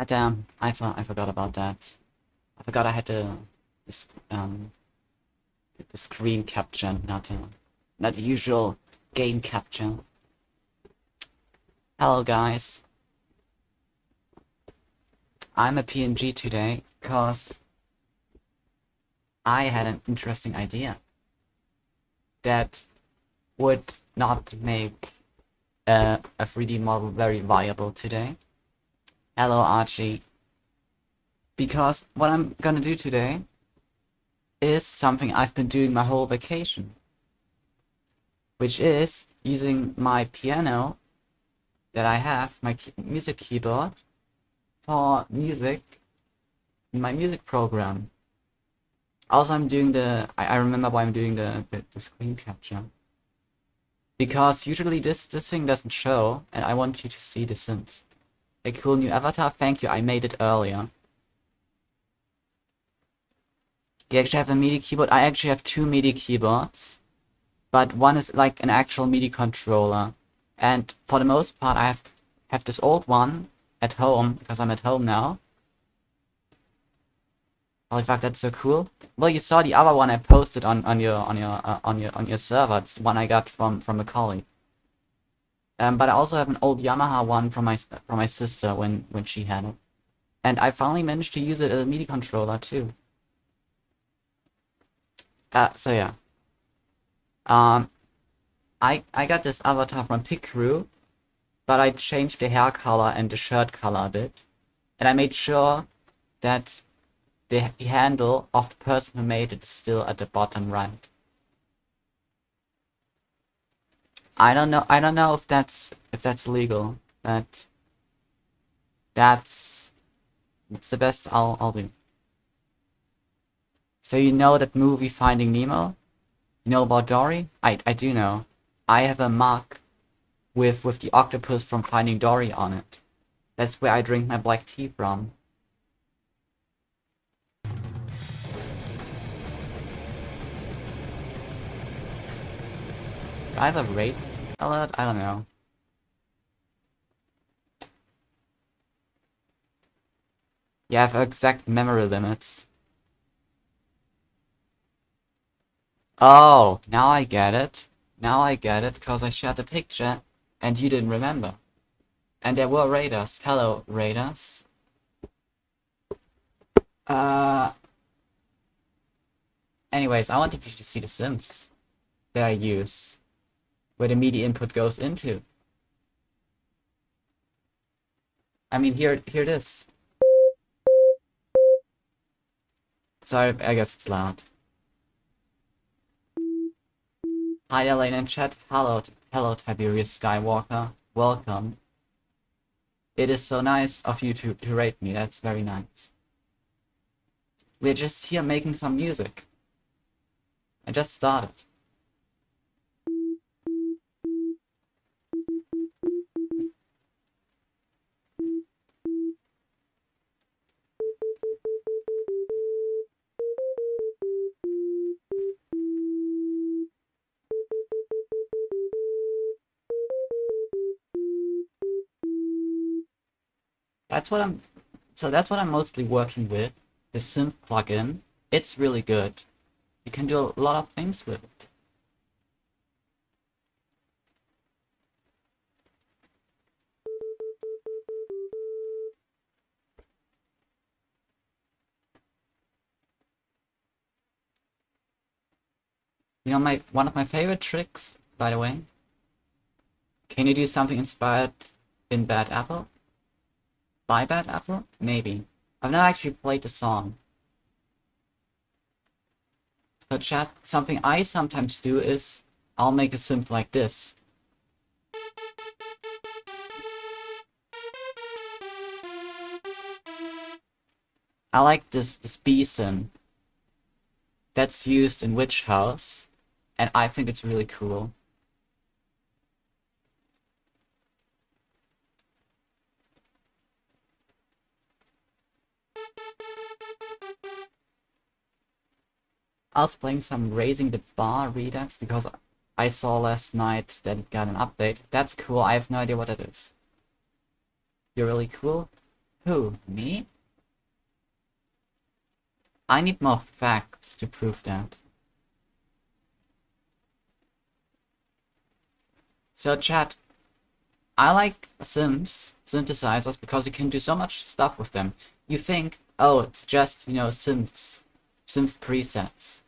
Ah, damn, I forgot about that. I forgot I had this the screen capture, not the usual game capture. Hello guys, I'm a PNG today because I had an interesting idea that would not make a 3D model very viable today. Hello Archie, because what I'm gonna do today is something I've been doing my whole vacation, which is using my piano that I have, my music keyboard, for music in my music program. Also, I'm doing I remember why I'm doing the screen capture. Because usually this thing doesn't show, and I want you to see the Sims. A cool new avatar, thank you, I made it earlier. You actually have a MIDI keyboard? I actually have two MIDI keyboards, but one is like an actual MIDI controller. And for the most part, I have this old one at home, because I'm at home now. Holy fuck, that's so cool. Well, you saw the other one I posted on your server. It's the one I got from a colleague. But I also have an old Yamaha one from my sister when she had it, and I finally managed to use it as a MIDI controller too. So yeah. Um, I got this avatar from Picrew, but I changed the hair color and the shirt color a bit, and I made sure that the handle of the person who made it is still at the bottom right. I don't know if that's legal, but that's it's the best I'll do. So you know that movie Finding Nemo? You know about Dory? I do know. I have a mug with the octopus from Finding Dory on it. That's where I drink my black tea from. Do I have a rate alert? I don't know. Yeah, I have exact memory limits. Oh, now I get it. Now I get it, because I shared the picture and you didn't remember. And there were raiders. Hello, raiders. Uh, Anyways, I wanted you to see the Sims that I use, where the MIDI input goes into. I mean, here it is. Sorry, I guess it's loud. Hi, Elaine in chat. Hello, Tiberius Skywalker. Welcome. It is so nice of you to rate me. That's very nice. We're just here making some music. I just started. That's what I'm that's what I'm mostly working with. The synth plugin. It's really good. You can do a lot of things with it. You know, one of my favorite tricks, by the way. Can you do something inspired in Bad Apple? By Bad Apple? Maybe. I've not actually played the song. So chat, something I sometimes do is I'll make a synth like this. I like this bee synth that's used in Witch House, and I think it's really cool. I was playing some Raising the Bar Redux because I saw last night that it got an update. That's cool, I have no idea what it is. You're really cool. Who? Me? I need more facts to prove that. So chat, I like synthesizers because you can do so much stuff with them. You think, oh, it's just, synth presets.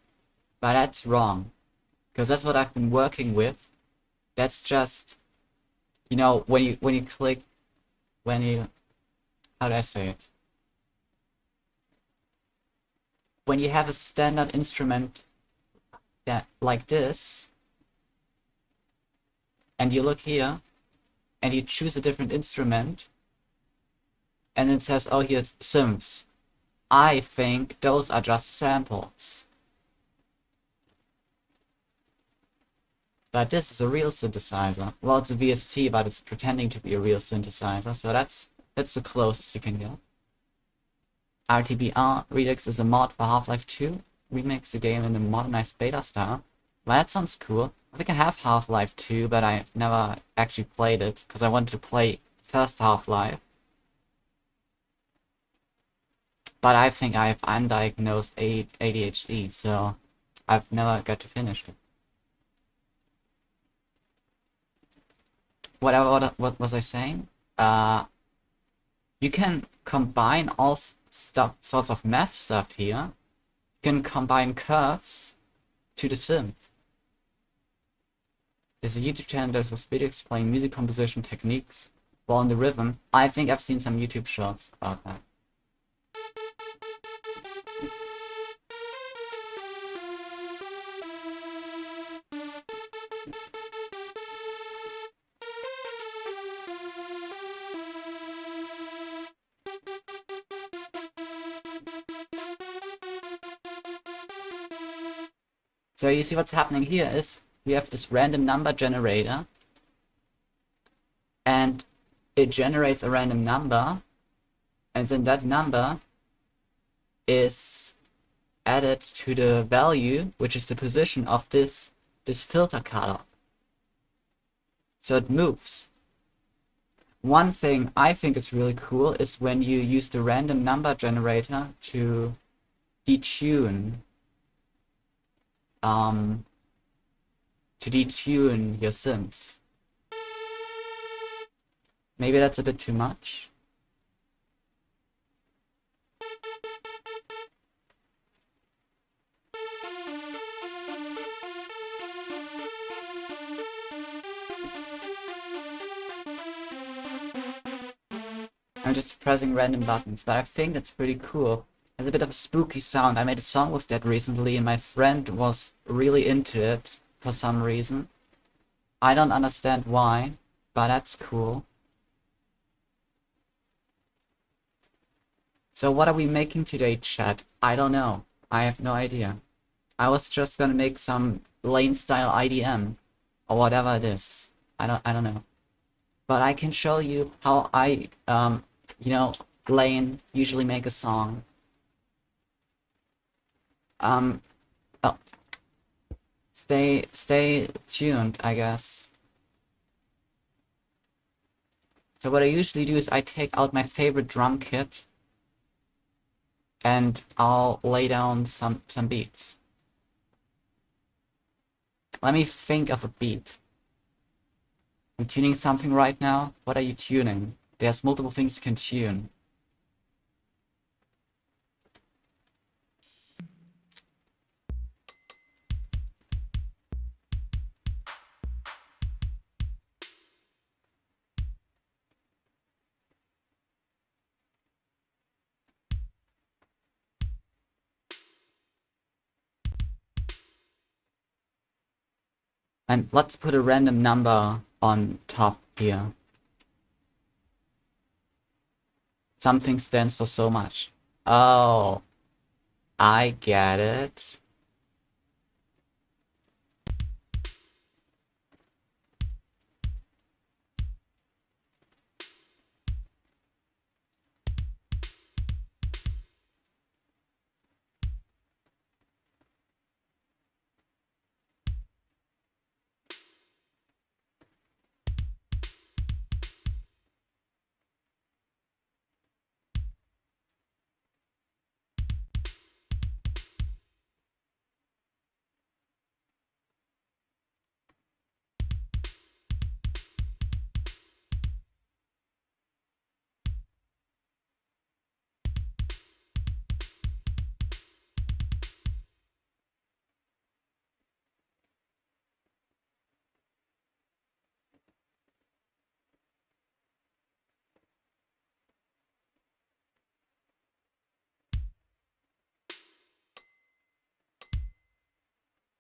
But that's wrong. Because that's what I've been working with. That's just, when you click, how do I say it? When you have a standard instrument that like this, and you look here, and you choose a different instrument, and it says, oh, here's synths. I think those are just samples. But this is a real synthesizer. Well, it's a VST, but it's pretending to be a real synthesizer, so that's the closest you can get. RTBR Redux is a mod for Half-Life 2. Remakes the game in a modernized beta style. Well, that sounds cool. I think I have Half-Life 2, but I've never actually played it, because I wanted to play first Half-Life. But I think I have undiagnosed ADHD, so I've never got to finish it. What was I saying? You can combine all sorts of math stuff here. You can combine curves to the synth. There's a YouTube channel that does video explaining music composition techniques while in the rhythm. I think I've seen some YouTube shorts about that. So you see what's happening here is we have this random number generator, and it generates a random number, and then that number is added to the value, which is the position of this filter cutoff. So it moves. One thing I think is really cool is when you use the random number generator to detune your synths. Maybe that's a bit too much. I'm just pressing random buttons, but I think it's pretty cool. It has a bit of a spooky sound. I made a song with that recently, and my friend was really into it for some reason. I don't understand why, but that's cool. So what are we making today, chat? I don't know. I have no idea. I was just gonna make some lane style IDM or whatever it is. I don't know. But I can show you how I lane usually make a song. Oh. Stay tuned, I guess. So what I usually do is I take out my favorite drum kit and I'll lay down some beats. Let me think of a beat. I'm tuning something right now. What are you tuning? There's multiple things you can tune. And let's put a random number on top here. Something stands for so much. Oh, I get it.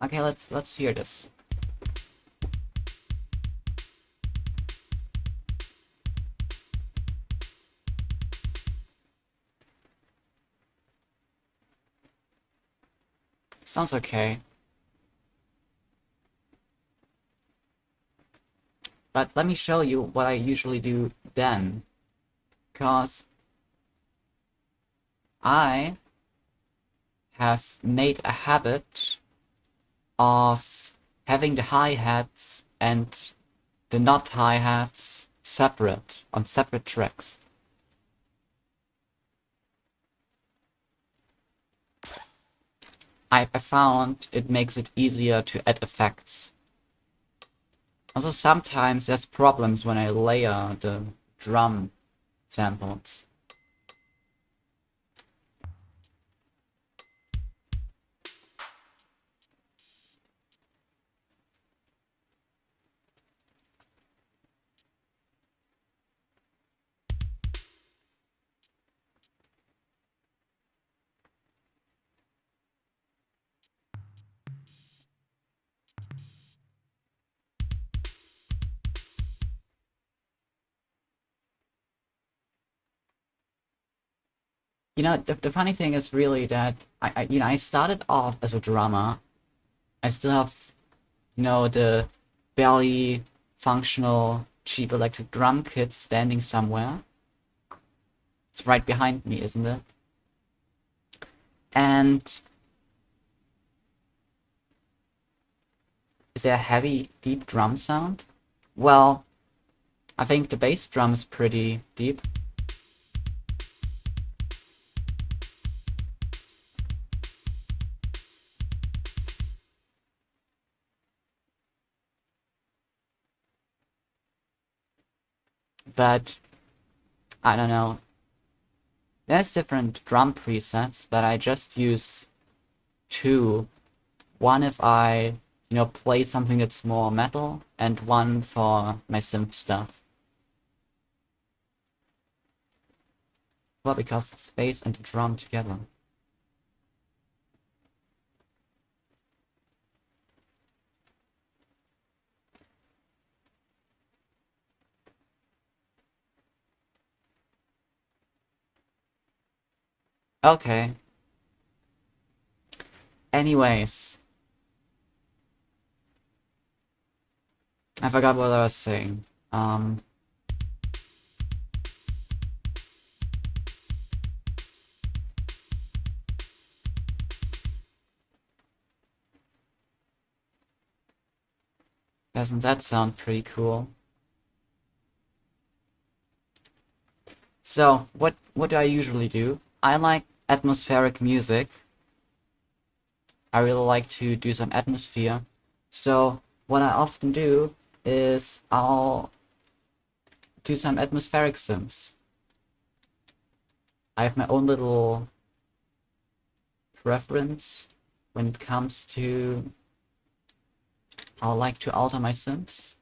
Okay, let's hear this. Sounds okay. But let me show you what I usually do then. Because I have made a habit of having the hi-hats and the not hi-hats separate, on separate tracks. I found it makes it easier to add effects. Also, sometimes there's problems when I layer the drum samples. You know, the funny thing is really that I started off as a drummer. I still have, the barely functional cheap electric drum kit standing somewhere. It's right behind me, isn't it? And is there a heavy, deep drum sound? Well, I think the bass drum is pretty deep. But I don't know. There's different drum presets, but I just use two. One if I, play something that's more metal, and one for my synth stuff. Well, because it's bass and drum together. Okay. Anyways. I forgot what I was saying. Doesn't that sound pretty cool? So, what do I usually do? I like atmospheric music. I really like to do some atmosphere. So, what I often do is I'll do some atmospheric synths. I have my own little preference when it comes to how I like to alter my synths.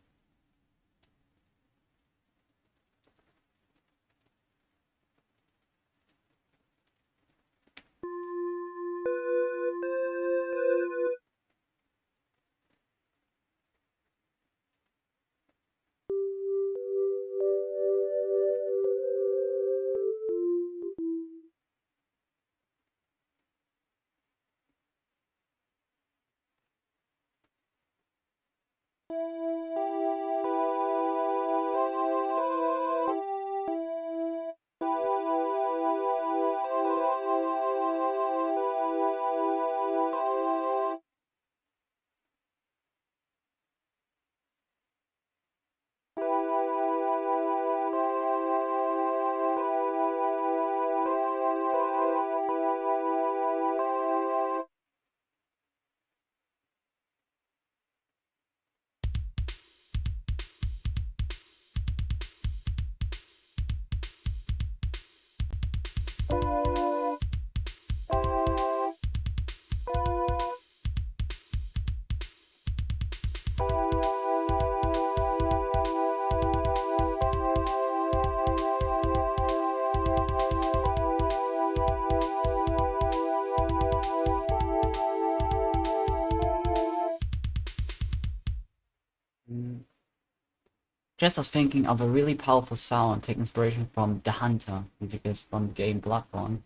Just was thinking of a really powerful sound, take inspiration from The Hunter, music is from the game Bloodborne.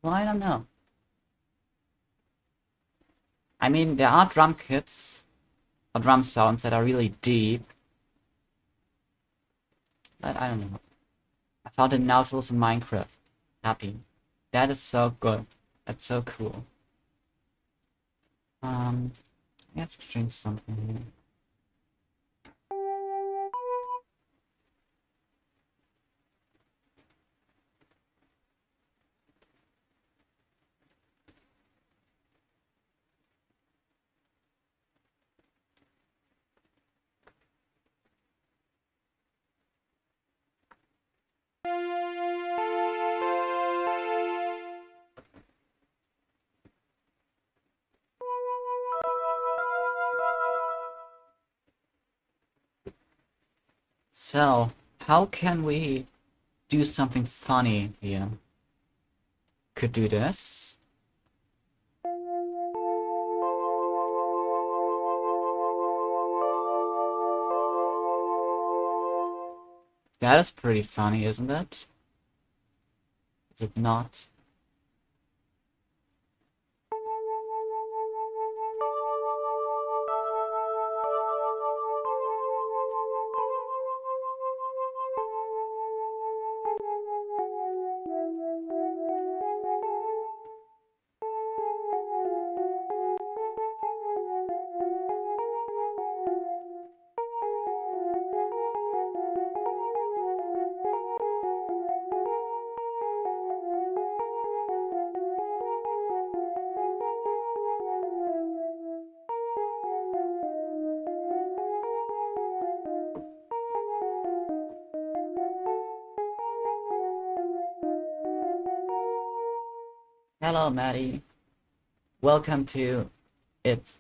Well, I don't know. I mean, there are drum kits or drum sounds that are really deep, but I don't know. I found a Nautilus in Minecraft. Happy. That is so good. That's so cool. I have to change something here. So, how can we do something funny here? Could do this. That is pretty funny, isn't it? Is it not? Hello, Maddie. Welcome to it.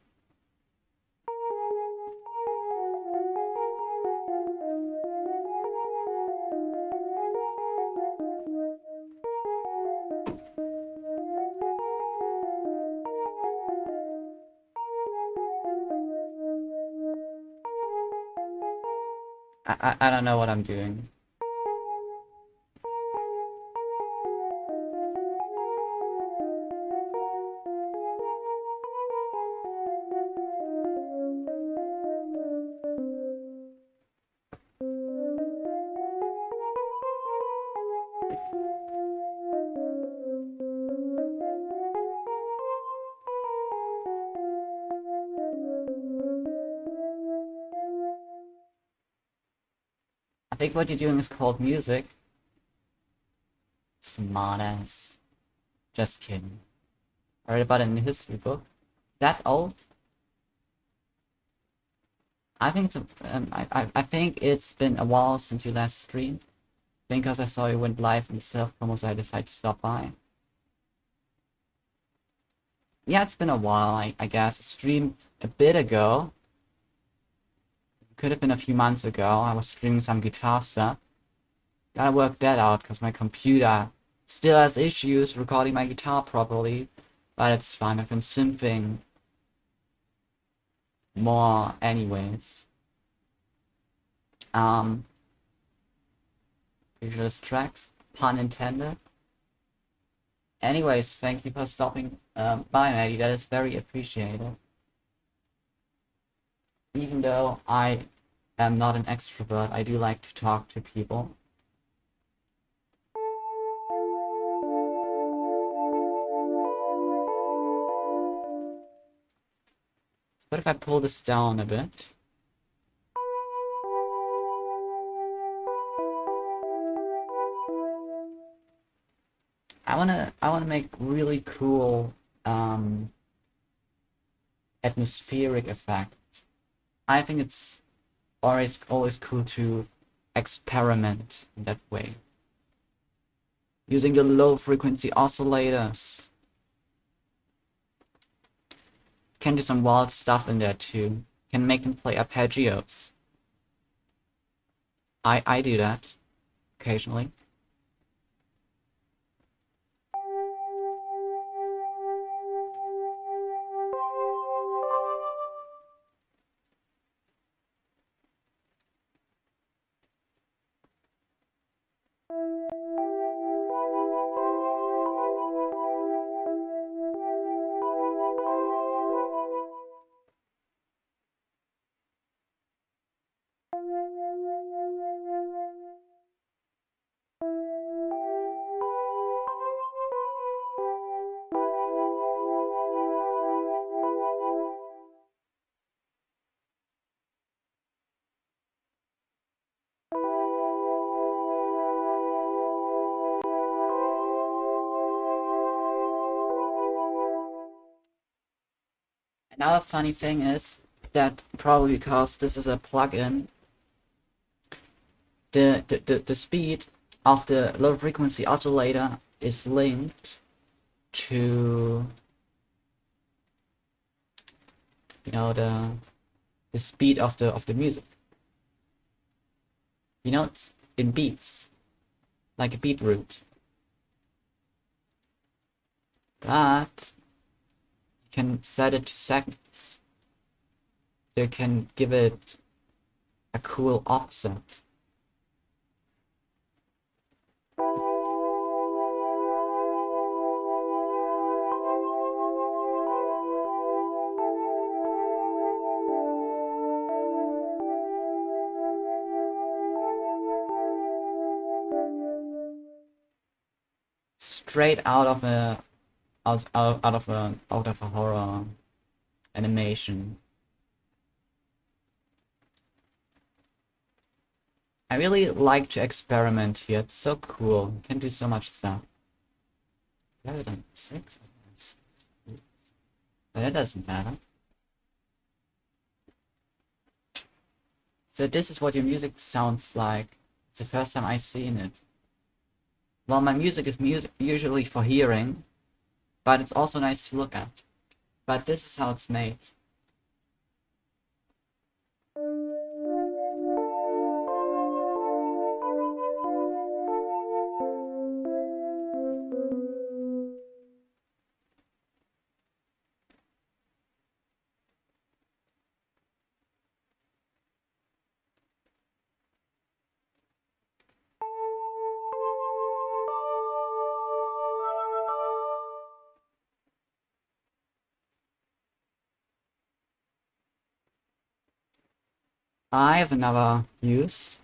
I don't know what I'm doing. I think what you're doing is called music. Smartass. Just kidding. I read about it in the history book. That old? I think it's I think it's been a while since you last streamed. Because I saw you went live in self-promo, so I decided to stop by. Yeah, it's been a while, I guess. I streamed a bit ago. Could have been a few months ago. I was streaming some guitar stuff. Gotta work that out, because my computer still has issues recording my guitar properly. But it's fine, I've been synthing more anyways. Previous tracks, pun intended. Anyways, thank you for stopping by, Maddie. That is very appreciated. Even though I am not an extrovert, I do like to talk to people. What if I pull this down a bit? I wanna make really cool atmospheric effects. I think it's always cool to experiment in that way. Using the low frequency oscillators. Can do some wild stuff in there too. Can make them play arpeggios. I do that occasionally. Another funny thing is that probably because this is a plugin, the speed of the low frequency oscillator is linked to, you know, the speed of the music. You know, it's in beats, like a beat root. But you can set it to seconds. So you can give it a cool offset. Straight out of a horror animation. I really like to experiment here. It's so cool. You can do so much stuff. Better than 6, but it doesn't matter. So this is what your music sounds like. It's the first time I've seen it. Well, my music is usually for hearing, but it's also nice to look at. But this is how it's made. I have another use.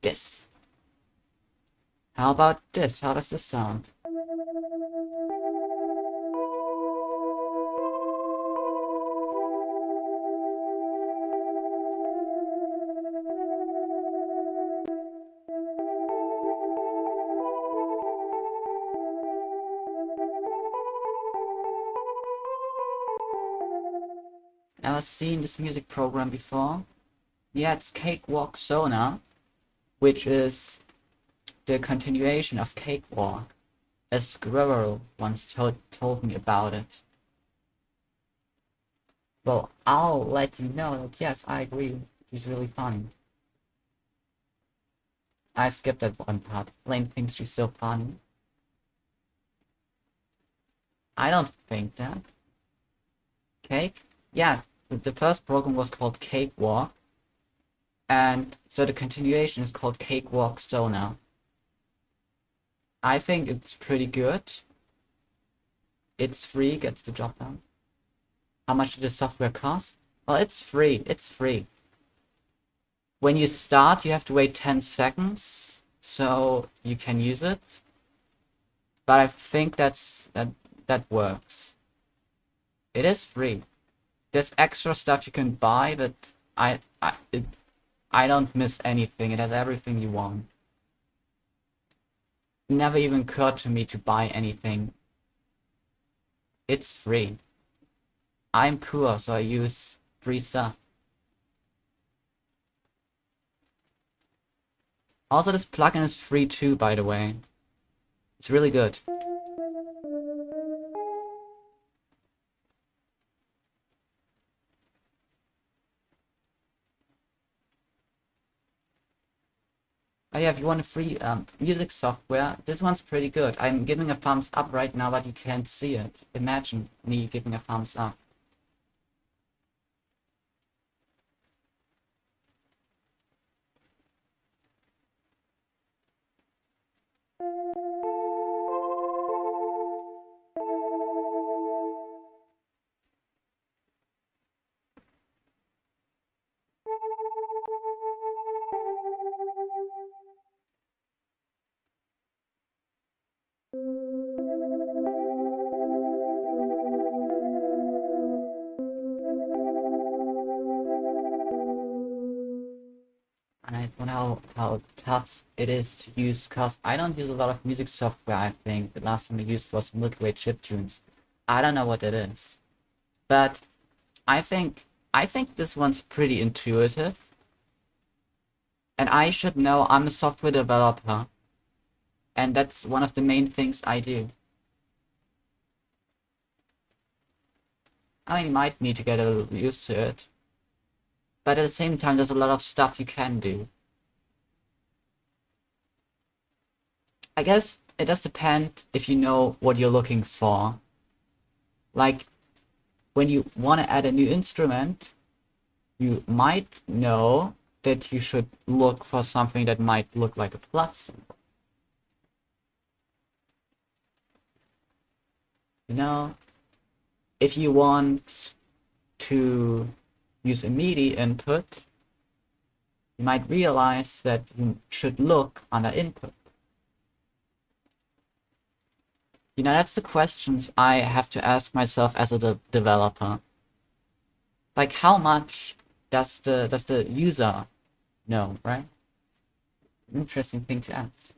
This. How about this? How does this sound? Never seen this music program before. Yeah, it's Cakewalk Sona, which is the continuation of Cakewalk. A squirrel once told me about it. Well, I'll let you know that yes, I agree. He's really funny. I skipped that one part. Lane thinks she's so funny. I don't think that. Cake? Yeah, the first program was called Cakewalk. And so the continuation is called Cakewalk Sona. I think it's pretty good. It's free, gets the job done. How much did the software cost? Well, it's free. It's free. When you start, you have to wait 10 seconds, so you can use it. But I think that works. It is free. There's extra stuff you can buy, but I don't miss anything. It has everything you want. It never even occurred to me to buy anything. It's free. I'm poor, so I use free stuff. Also, this plugin is free too, by the way. It's really good. Oh yeah, if you want a free music software, this one's pretty good. I'm giving a thumbs up right now, but you can't see it. Imagine me giving a thumbs up. And I don't know how tough it is to use, cause I don't use a lot of music software. I think the last time I used was Milky Way chiptunes. I don't know what it is, but I think this one's pretty intuitive. And I should know I'm a software developer. And that's one of the main things I do. I mean, you might need to get a little used to it. But at the same time, there's a lot of stuff you can do. I guess it does depend if you know what you're looking for. Like, when you want to add a new instrument, you might know that you should look for something that might look like a plus symbol. You know, if you want to use a MIDI input, you might realize that you should look under input. You know, that's the questions I have to ask myself as a developer. Like, how much does the user know, right? Interesting thing to ask.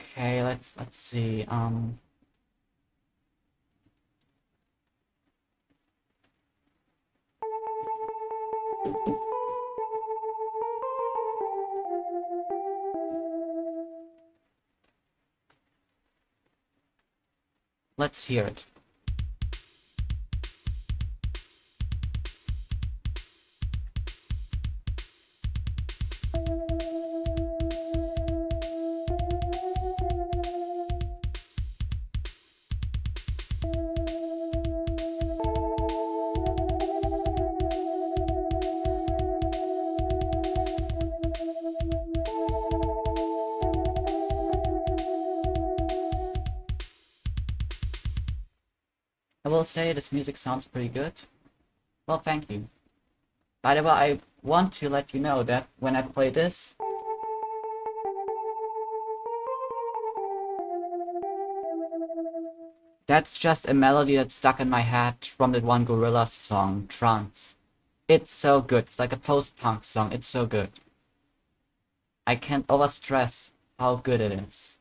Okay, let's see. Let's hear it. I will say this music sounds pretty good. Well, thank you. By the way, I want to let you know that when I play this, that's just a melody that's stuck in my head from that one Gorillaz song, Trance. It's so good. It's like a post-punk song. It's so good. I can't overstress how good it is.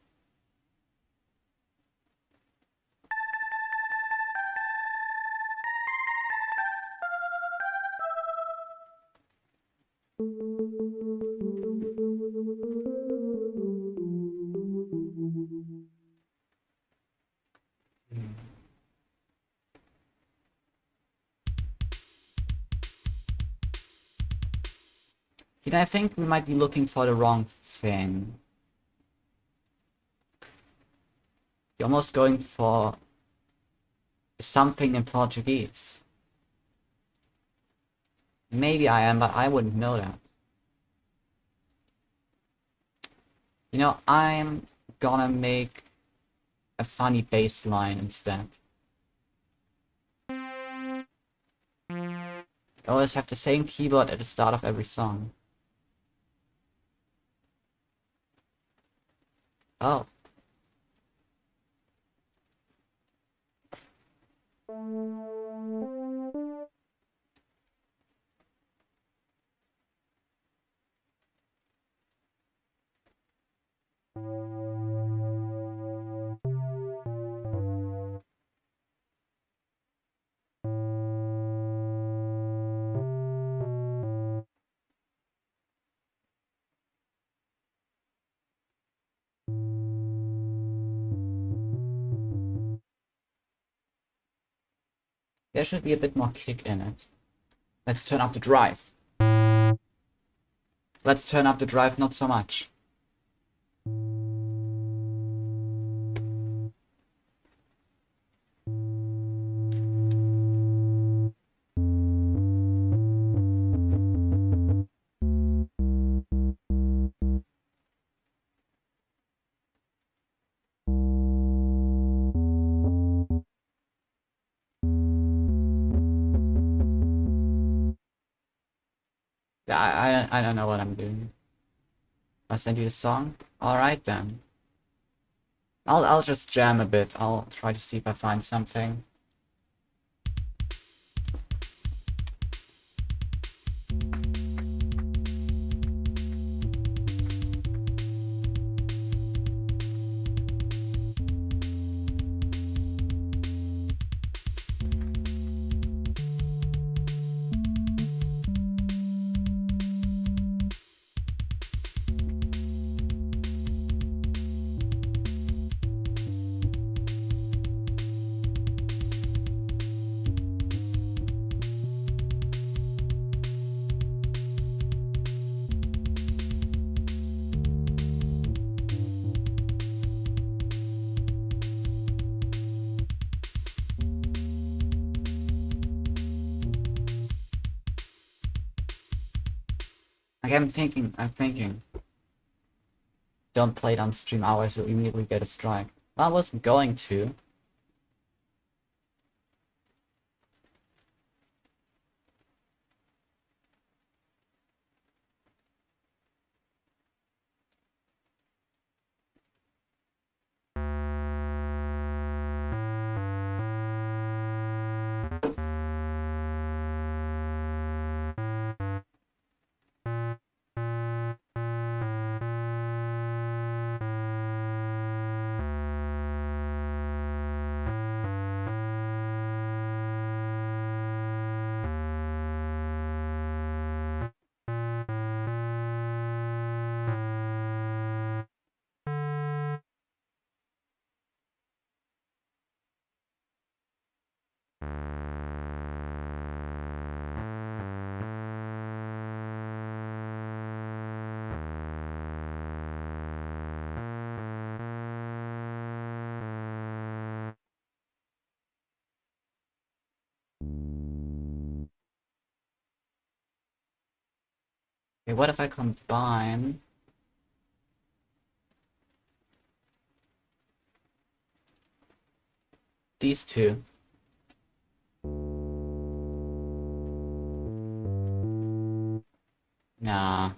You know, I think we might be looking for the wrong thing. You're almost going for something in Portuguese. Maybe I am, but I wouldn't know that. You know, I'm gonna make a funny bass line instead. I always have the same keyboard at the start of every song. Oh. There should be a bit more kick in it. Let's turn up the drive. Let's turn up the drive not so much. I don't know what I'm doing. I'll send you the song? Alright then. I'll just jam a bit. I'll try to see if I find something. Like, I'm thinking. Don't play it on stream hours, you'll immediately get a strike. I wasn't going to. Okay, what if I combine these two? Nah.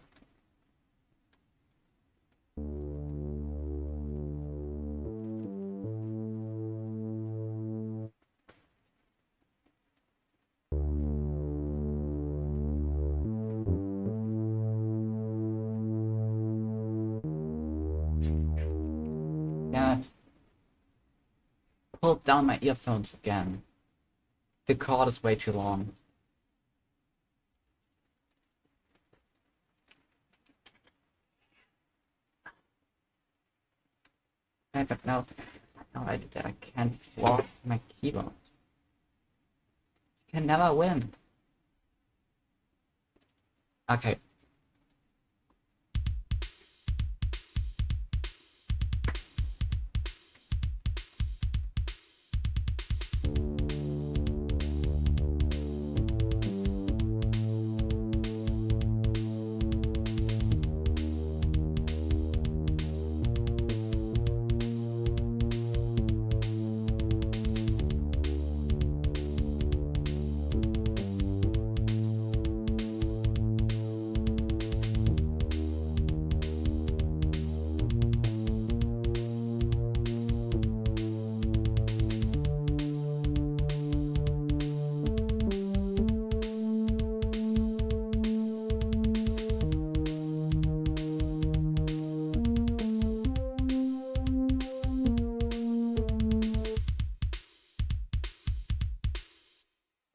Yeah. Pulled down my earphones again. The cord is way too long. Okay, but now I did that. I can't walk my keyboard. You can never win. Okay.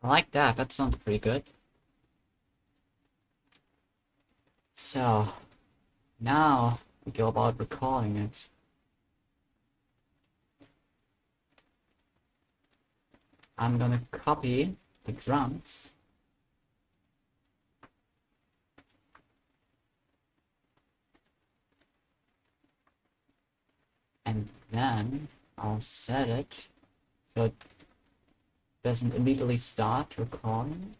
I like that. That sounds pretty good. So, now we go about recording it. I'm gonna copy the drums. And then I'll set it so it doesn't immediately start recording.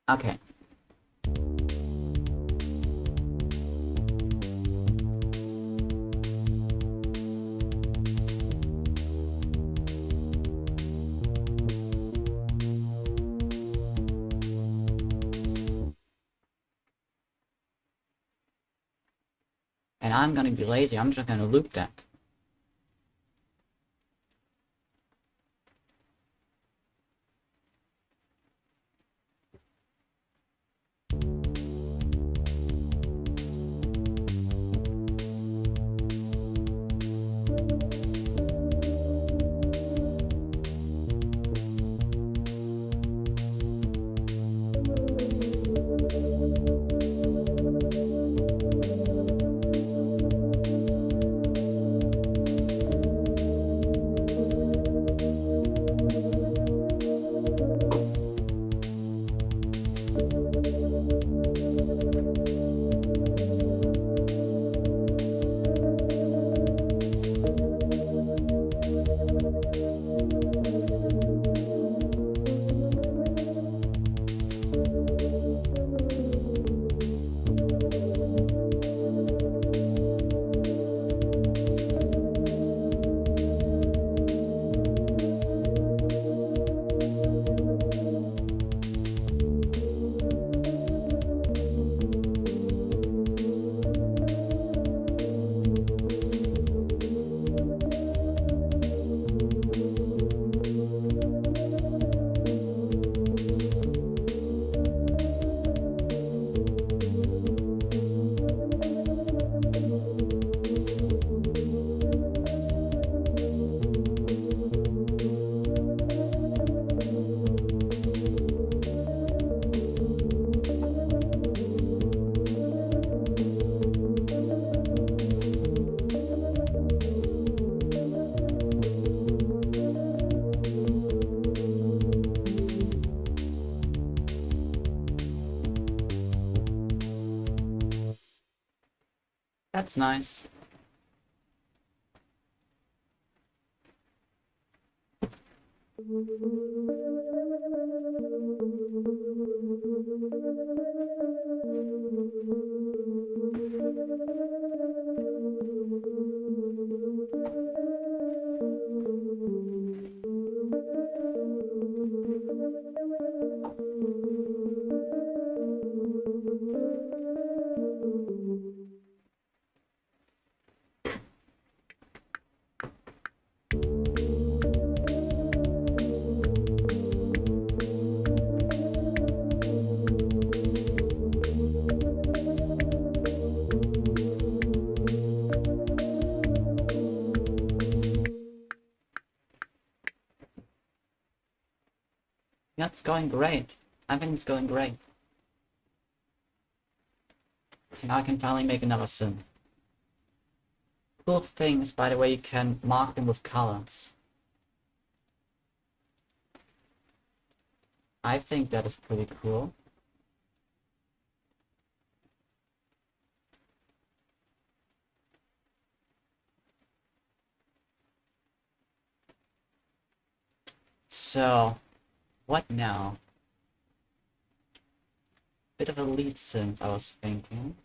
Okay. And I'm gonna be lazy, I'm just gonna loop that. That's nice. Yeah, it's going great. I think it's going great. Now I can finally make another sim. Cool thing is, by the way, you can mark them with colors. I think that is pretty cool. So, what now? Bit of a lead synth, I was thinking.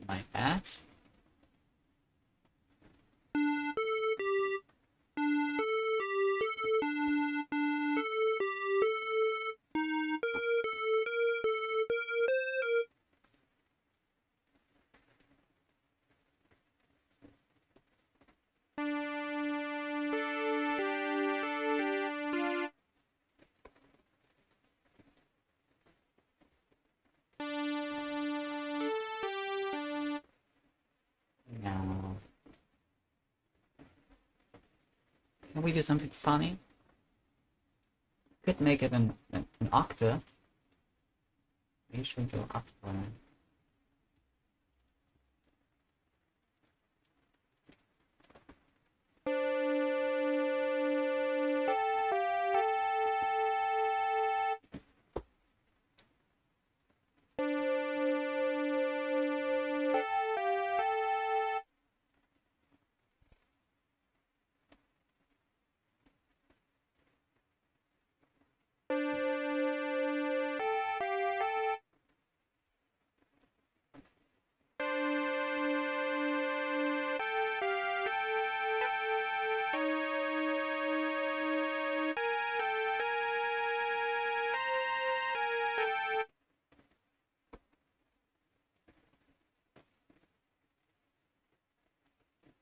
Like that. Now, can we do something funny? Could make it an octave. We should go up for it.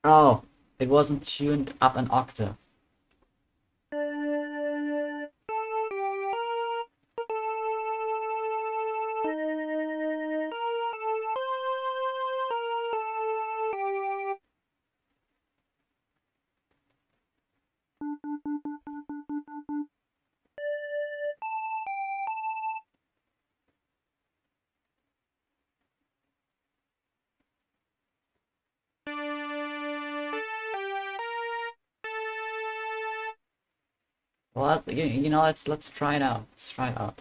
Oh, it wasn't tuned up an octave. Well, you know, let's try it out. Let's try it out.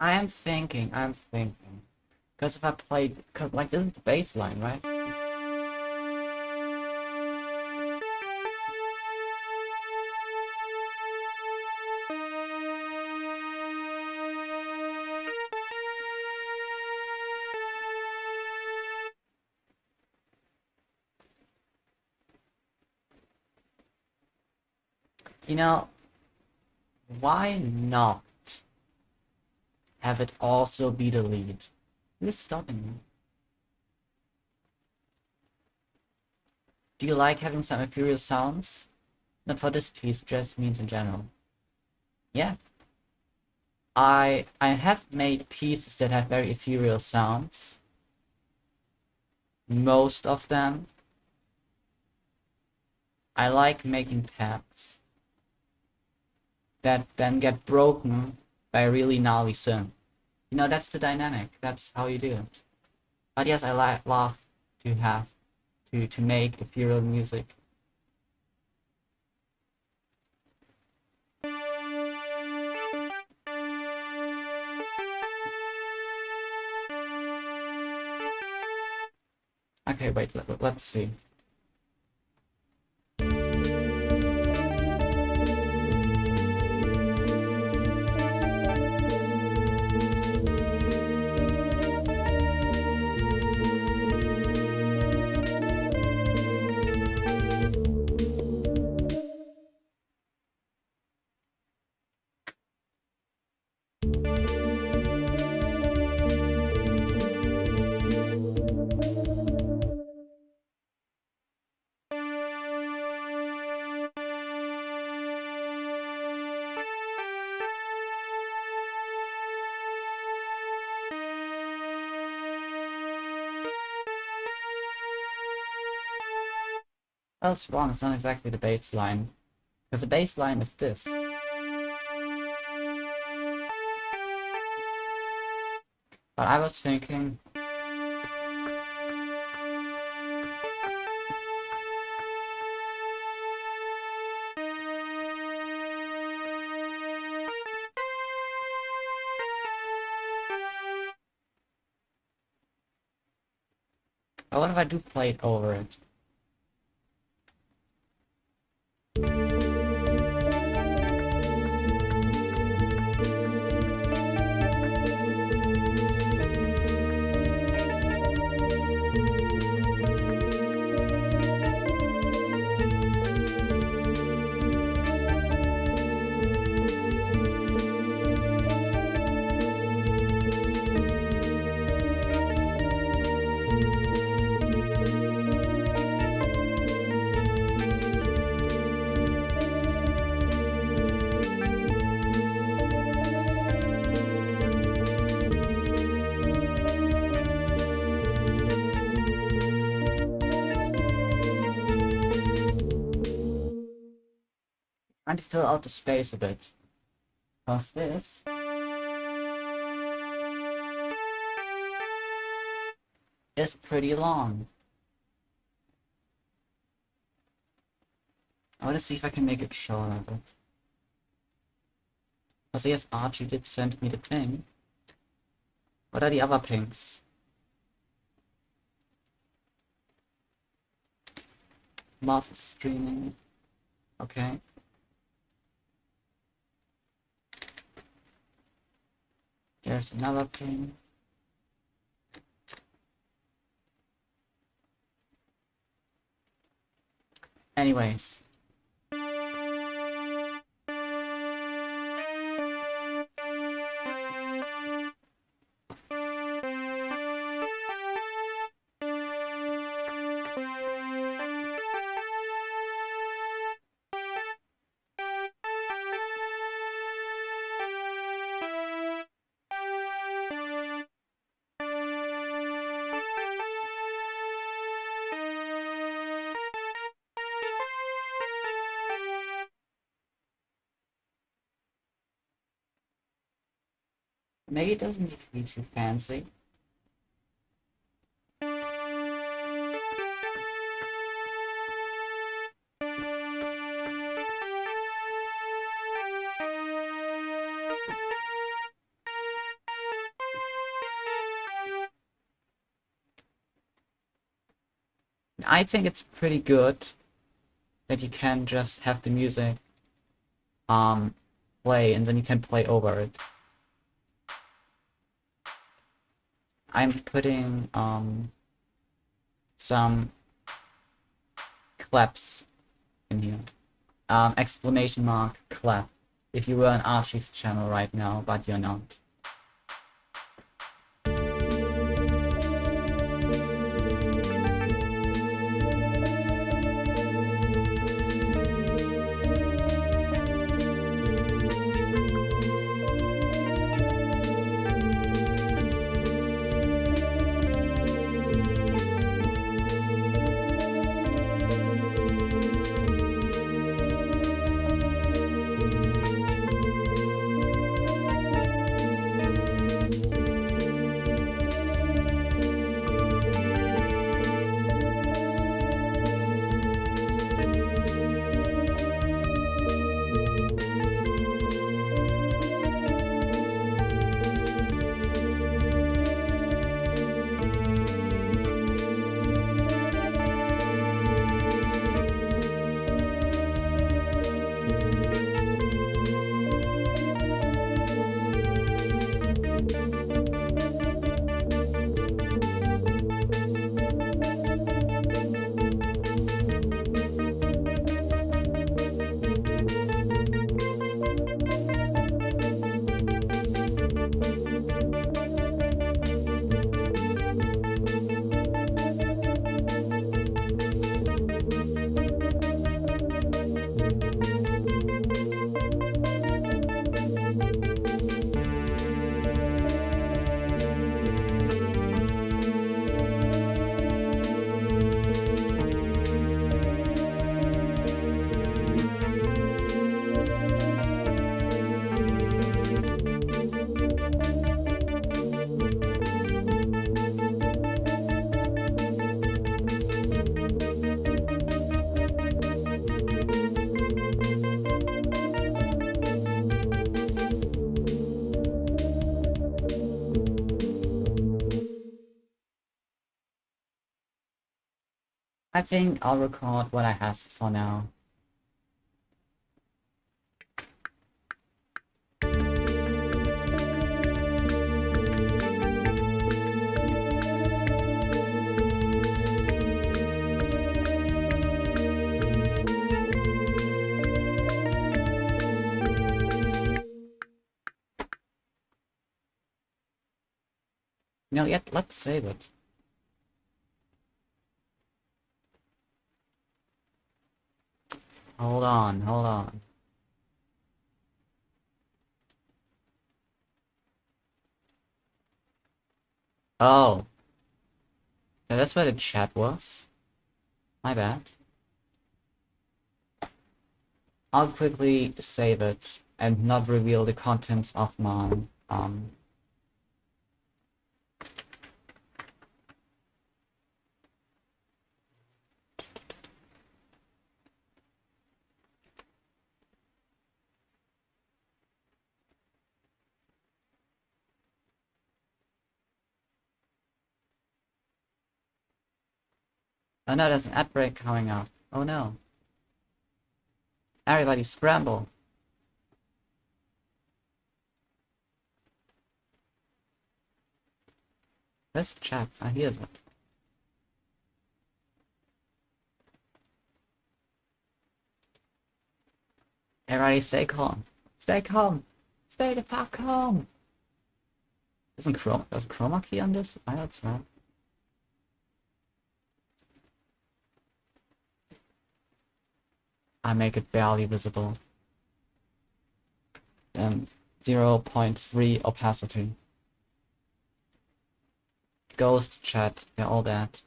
I'm thinking. Because if I played, because like this is the bass line, right? You know, why not have it also be the lead? Who's stopping me? Do you like having some ethereal sounds? Not for this piece, just means in general. Yeah. I have made pieces that have very ethereal sounds. Most of them. I like making paths that then get broken by a really gnarly synth. You know, that's the dynamic. That's how you do it. But yes, I love to have to make ethereal music. Okay, wait, let's see. That's wrong, it's not exactly the bass line. Because the bass line is this. But I was thinking... what if I do play it over it? Trying to fill out the space a bit. Because this... is pretty long. I want to see if I can make it short a bit. Because yes, Archie did send me the ping. What are the other pings? Love streaming. Okay. There's another ping. Anyways. Maybe it doesn't need to be too fancy. I think it's pretty good that you can just have the music play and then you can play over it. I'm putting some claps in here. Exclamation mark clap. If you were on Archie's channel right now, but you're not. I think I'll record what I have for now. No, yet let's save it. Hold on, hold on. Oh. So that's where the chat was? My bad. I'll quickly save it and not reveal the contents of my, Oh no, there's an ad break coming up. Oh no. Everybody scramble. Where's the chat? Ah, here's it. Everybody stay calm. Stay calm. Stay the fuck calm. There's chroma key on this? I that's right. I make it barely visible. Then 0.3 opacity. Ghost chat, yeah, all that.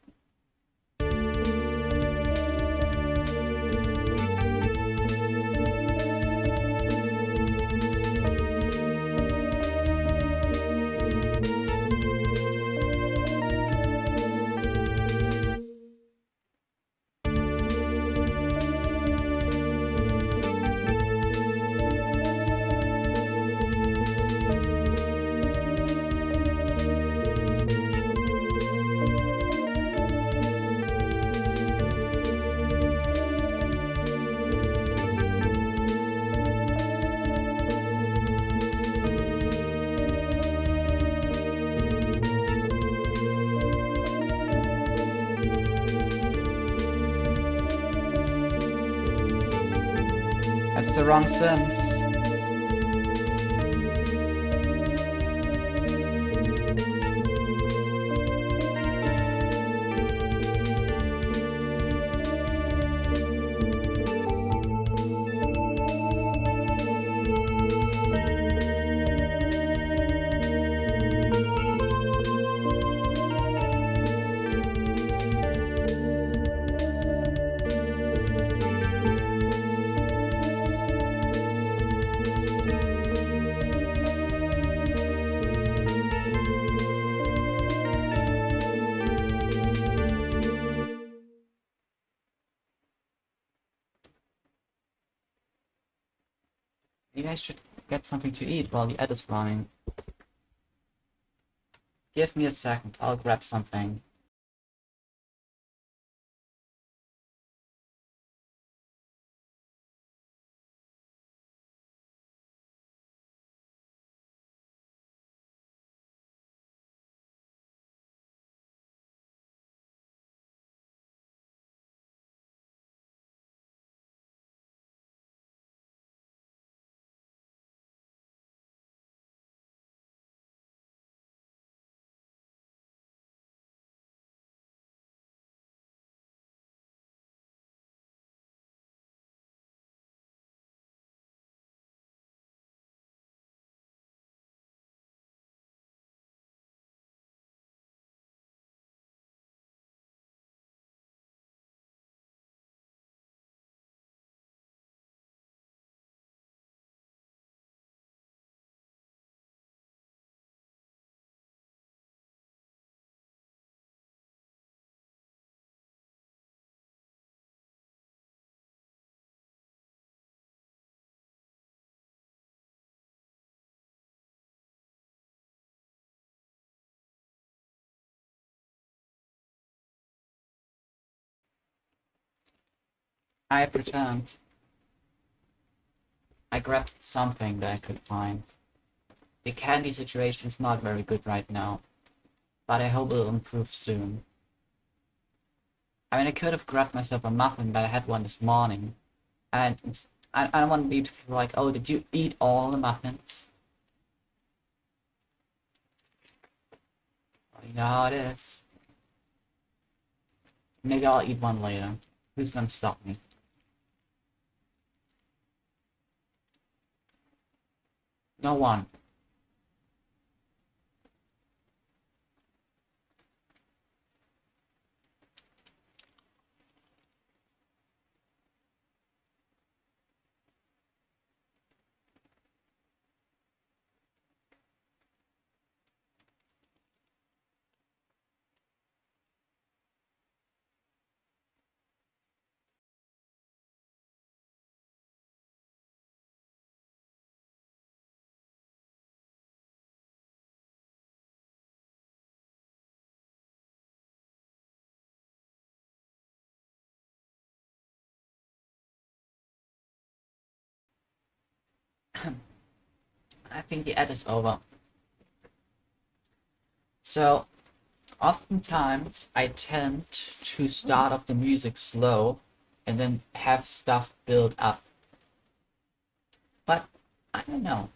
That's the wrong synth. Maybe I should get something to eat while the edit's running. Give me a second, I'll grab something. I have returned. I grabbed something that I could find. The candy situation is not very good right now, but I hope it'll improve soon. I mean, I could have grabbed myself a muffin, but I had one this morning. And I don't want to be like, oh, did you eat all the muffins? Well, you know how it is. Maybe I'll eat one later. Who's gonna stop me? No one. I think the ad is over. So, oftentimes I tend to start off the music slow and then have stuff build up. But I don't know.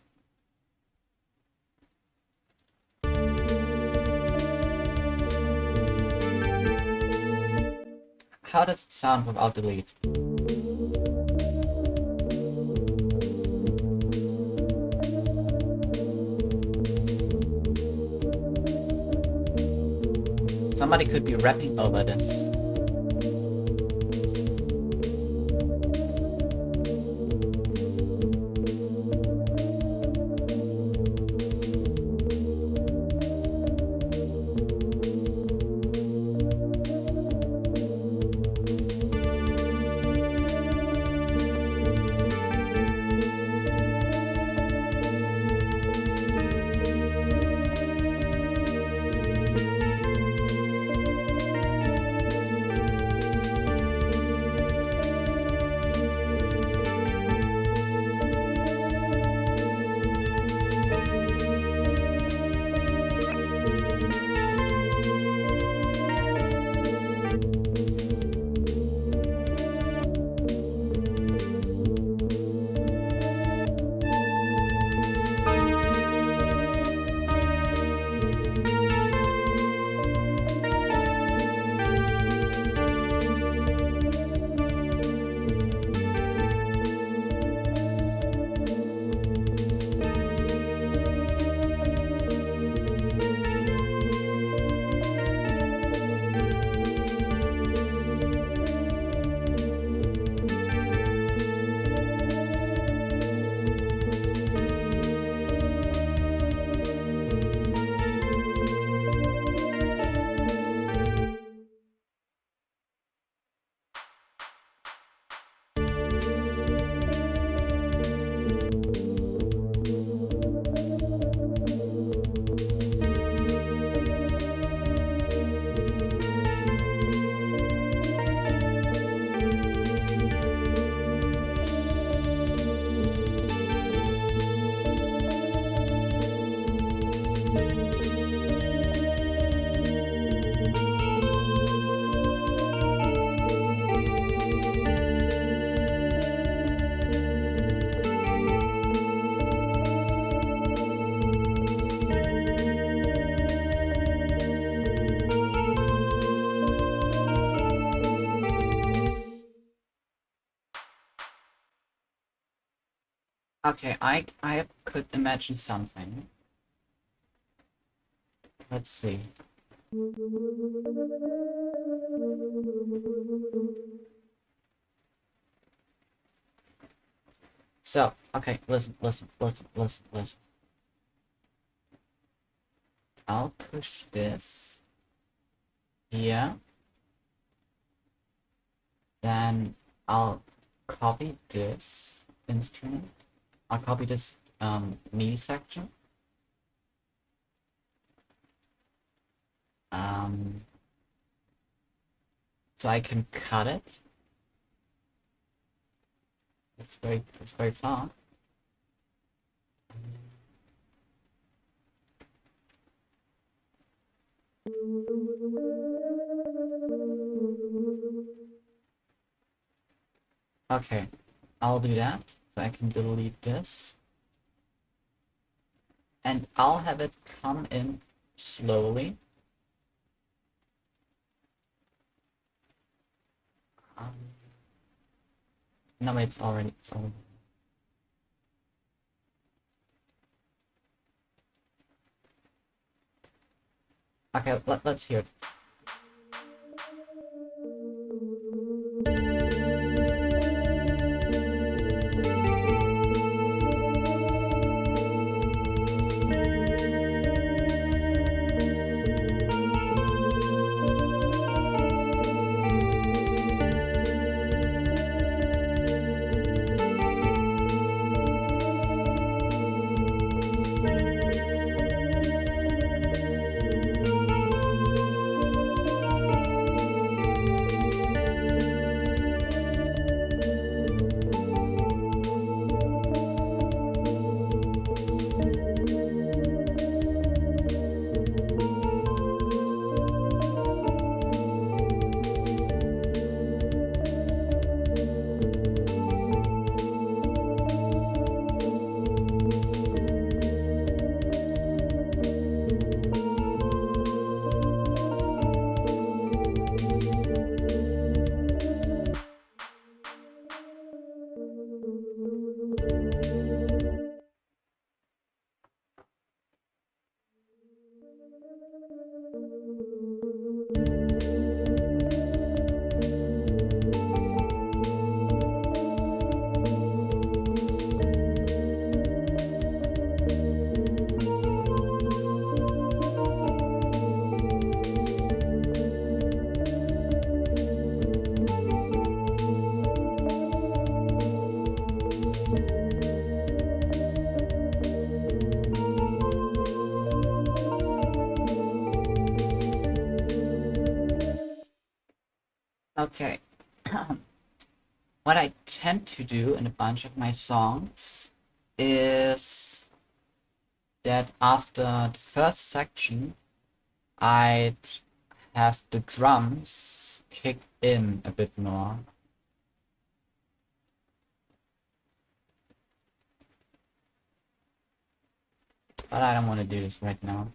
How does it sound without the lead? Somebody could be rapping over this. Okay, I could imagine something. Let's see. So, okay, listen. I'll push this here. Then I'll copy this instrument. I'll copy this MIDI section. So I can cut it. It's very far. Okay, I'll do that. So I can delete this. And I'll have it come in slowly. No, it's already. Okay, let's hear it. Okay. What I tend to do in a bunch of my songs is that after the first section, I'd have the drums kick in a bit more. But I don't want to do this right now.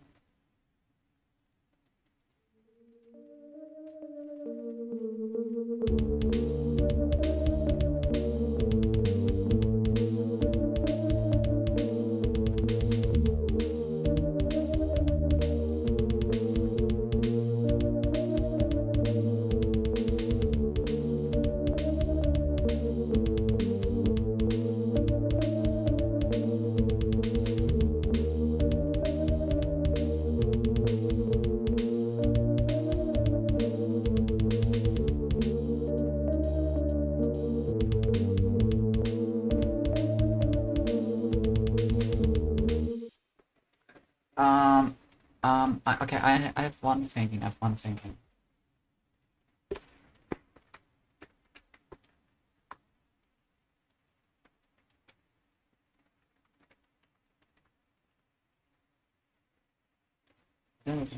Okay, I have one thinking.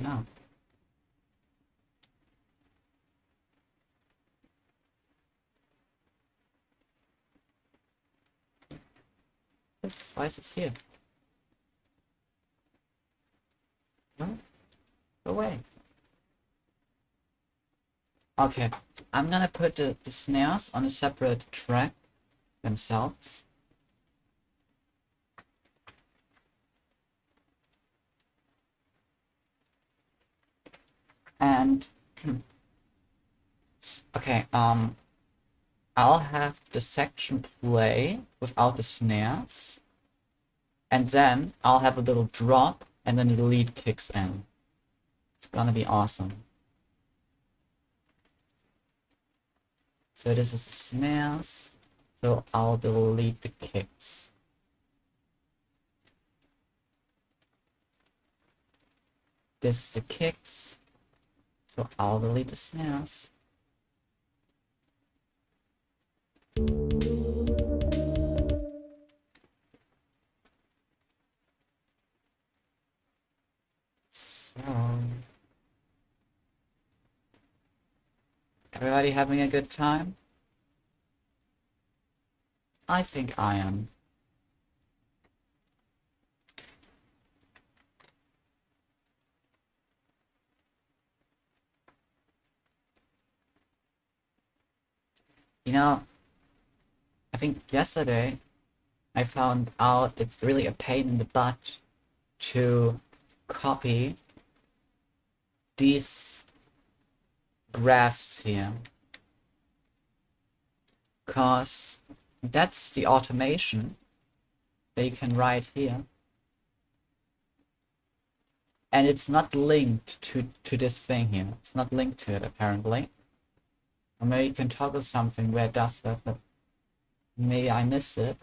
No. Why is this here? No? Go away. Okay, I'm gonna put the snares on a separate track themselves. And okay, I'll have the section play without the snares, and then I'll have a little drop, and then the lead kicks in. It's gonna be awesome. So this is the snares, so I'll delete the kicks. This is the kicks, so I'll delete the snares. So, everybody having a good time? I think I am. You know, I think yesterday I found out it's really a pain in the butt to copy these graphs here, because that's the automation that you can write here, and it's not linked to this thing here. It's not linked to it apparently. Or maybe you can toggle something where it does that, but maybe I missed it.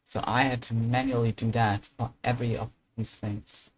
So I had to manually do that for every of these things.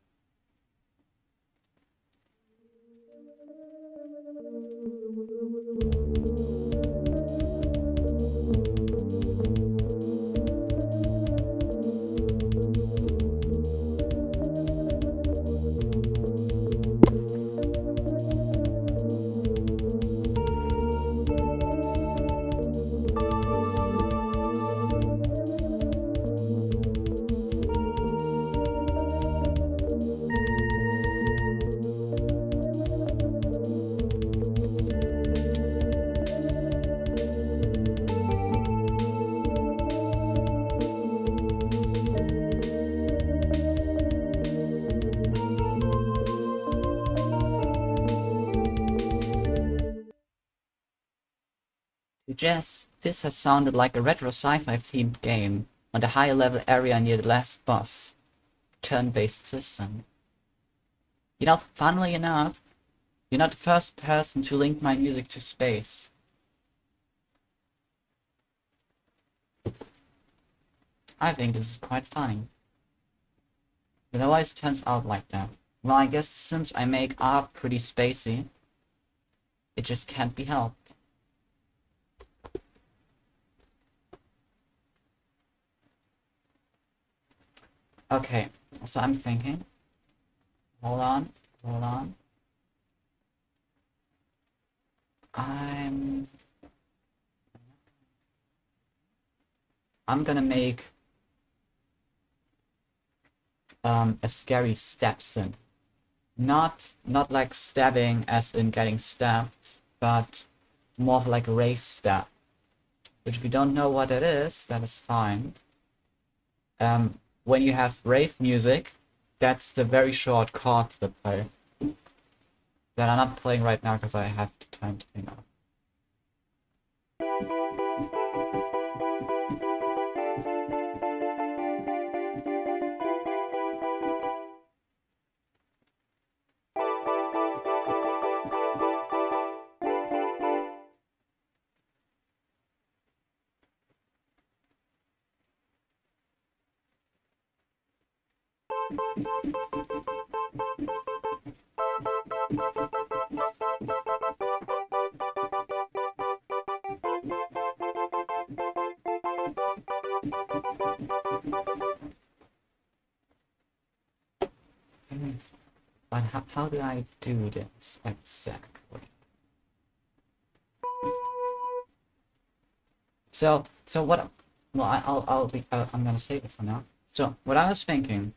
Jess, this has sounded like a retro sci-fi themed game on the higher level area near the last boss. Turn-based system. You know, funnily enough, you're not the first person to link my music to space. I think this is quite funny. It always turns out like that. Well, I guess the sims I make are pretty spacey. It just can't be helped. Okay, so I'm thinking. Hold on. I'm gonna make a scary stab sim. Not like stabbing as in getting stabbed, but more of like a rave stab. Which if you don't know what it is, that is fine. When you have rave music, that's the very short chords that play. That I'm not playing right now because I have the time to think of. But how do I do this exactly? So what? Well, I'm gonna save it for now. So what I was thinking.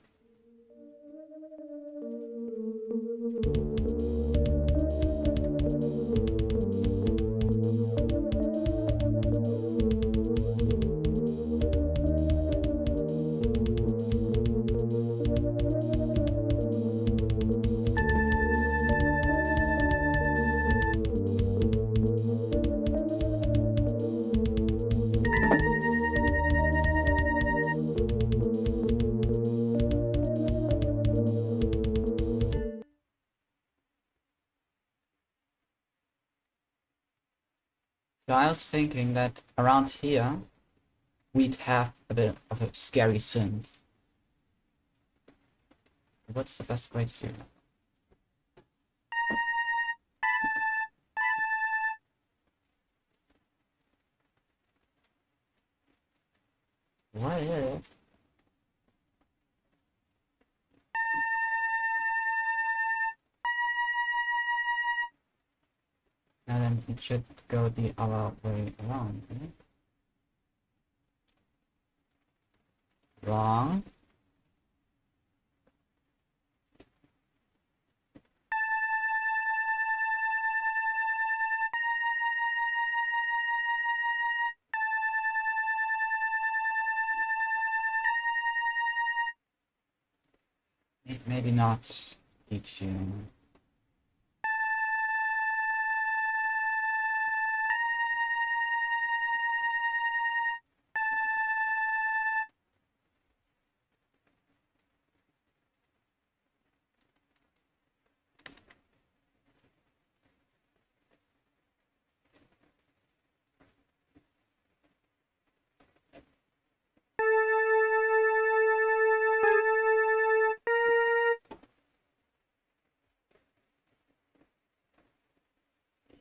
So I was thinking that around here we'd have a bit of a scary synth. What's the best way to do that? What if? And then it should go the other way around, right? Wrong. Maybe not detune.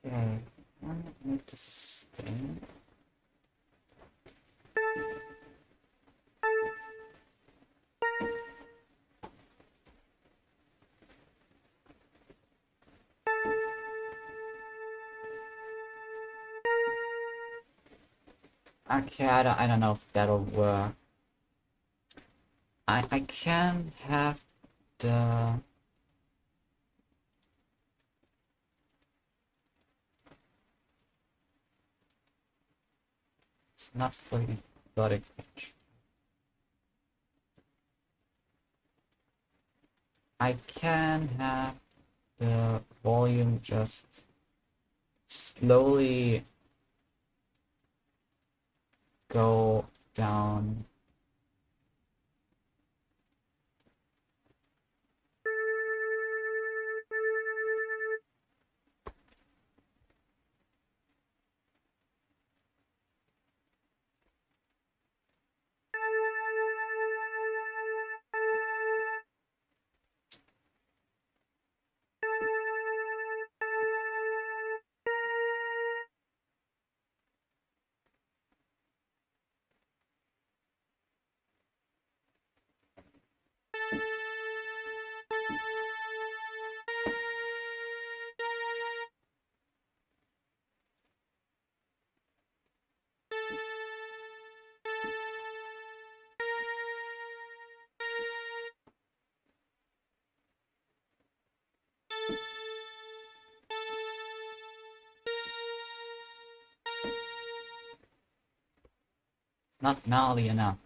Okay, I need to sustain. Okay, I don't know if that'll work. I can have the... It's not fully exotic. I can have the volume just slowly go down. It's not gnarly enough.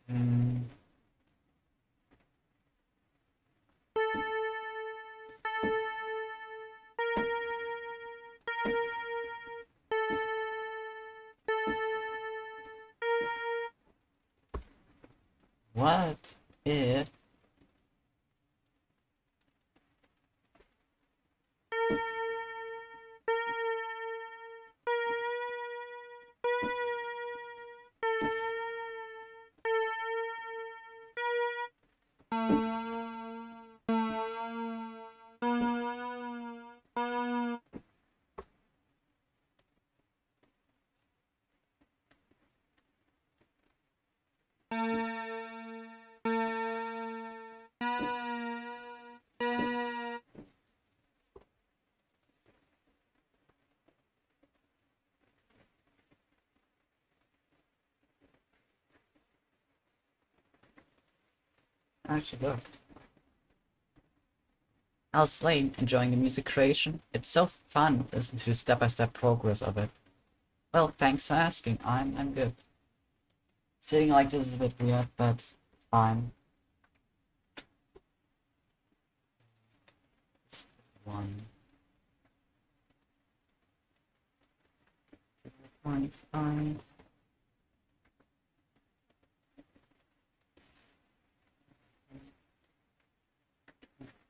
Hmm. What if... Actually, look. How's Lane enjoying the music creation? It's so fun to listen to the step-by-step progress of it. Well, thanks for asking. I'm good. Sitting like this is a bit weird, but it's fine. One. Fine, fine.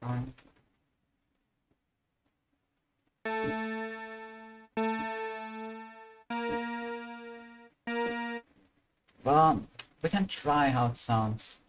Fine. Well, we can try how it sounds.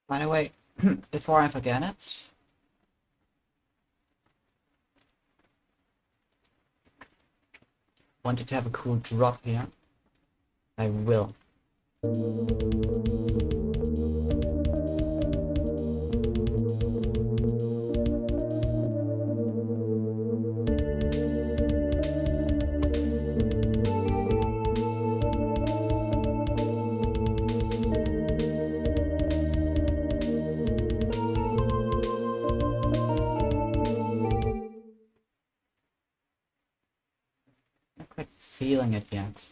By the way, before I forget it, wanted to have a cool drop here. I will. Not quite feeling it yet.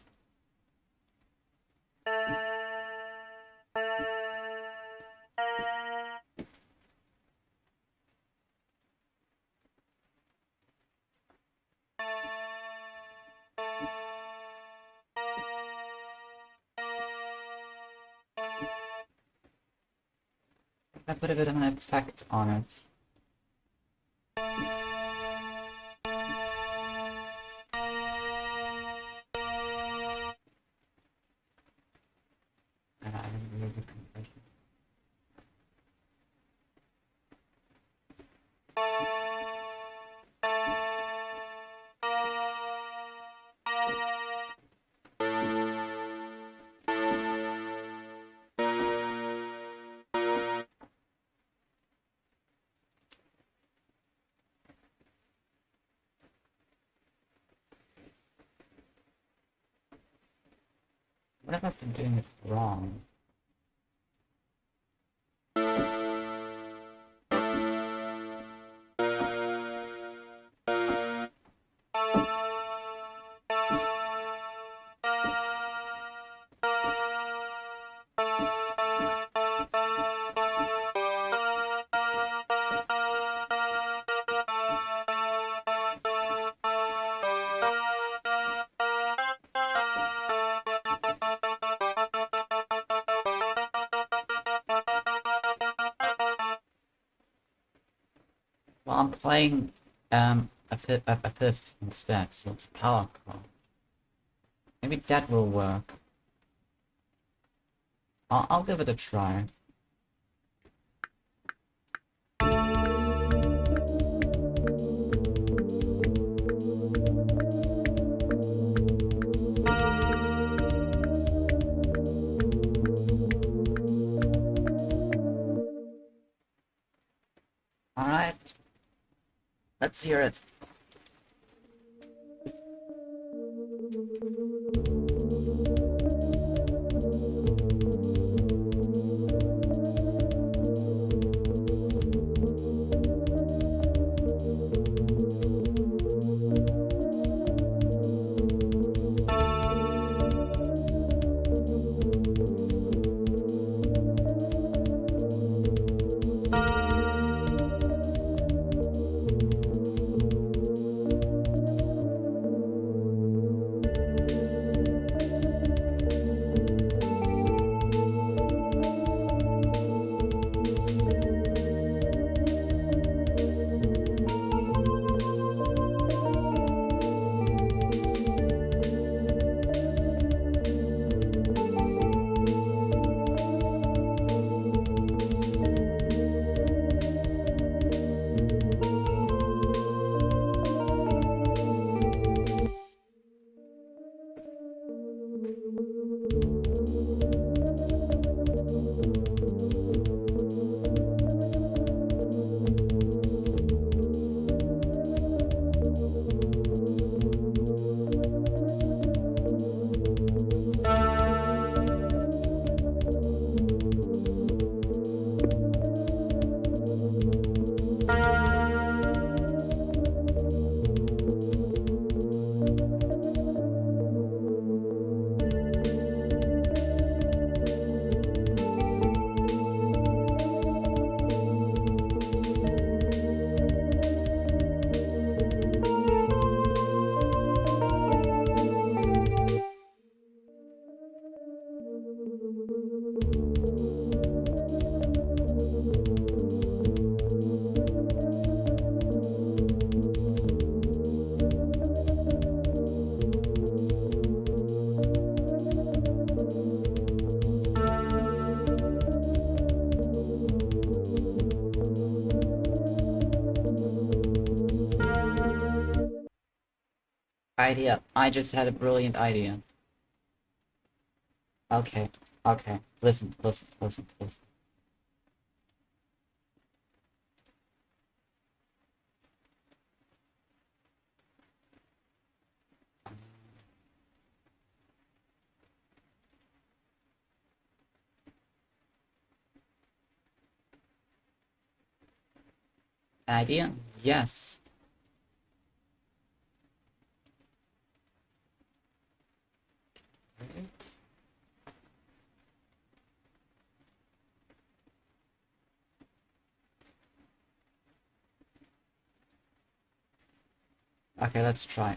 I put a bit of an effect on it. And I didn't really compress it. What have I been doing it wrong? Well, I'm playing a fifth instead, so it's a power chord. Maybe that will work. I'll give it a try. Alright. Let's hear it. Idea. I just had a brilliant idea. Okay, okay. Listen, listen, listen, listen. An idea? Yes. Okay, let's try.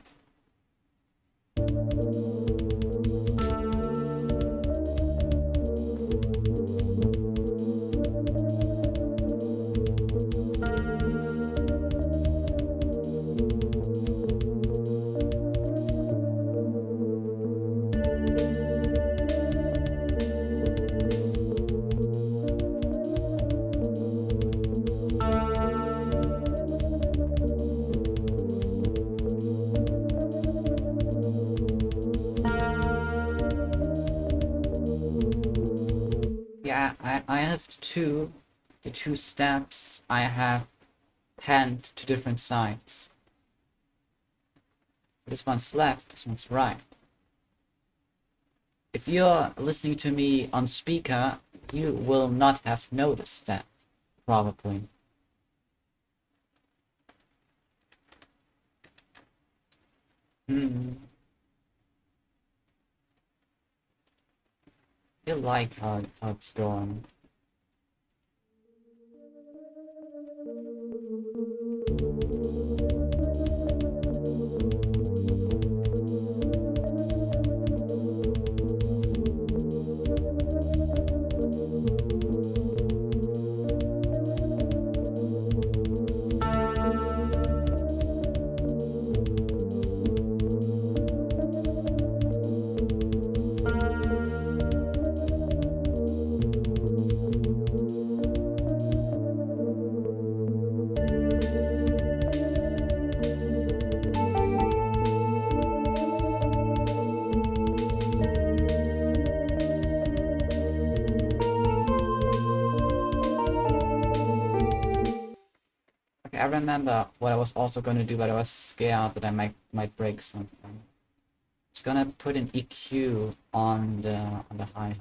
Yeah, I have the two steps I have penned to different sides. This one's left, this one's right. If you're listening to me on speaker, you will not have noticed that, probably. I like how it's going. Okay, I remember what I was also going to do, but I was scared that I might break something. Just gonna put an EQ on the hi-hat.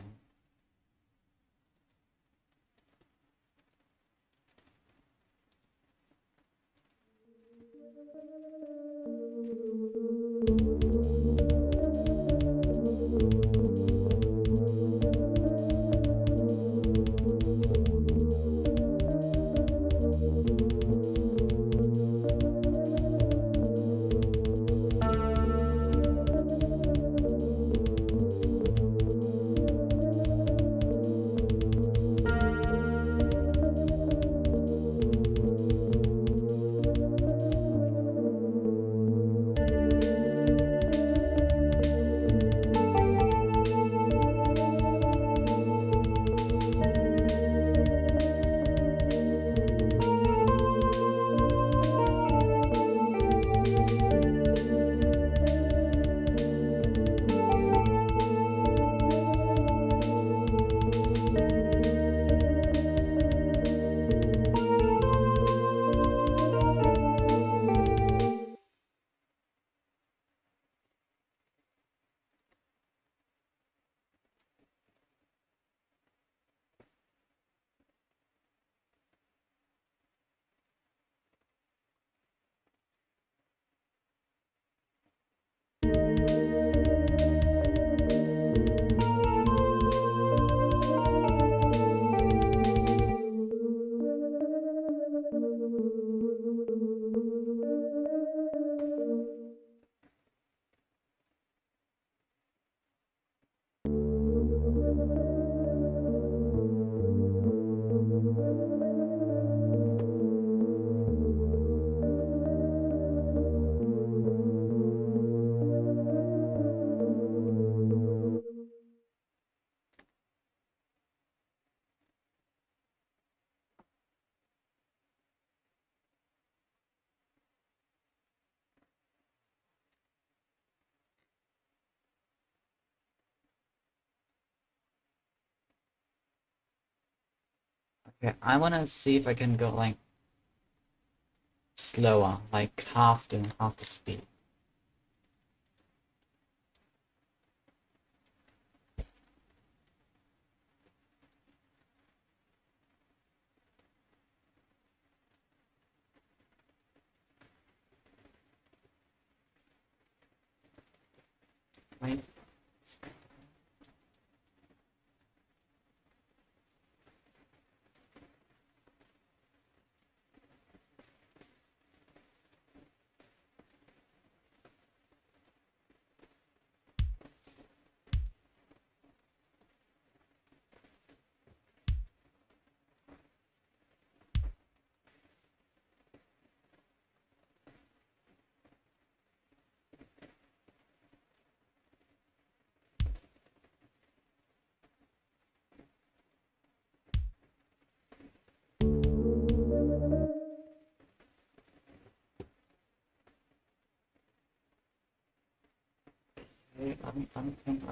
Okay, I wanna see if I can go like slower, like half the speed. Wait. Okay, let me think.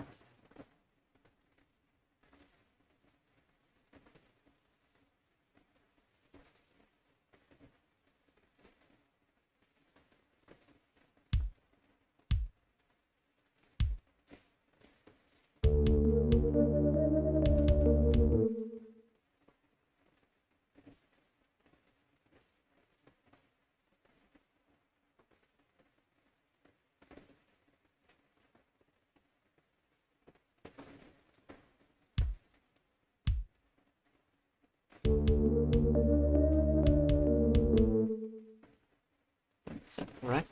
Is that correct?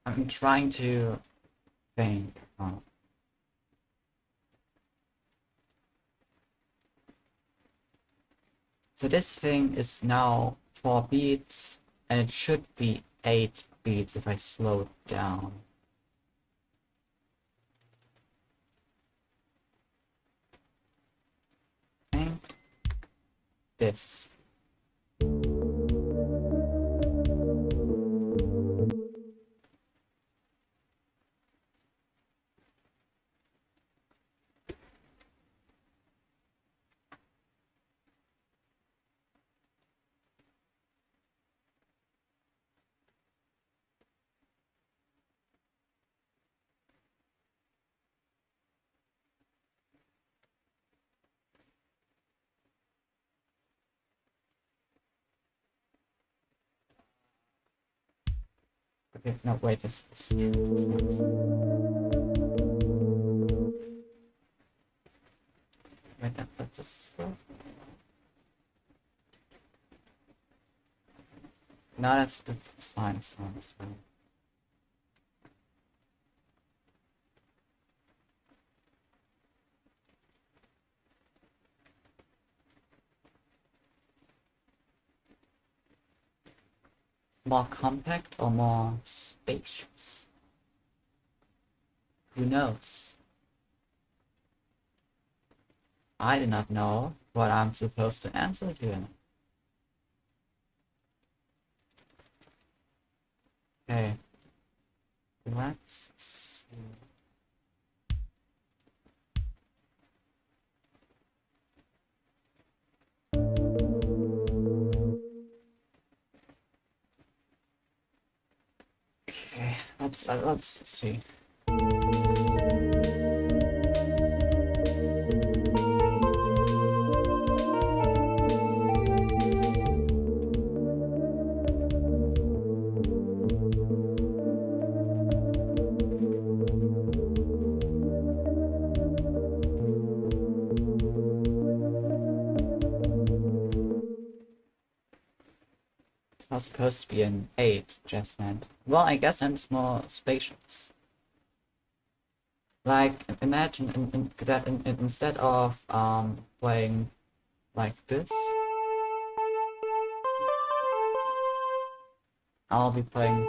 I'm trying to think. So this thing is now 4 beats, and it should be 8 beats if I slow it down. I think this. Okay, no, wait, this wait, that's just slow. No, that's fine, it's fine, it's fine. More compact or more spacious? Who knows? I do not know what I'm supposed to answer to. Okay, let's see. Okay, let's see. It was supposed to be an 8 just then. Well, I guess then it's more spacious. Like, imagine that instead of playing like this, I'll be playing.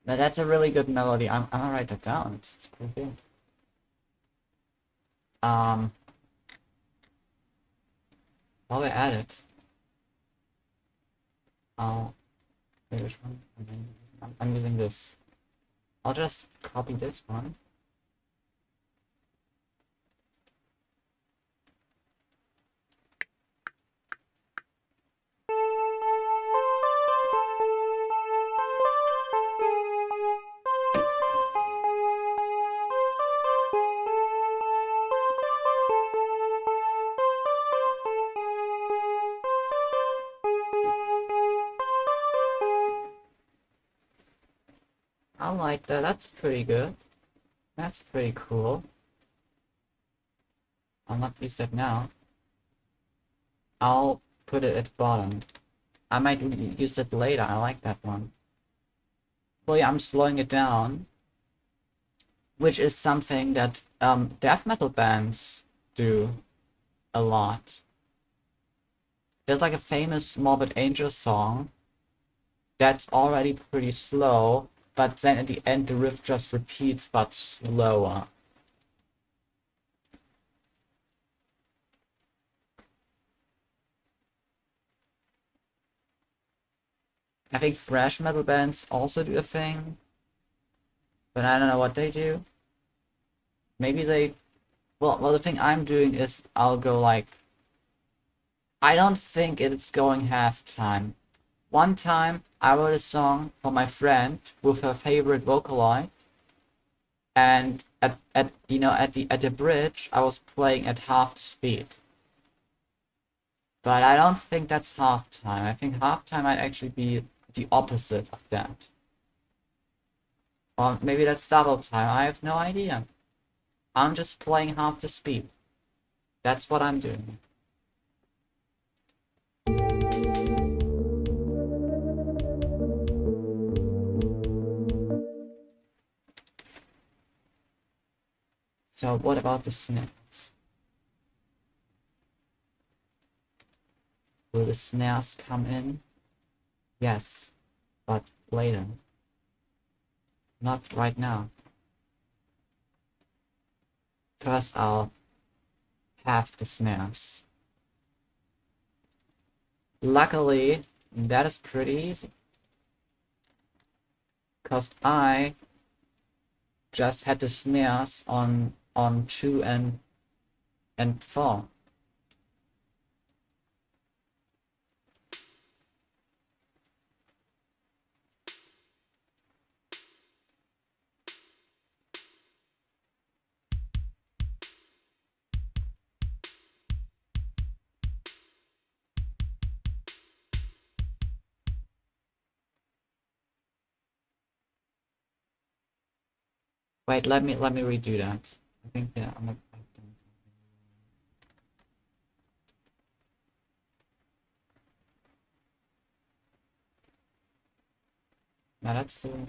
But that's a really good melody. I'm gonna write that down. It's pretty good. While we add it, I'll wait, which one? I'm using this. I'll just copy this one. I like that. That's pretty good. That's pretty cool. I'll not use that now. I'll put it at the bottom. I might use that later. I like that one. Well, yeah, I'm slowing it down, which is something that death metal bands do a lot. There's like a famous Morbid Angel song that's already pretty slow, but then at the end the riff just repeats but slower. I think thrash metal bands also do a thing, but I don't know what they do. Maybe they... Well, the thing I'm doing is I'll go like... I don't think it's going half-time. One time, I wrote a song for my friend with her favorite Vocaloid, and at the bridge, I was playing at half the speed. But I don't think that's halftime. I think halftime might actually be the opposite of that. Or maybe that's double time. I have no idea. I'm just playing half the speed. That's what I'm doing. So what about the snares? Will the snares come in? Yes, but later. Not right now. First I'll have the snares. Luckily, that is pretty easy. Because I just had the snares on 2 and 4. Wait, let me redo that. I think yeah, I've done something. Now that's the one.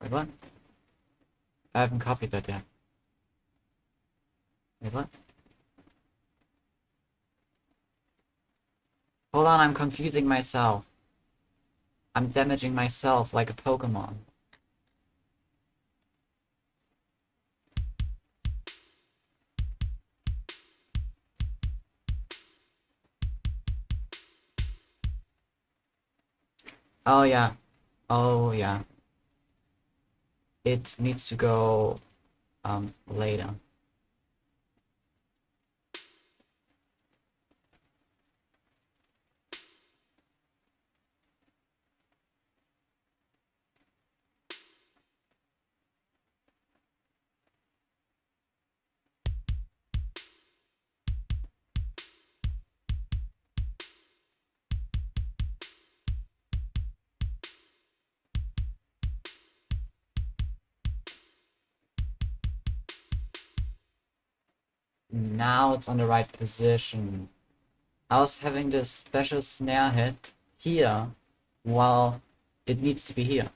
Wait, what? I haven't copied that yet. Wait, what? Hold on, I'm confusing myself. I'm damaging myself like a Pokemon. Oh yeah. Oh yeah. It needs to go later. Now it's on the right position. I was having this special snare hit here, while it needs to be here.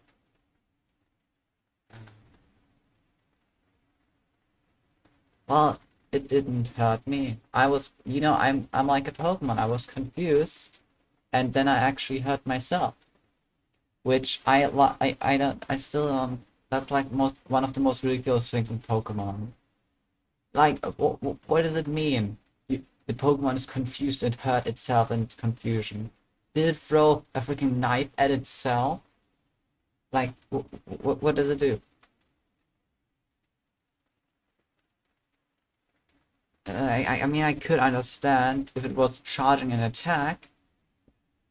Well, it didn't hurt me. I was, I'm like a Pokemon. I was confused, and then I actually hurt myself, which I don't, I still don't. That's like one of the most ridiculous things in Pokemon. Like, what does it mean? The Pokemon is confused and hurt itself in its confusion. Did it throw a freaking knife at itself? Like, what does it do? I mean, I could understand if it was charging an attack,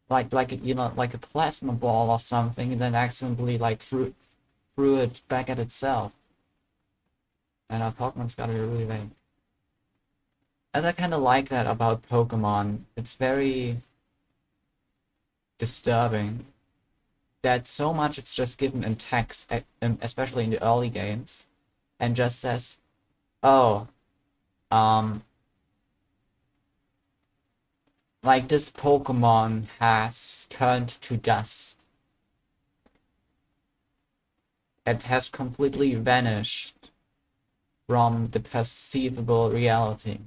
like a plasma ball or something, and then accidentally like threw it back at itself. And our Pokemon's gotta be really vague. And I kind of like that about Pokemon. It's very disturbing that so much it's just given in text, especially in the early games, and just says, "Oh, um, like this Pokemon has turned to dust. It has completely vanished from the perceivable reality."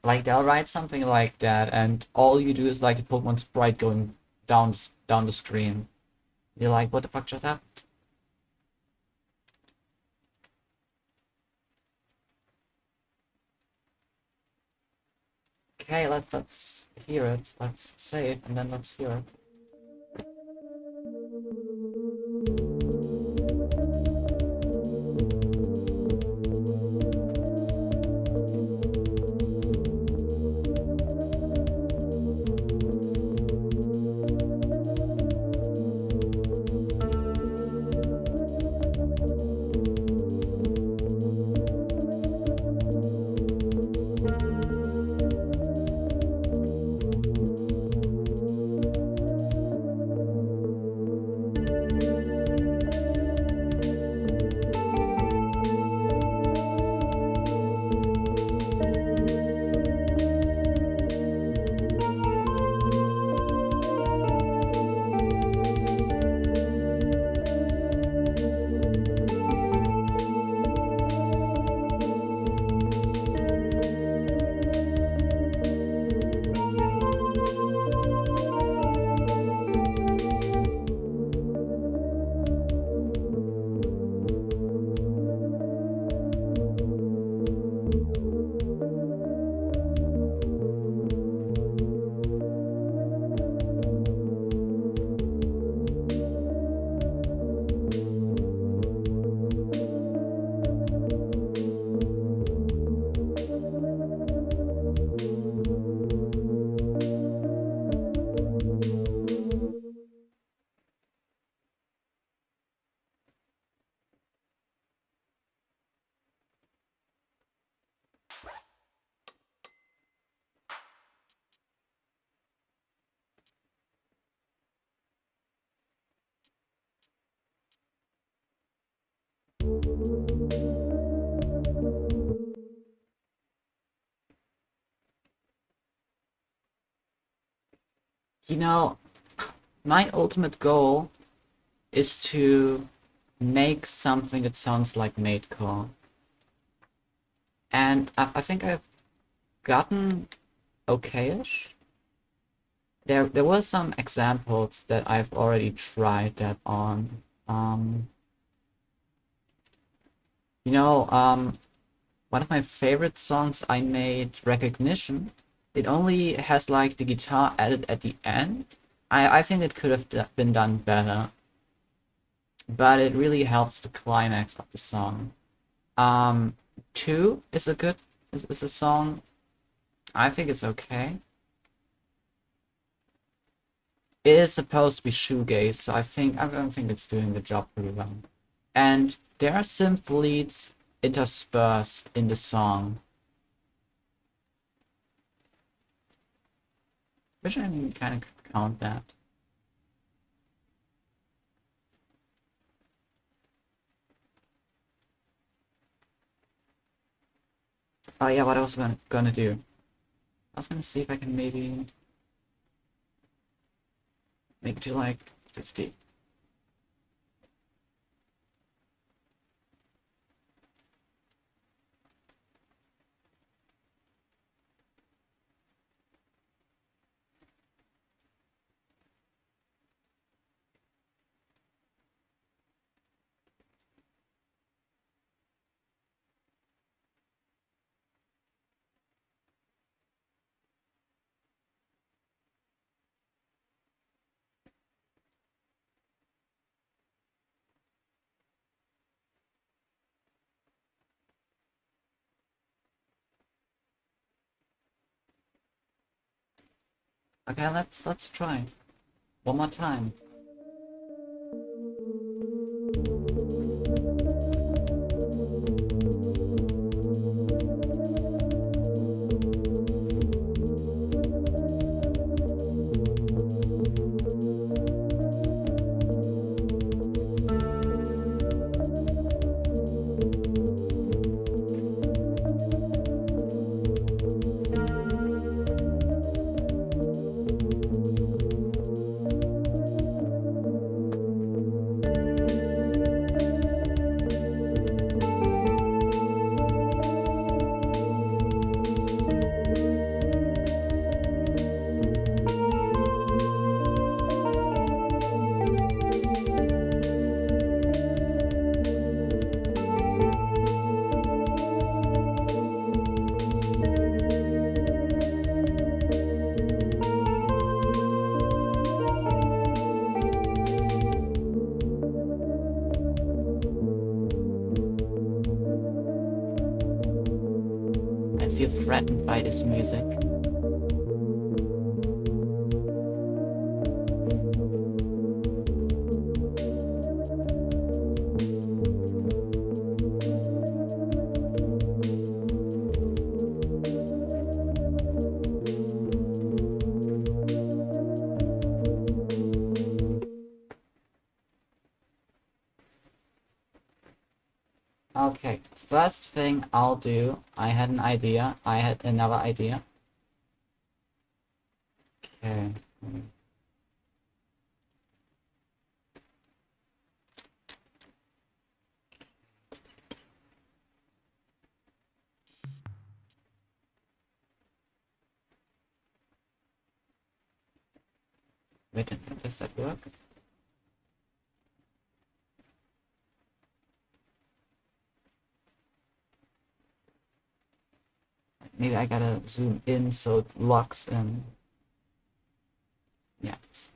Like they'll write something like that, and all you do is like a Pokemon sprite going down the screen. You're like, what the fuck just happened? Okay, let's hear it. Let's save and then let's hear it. You know, my ultimate goal is to make something that sounds like Maidcore. And I think I've gotten okay-ish. There were some examples that I've already tried that on. You know, one of my favorite songs I made, Recognition, it only has like the guitar added at the end. I think it could have been done better, but it really helps the climax of the song. Two is is a song. I think it's okay. It is supposed to be shoegaze, so I don't think it's doing the job pretty well. And there are synth leads interspersed in the song, which I mean, kind of count that. Oh yeah, what I was gonna do? I was gonna see if I can maybe make it to like 50. Okay, let's try. One more time. I feel threatened by this music. Okay, first thing I'll do, I had an idea. I had another idea. Okay. Wait, does that work? Maybe I gotta zoom in so it locks in. Yes.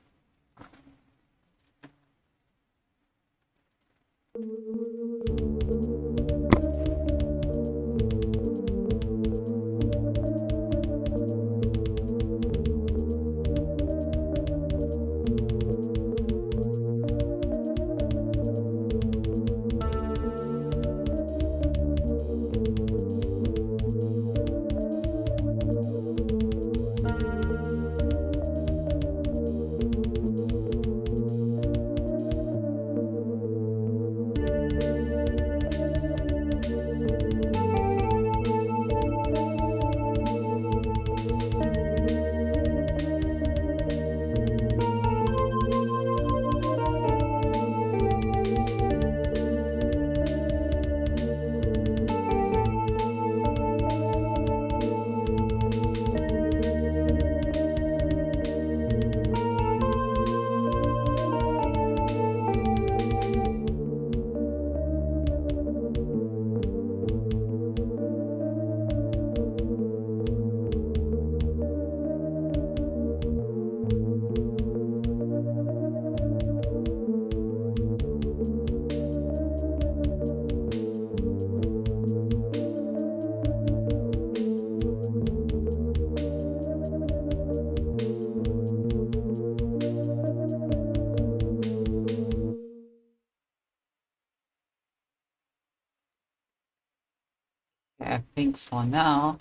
I think for now,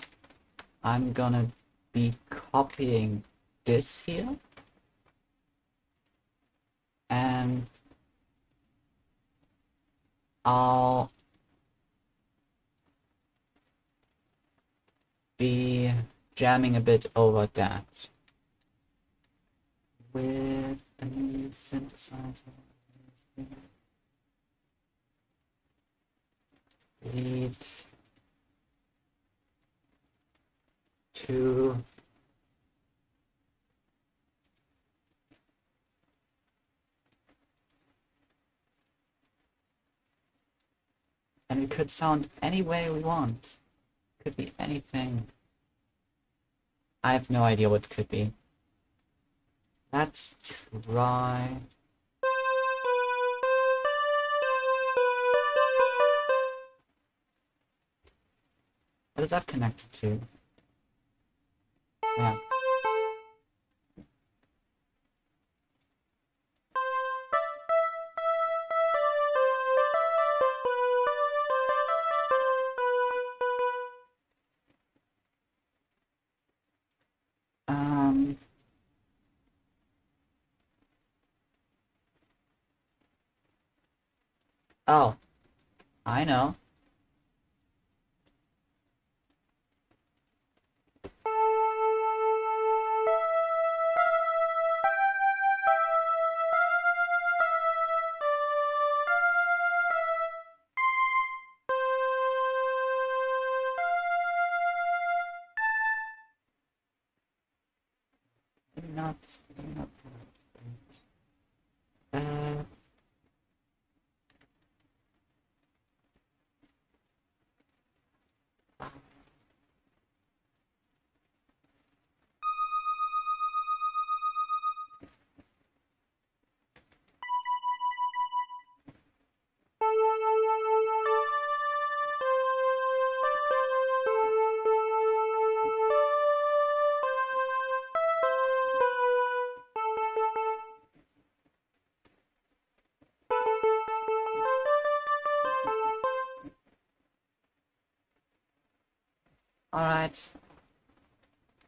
I'm gonna be copying this here. And I'll be jamming a bit over that with a new synthesizer. Lead to and we could sound any way we want. Could be anything. I have no idea what it could be. Let's try. What is that connected to? Yeah. Oh, I know. Not, not. Uh, Alright.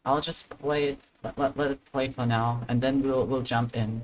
I'll just play it, let it play for now, and then we'll jump in.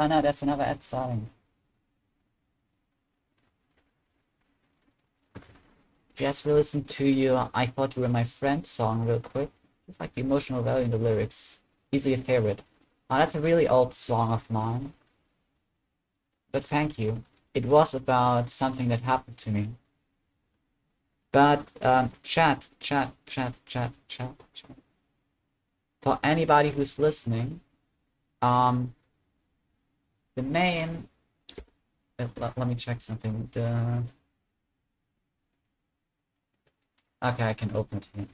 Oh no, that's another ad starting. Just re-listened to you I Thought You Were My Friend song real quick. It's like the emotional value in the lyrics. Easily a favorite. Oh, that's a really old song of mine. But thank you. It was about something that happened to me. But chat. For anybody who's listening, um, the main. Let me check something. Okay, I can open it here.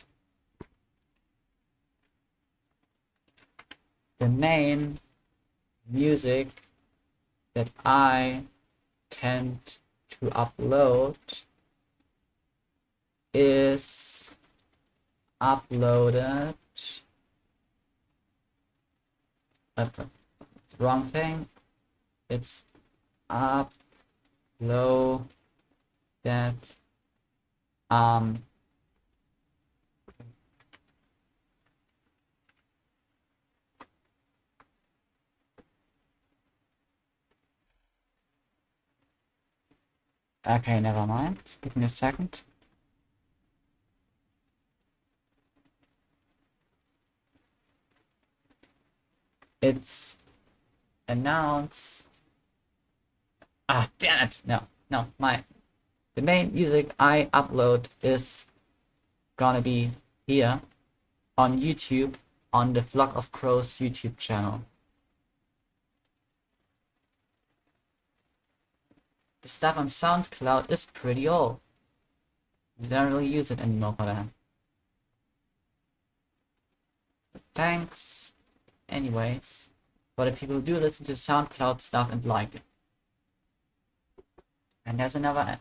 The main music that I tend to upload is uploaded. It's the wrong thing. It's uploaded. Okay, never mind. Give me a second. It's announced. Ah, damn it! No. No, the main music I upload is gonna be here on YouTube on the Flock of Crows YouTube channel. The stuff on SoundCloud is pretty old. We don't really use it anymore for that. But thanks, anyways, for the people who do listen to SoundCloud stuff and like it. And there's another ad.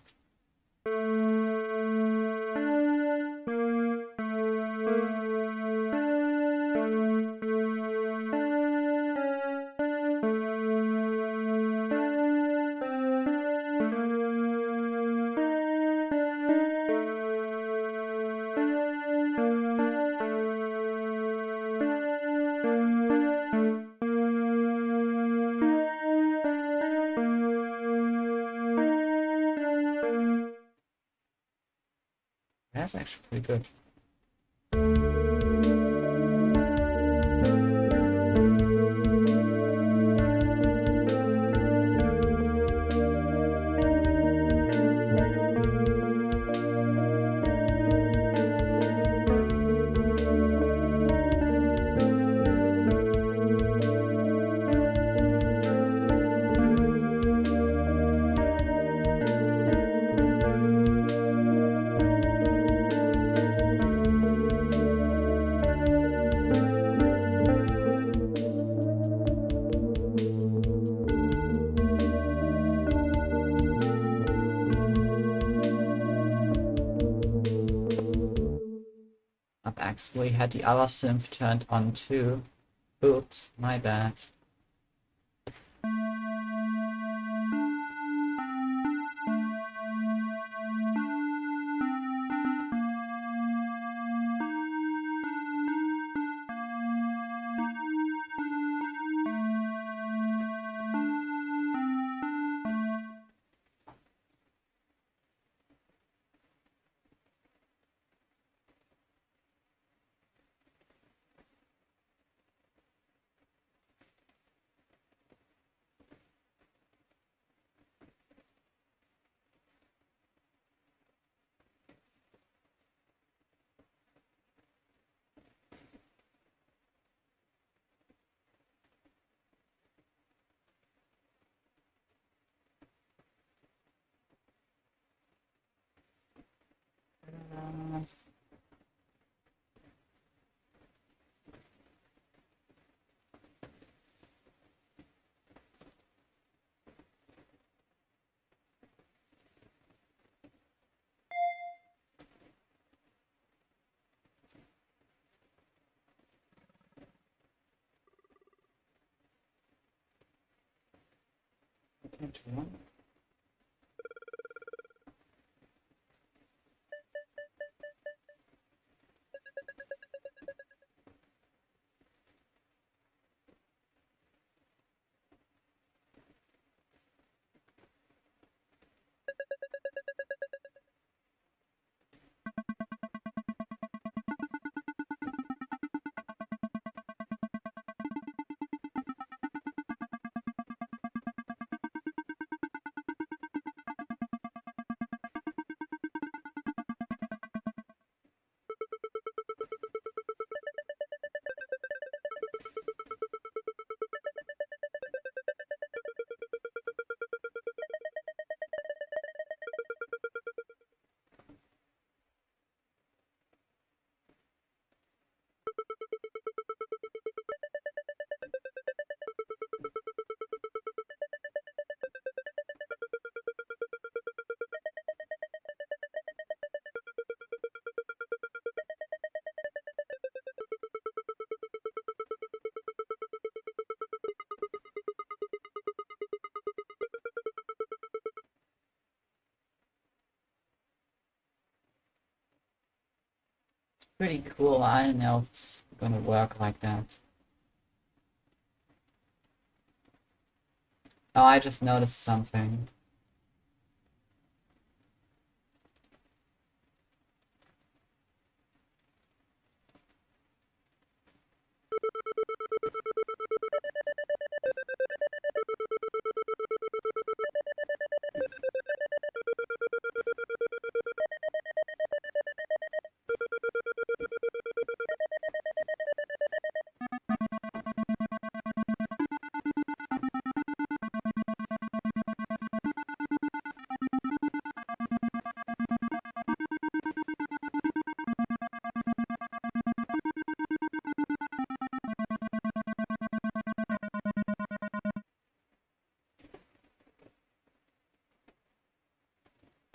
That's actually pretty good. I've actually had the other synth turned on too. Oops, my bad. Pretty cool. I don't know if it's gonna work like that. Oh, I just noticed something.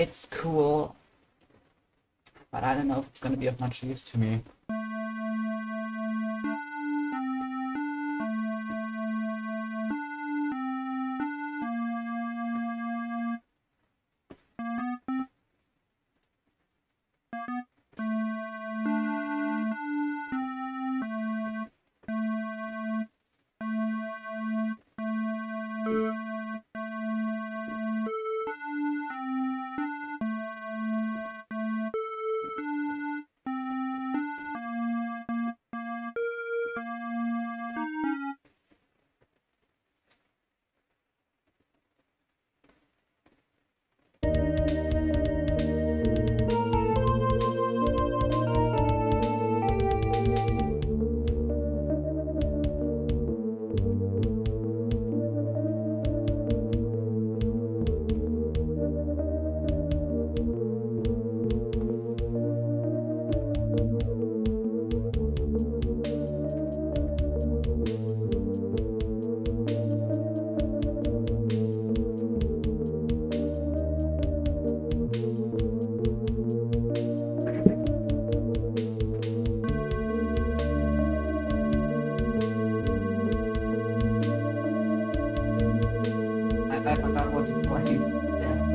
It's cool, but I don't know if it's gonna be of much use to me. I forgot what to play. Yeah.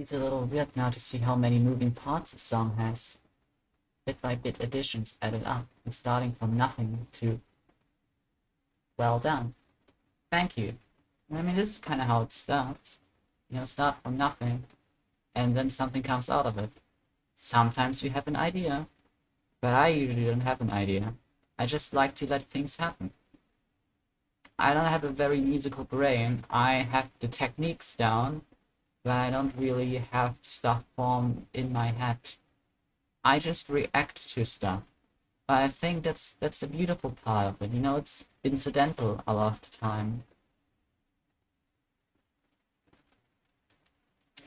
It's a little weird now to see how many moving parts a song has. Bit by bit additions added up, and starting from nothing to well done. Thank you. I mean, this is kind of how it starts. You know, start from nothing, and then something comes out of it. Sometimes you have an idea, but I usually don't have an idea. I just like to let things happen. I don't have a very musical brain. I have the techniques down, but I don't really have stuff formed in my head. I just react to stuff. But I think that's the beautiful part of it. You know, it's incidental a lot of the time.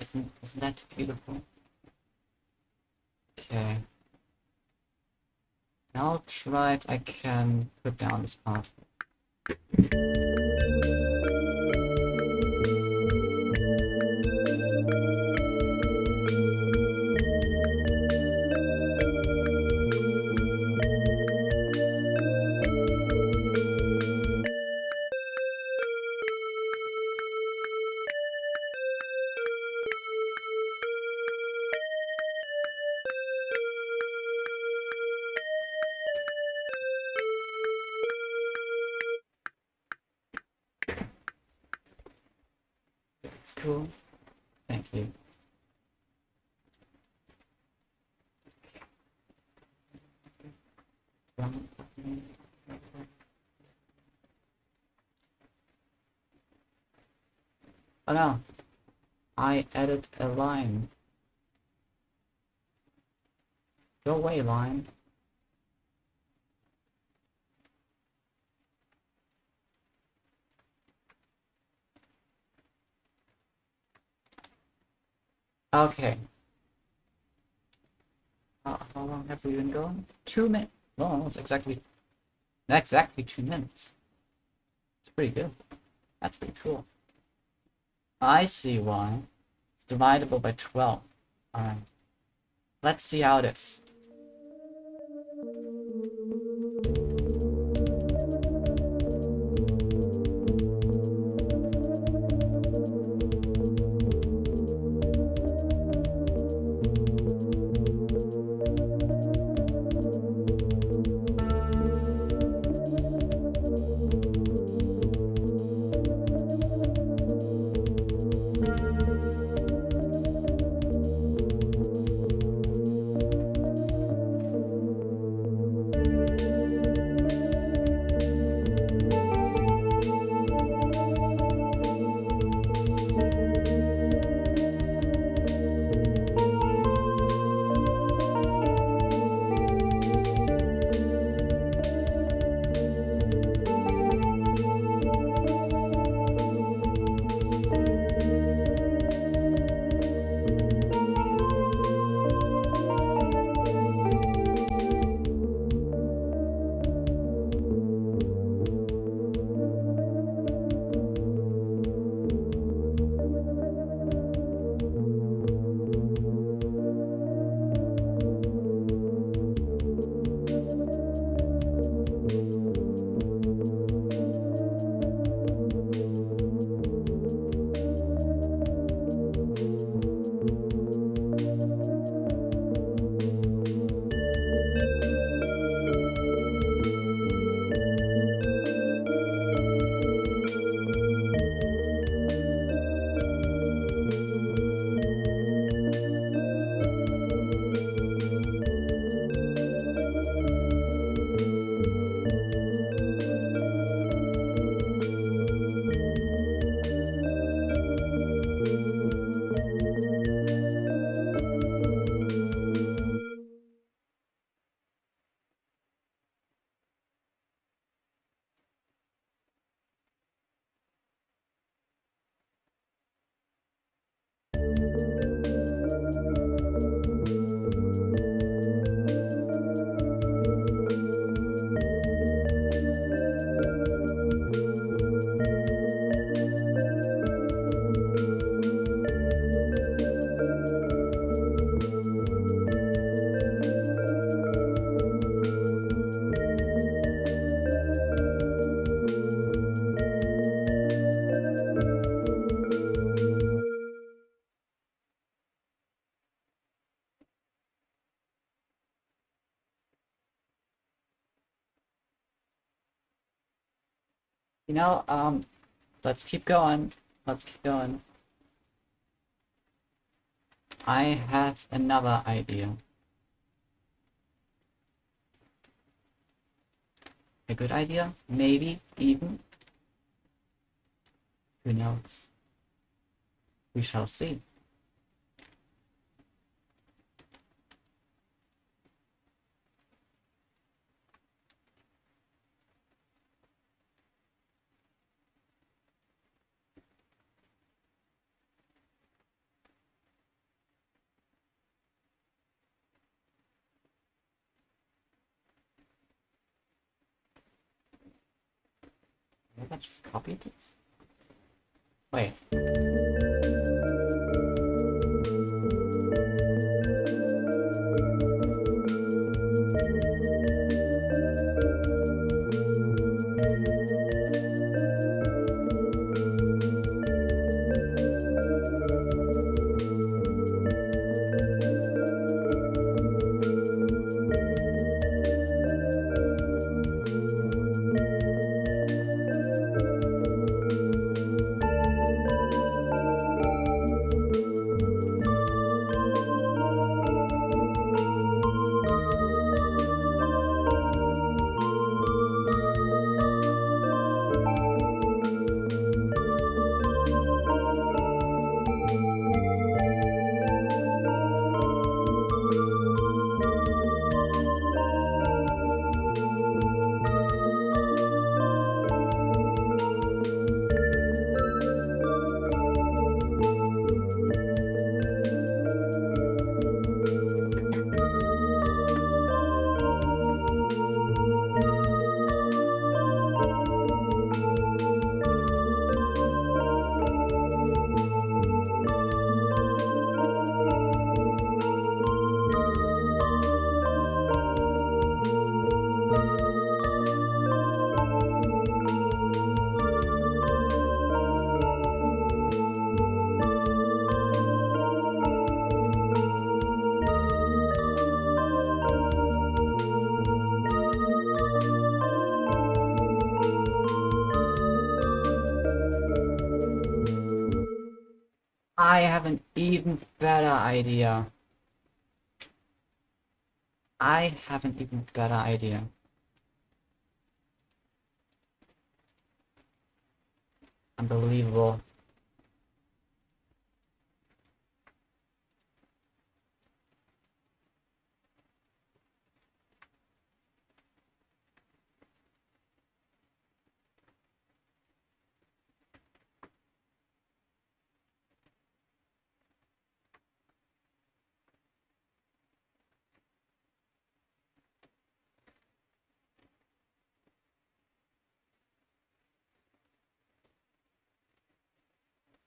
Isn't that beautiful? Okay. Now I'll try if I can put down this part. It's cool. Thank you. Oh no, I added a line. Go away, line. Okay. How long have we been going? 2 minutes. Well, it's exactly 2 minutes. It's pretty good. That's pretty cool. I see why. It's dividable by 12. Alright. Let's see how it is. You know, let's keep going. Let's keep going. I have another idea. A good idea? Maybe, even. Who knows? We shall see. Maybe I just copied this? Wait. I have an even better idea. I have an even better idea. Unbelievable.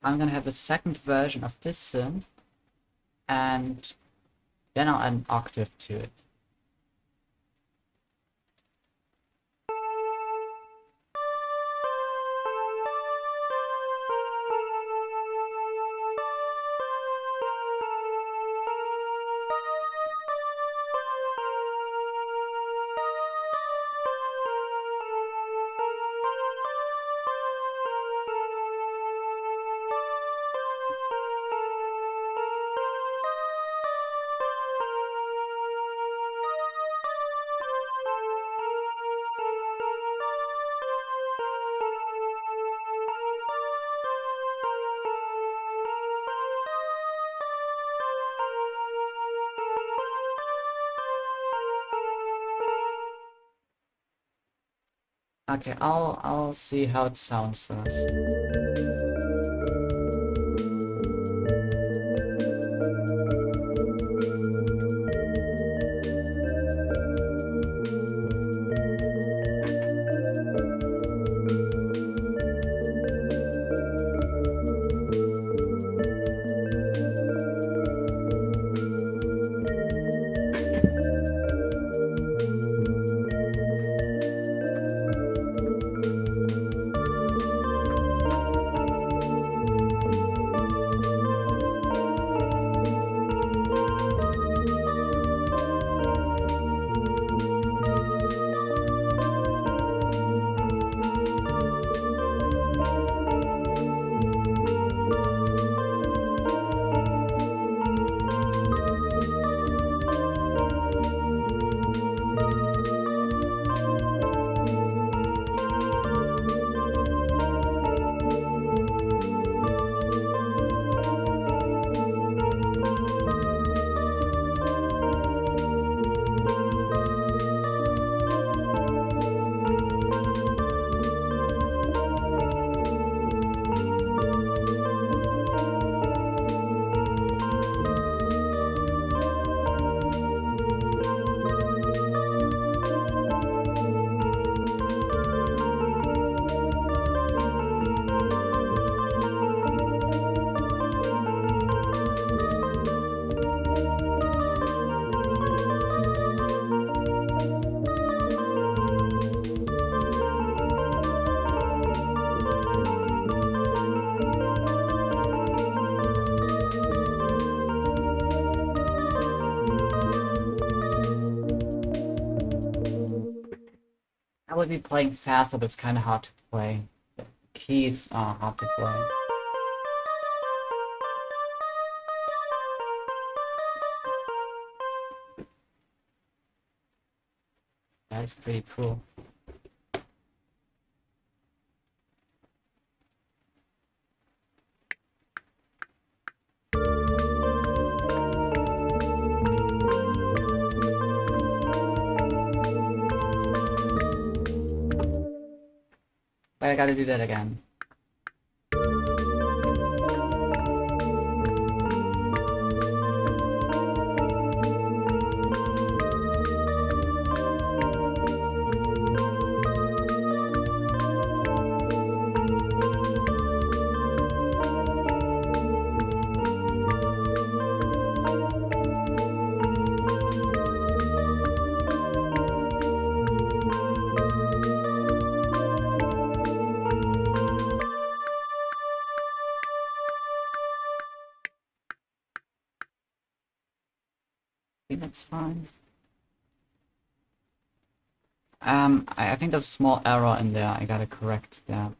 I'm gonna have a second version of this synth, and then I'll add an octave to it. Okay, I'll see how it sounds first. probably be playing faster, but it's kind of hard to play. The keys are hard to play. That's pretty cool. But I gotta do that again. I think that's fine. I think there's a small error in there. I gotta correct that.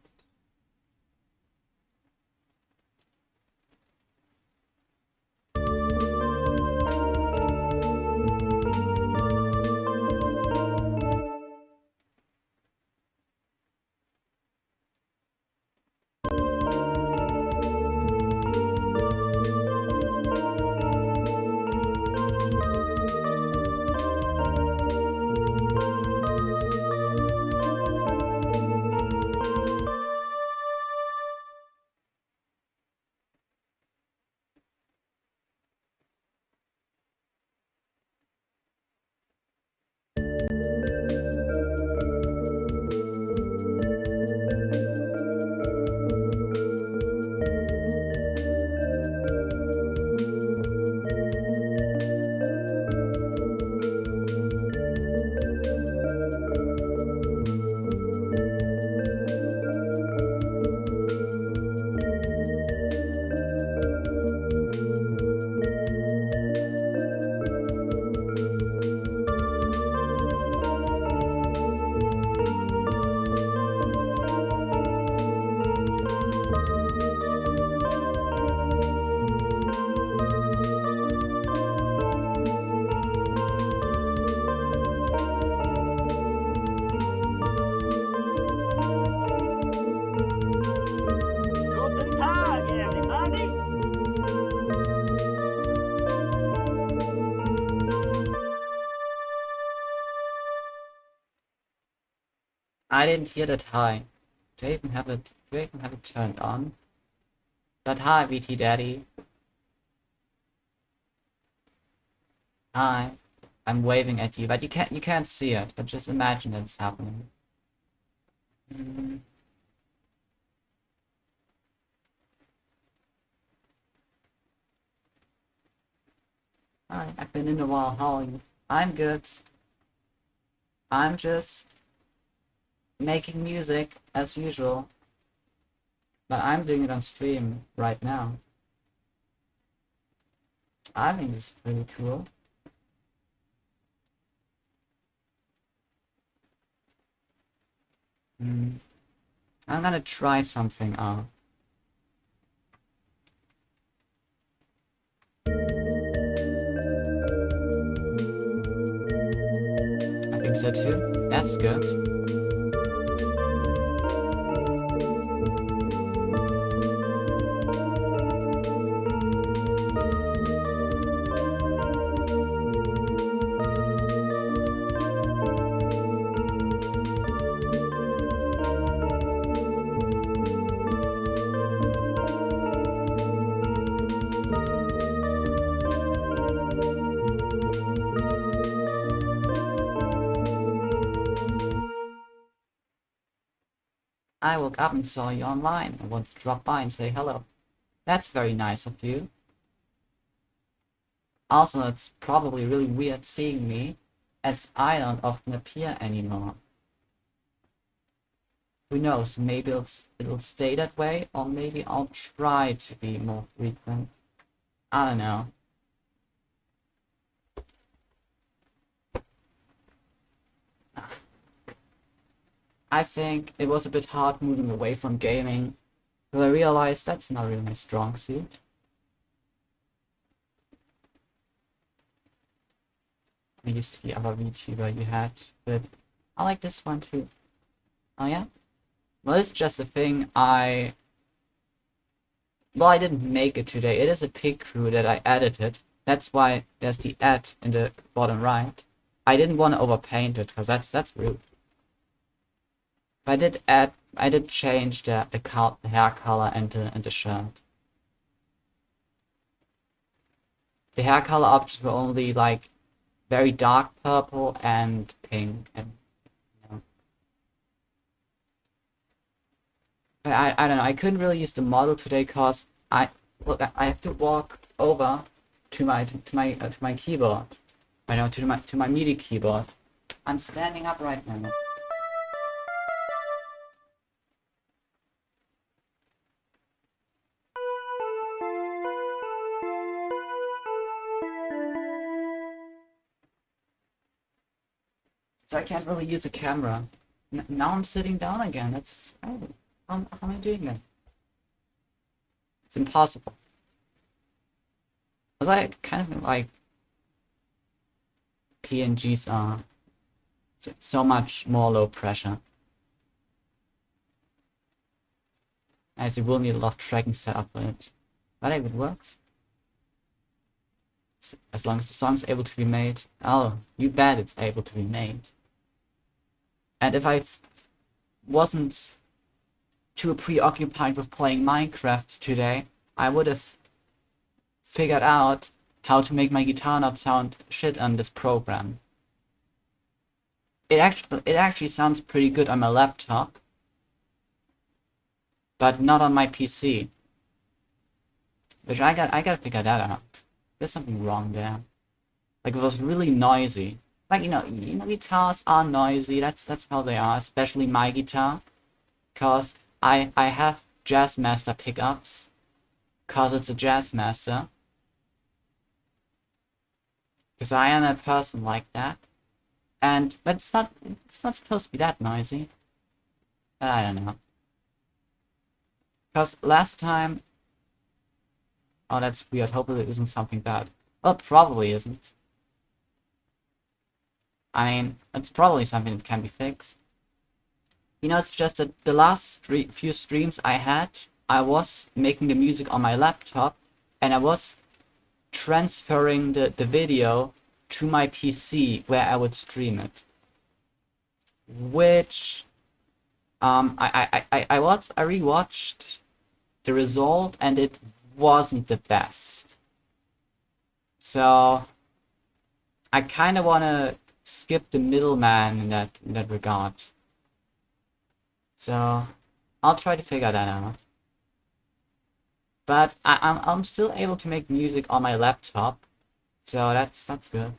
Guten Tag, everybody. I didn't hear that hi. Do I even have it turned on? But hi, VT Daddy. Hi. I'm waving at you, but you can't see it, but just imagine it's happening. Hi, I've been in a while. How are you? I'm good. I'm just making music as usual. But I'm doing it on stream right now. I think it's pretty cool. I'm gonna try something out. I think so too. That's good. I woke up and saw you online. I wanted to drop by and say hello. That's very nice of you. Also, it's probably really weird seeing me, as I don't often appear anymore. Who knows, maybe it'll stay that way, or maybe I'll try to be more frequent. I don't know. I think it was a bit hard moving away from gaming, but I realized that's not really my strong suit. I used to the other VTuber you had, but I like this one too. Oh yeah? Well, it's just a thing well, I didn't make it today. It is a pig crew that I edited. That's why there's the ad in the bottom right. I didn't want to overpaint it, because that's rude. But I did change the hair color and the shirt. The hair color options were only like very dark purple and pink, and you know. But I don't know. I couldn't really use the model today because I have to walk over to my keyboard. I know, to my MIDI keyboard. I'm standing up right now. So I can't really use a camera. Now I'm sitting down again. That's crazy. How am I doing that? It's impossible. Was I kind of like PNGs are so much more low pressure. As you will need a lot of tracking setup for it. But if it works. As long as the song's able to be made. Oh, you bet it's able to be made. And if I wasn't too preoccupied with playing Minecraft today, I would have figured out how to make my guitar not sound shit on this program. It actually sounds pretty good on my laptop, but not on my PC. Which I gotta figure that out. There's something wrong there. Like, it was really noisy. Like, guitars are noisy. That's how they are, especially my guitar. Cause I have Jazzmaster pickups. Cause it's a Jazzmaster. Cause I am a person like that. But it's not supposed to be that noisy. I don't know. Cause last time. Oh, that's weird. Hopefully it isn't something bad. Well, it probably isn't. I mean, it's probably something that can be fixed. It's just that the last few streams I had, I was making the music on my laptop, and I was transferring the video to my PC where I would stream it. Which, I rewatched the result, and it wasn't the best. So, I kind of want to skip the middleman in that regard. So I'll try to figure that out. But I'm still able to make music on my laptop, so that's good.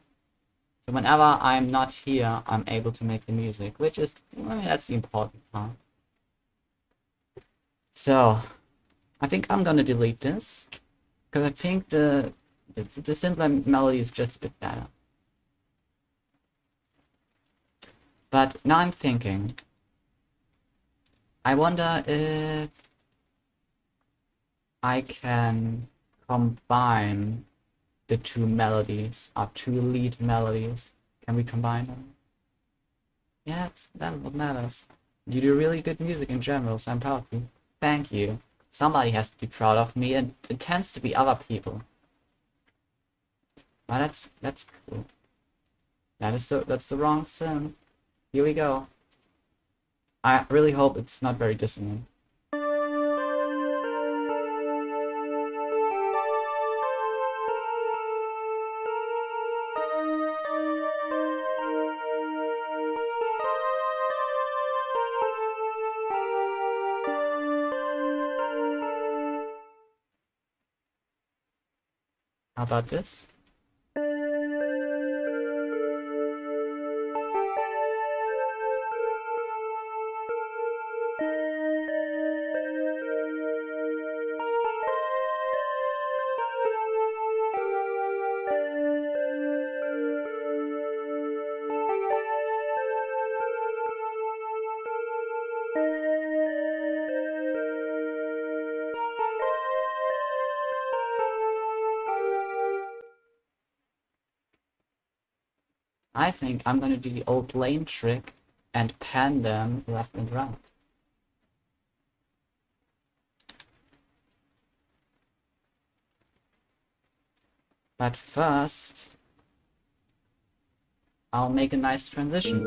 So whenever I'm not here, I'm able to make the music, which is, I mean, that's the important part. So I think I'm gonna delete this because I think the simpler melody is just a bit better. But now I'm thinking, I wonder if I can combine the two melodies, or two lead melodies. Can we combine them? Yeah, that's what matters. You do really good music in general, so I'm proud of you. Thank you. Somebody has to be proud of me, and it tends to be other people. But that's cool. That's the wrong sim. Here we go. I really hope it's not very dissonant. How about this? I think I'm gonna do the old lane trick and pan them left and right. But first, I'll make a nice transition.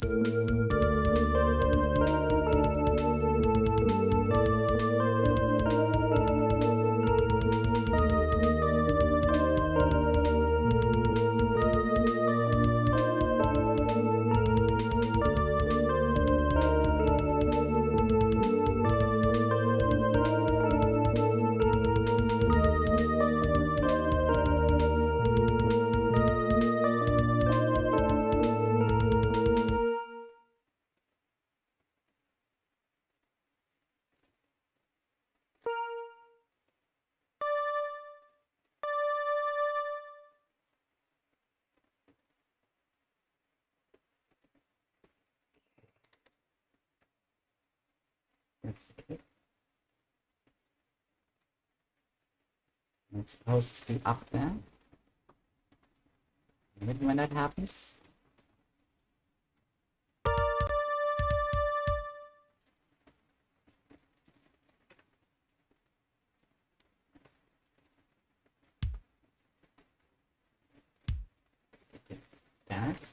That's okay. It's supposed to be up there. Maybe when that happens. That.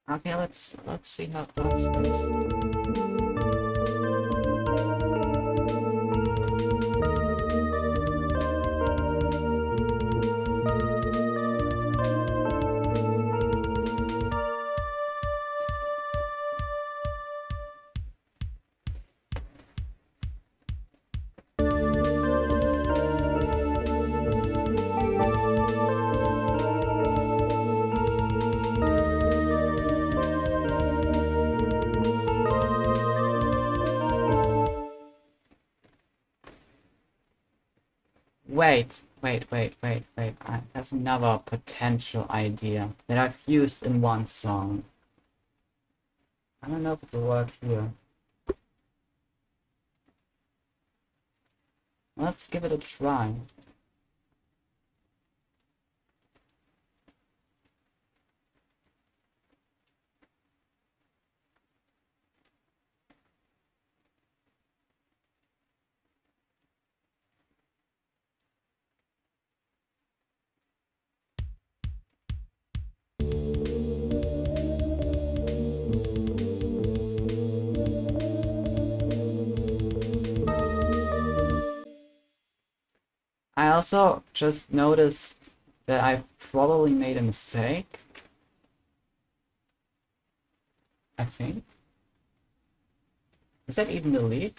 Okay, let's see how it goes first. Wait. There's another potential idea that I've used in one song. I don't know if it'll work here. Let's give it a try. I also just noticed that I've probably made a mistake. I think. Is that even the lead?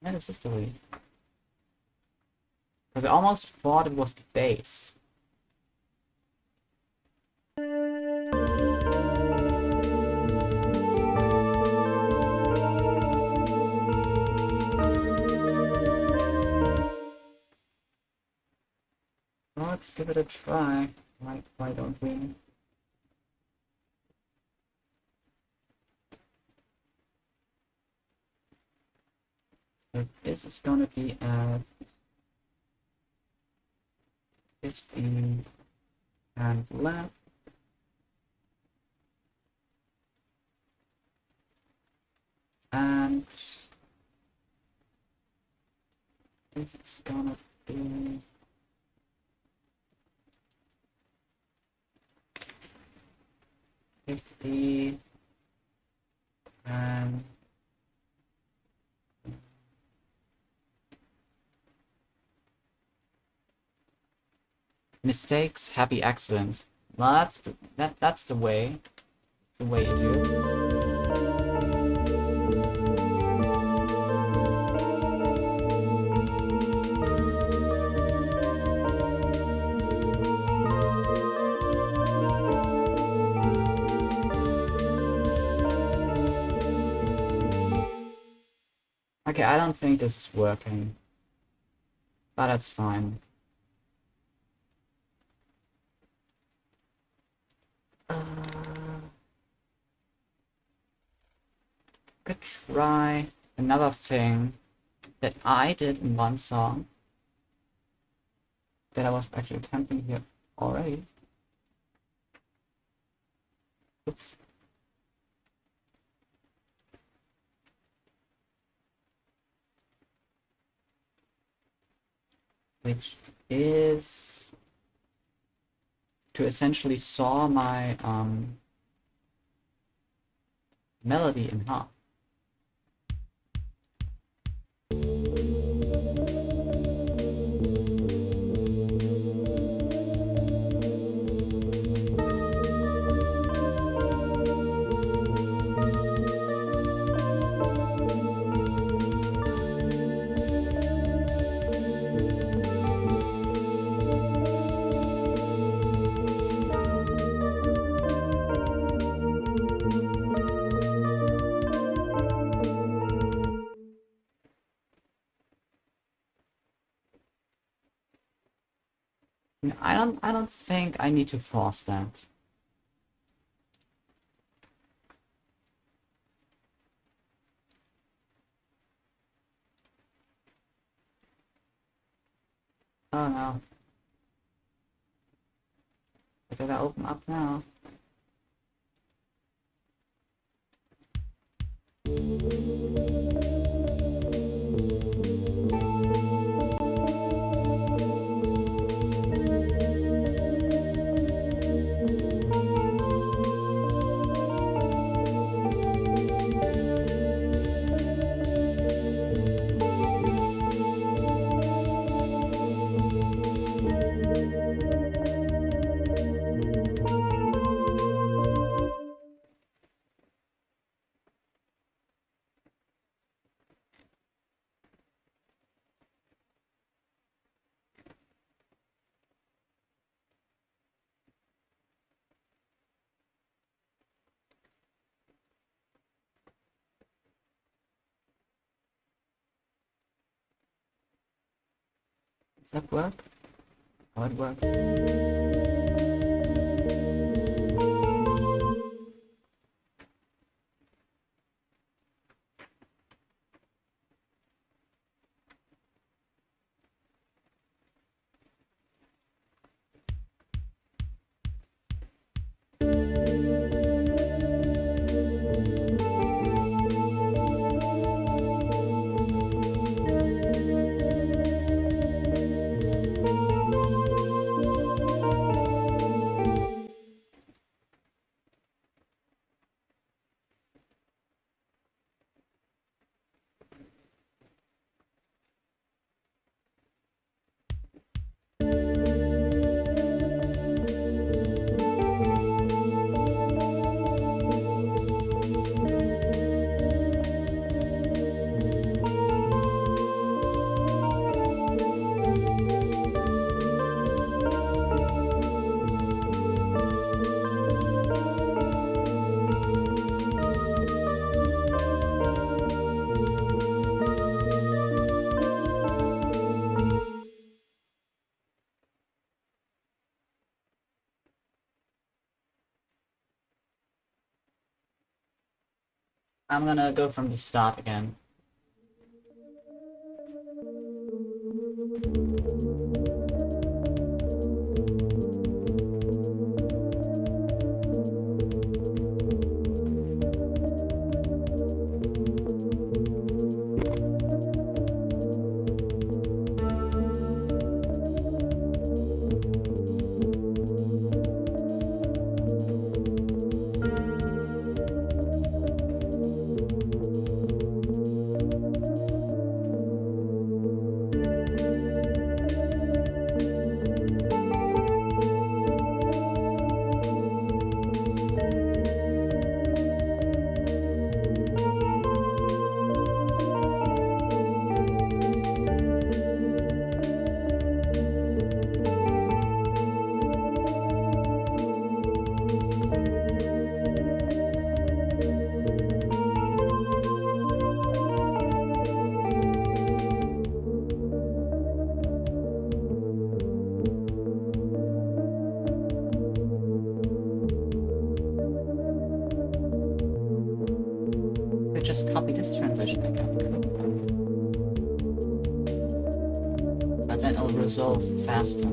Yeah, this is the lead. Because I almost thought it was the bass. Let's give it a try. Why don't we? So this is gonna be at 15 and left. And this is gonna be 50 and mistakes, happy accidents. Well, that's the way. It's the way you do. Okay, I don't think this is working, but that's fine. Could try another thing that I did in one song that I was actually attempting here already. Oops. Which is to essentially saw my melody in half. I don't think I need to force that. Oh no. Did I open up now? Does that work? How it works? I'm gonna go from the start again. Just copy this transition again. But then it'll resolve faster.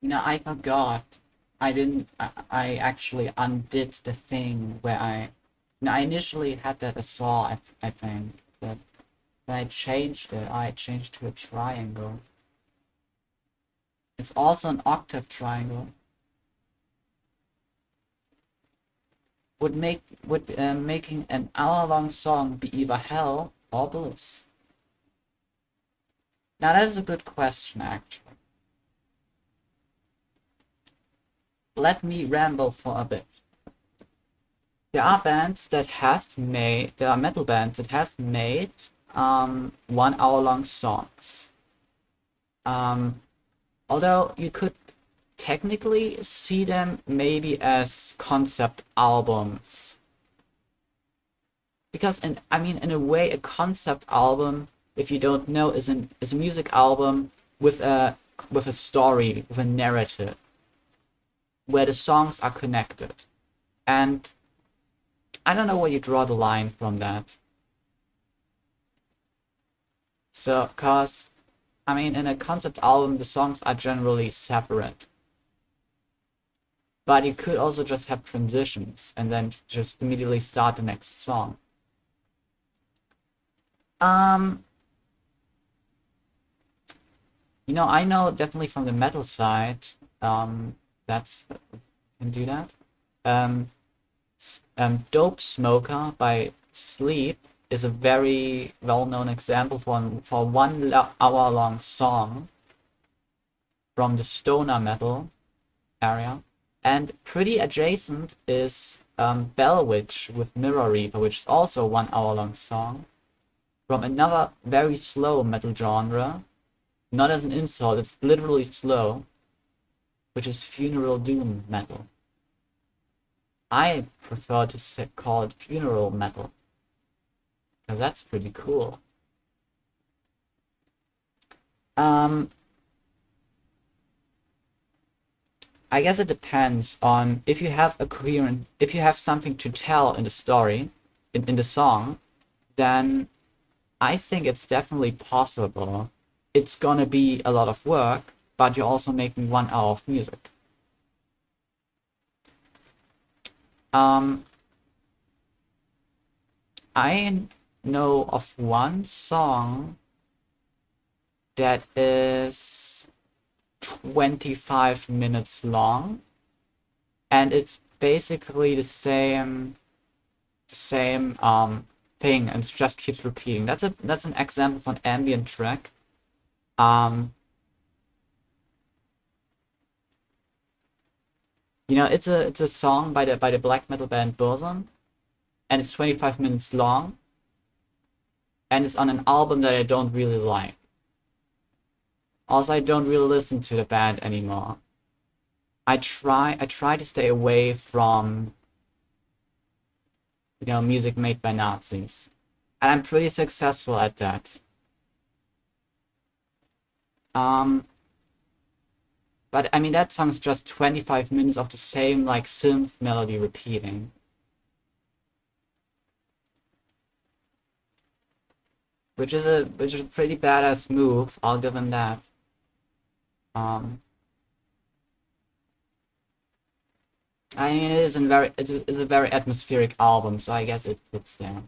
You know, I forgot. I didn't. I actually undid the thing where I. You know, I initially had that as saw. I think, but then I changed it. I changed to a triangle. It's also an octave triangle. Would making an hour-long song be either hell or bliss? Now that is a good question, actually. Let me ramble for a bit. There are bands that have made, there are metal bands that have made 1 hour long songs. Although you could technically see them maybe as concept albums. Because in a way, a concept album, if you don't know, is a music album with a story, with a narrative, where the songs are connected. And I don't know where you draw the line from that. So, cause, I mean, in a concept album, the songs are generally separate. But you could also just have transitions and then just immediately start the next song. Um, I know definitely from the metal side, that's can do that. Um, Dope Smoker by Sleep is a very well-known example for 1 hour long song from the stoner metal area. And pretty adjacent is Bell Witch with Mirror Reaper, which is also a 1 hour long song from another very slow metal genre. Not as an insult, it's literally slow, which is Funeral Doom metal. I prefer to call it funeral metal, because that's pretty cool. I guess it depends on if you have something to tell in the story, in the song, then I think it's definitely possible. It's gonna be a lot of work, but you're also making 1 hour of music. I know of one song that is 25 minutes long, and it's basically the same thing, and it just keeps repeating. That's an example of an ambient track. It's a song by the black metal band Burzum, and it's 25 minutes long, and it's on an album that I don't really like. Also, I don't really listen to the band anymore. I try to stay away from music made by Nazis, and I'm pretty successful at that. But I mean, that song's just 25 minutes of the same like synth melody repeating. Which is a pretty badass move, I'll give him that. I mean, it's a very atmospheric album, so I guess it fits there.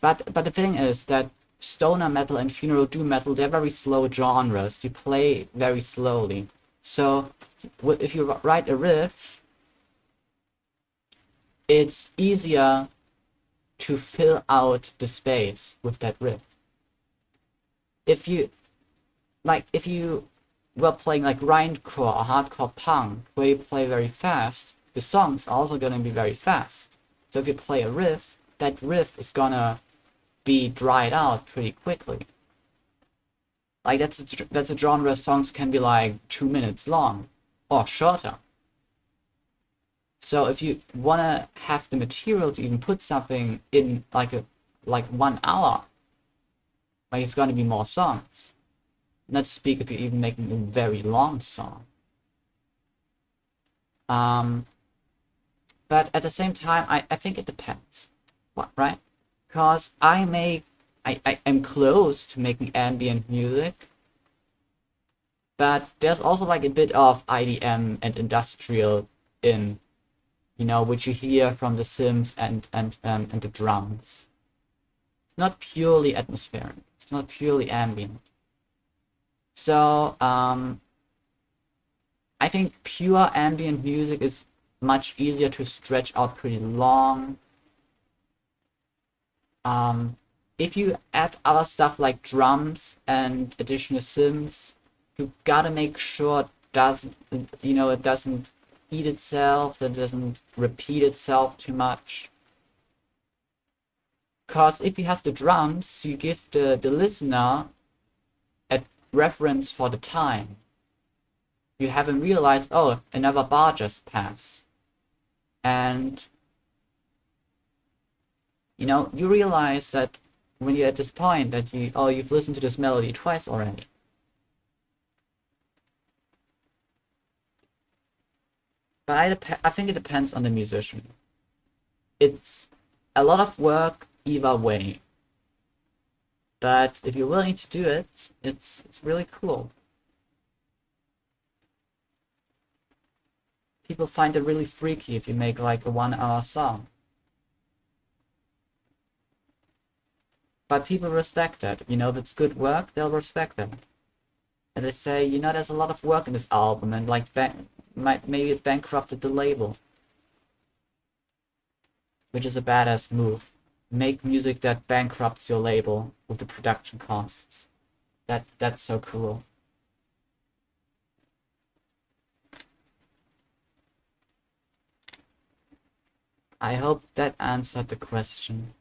But the thing is that stoner metal and funeral doom metal, they're very slow genres. You play very slowly. So if you write a riff, it's easier to fill out the space with that riff. If you were playing like grindcore or hardcore punk, where you play very fast, the song's also gonna be very fast. So if you play a riff, that riff is gonna be dried out pretty quickly. Like that's a genre songs can be like 2 minutes long or shorter. So if you wanna have the material to even put something in like 1 hour, like it's gonna be more songs. Not to speak if you're even making a very long song. But at the same time, I think it depends. What, right? Because I am close to making ambient music, but there's also like a bit of IDM and industrial in, which you hear from the synths and the drums. It's not purely atmospheric. It's not purely ambient. So I think pure ambient music is much easier to stretch out pretty long. If you add other stuff like drums and additional synths, you gotta make sure it doesn't eat itself, that doesn't repeat itself too much. Cause if you have the drums, you give the listener a reference for the time. You haven't realized, oh, another bar just passed. And you realize that when you're at this point that you've listened to this melody twice already. But I think it depends on the musician. It's a lot of work either way. But if you're willing to do it, it's really cool. People find it really freaky if you make like a 1 hour song. But people respect that. You know, if it's good work, they'll respect that. And they say, you know, there's a lot of work in this album, and like maybe it bankrupted the label, which is a badass move. Make music that bankrupts your label with the production costs. That's so cool. I hope that answered the question.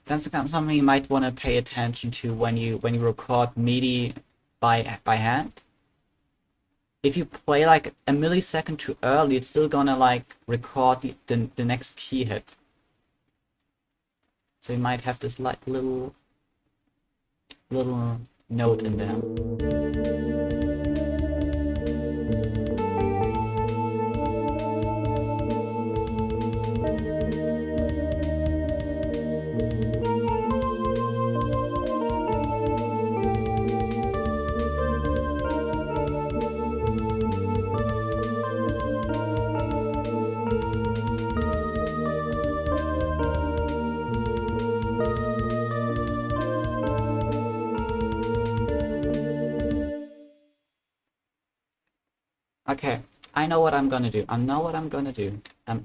That's something you might want to pay attention to when you record MIDI by hand. If you play like a millisecond too early, it's still gonna like record the next key hit. So you might have this like little note in there. Okay, I know what I'm gonna do.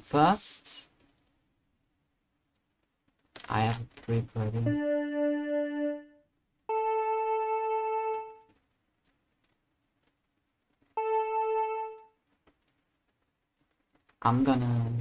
First, I have a pre-plug. I'm gonna.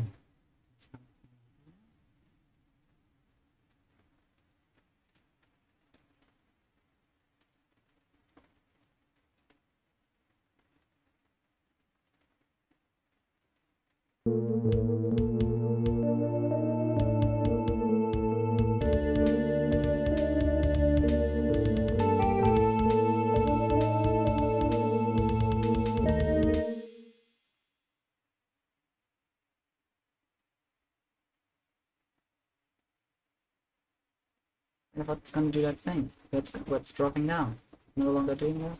What's gonna do that thing? What's dropping down? No longer doing that?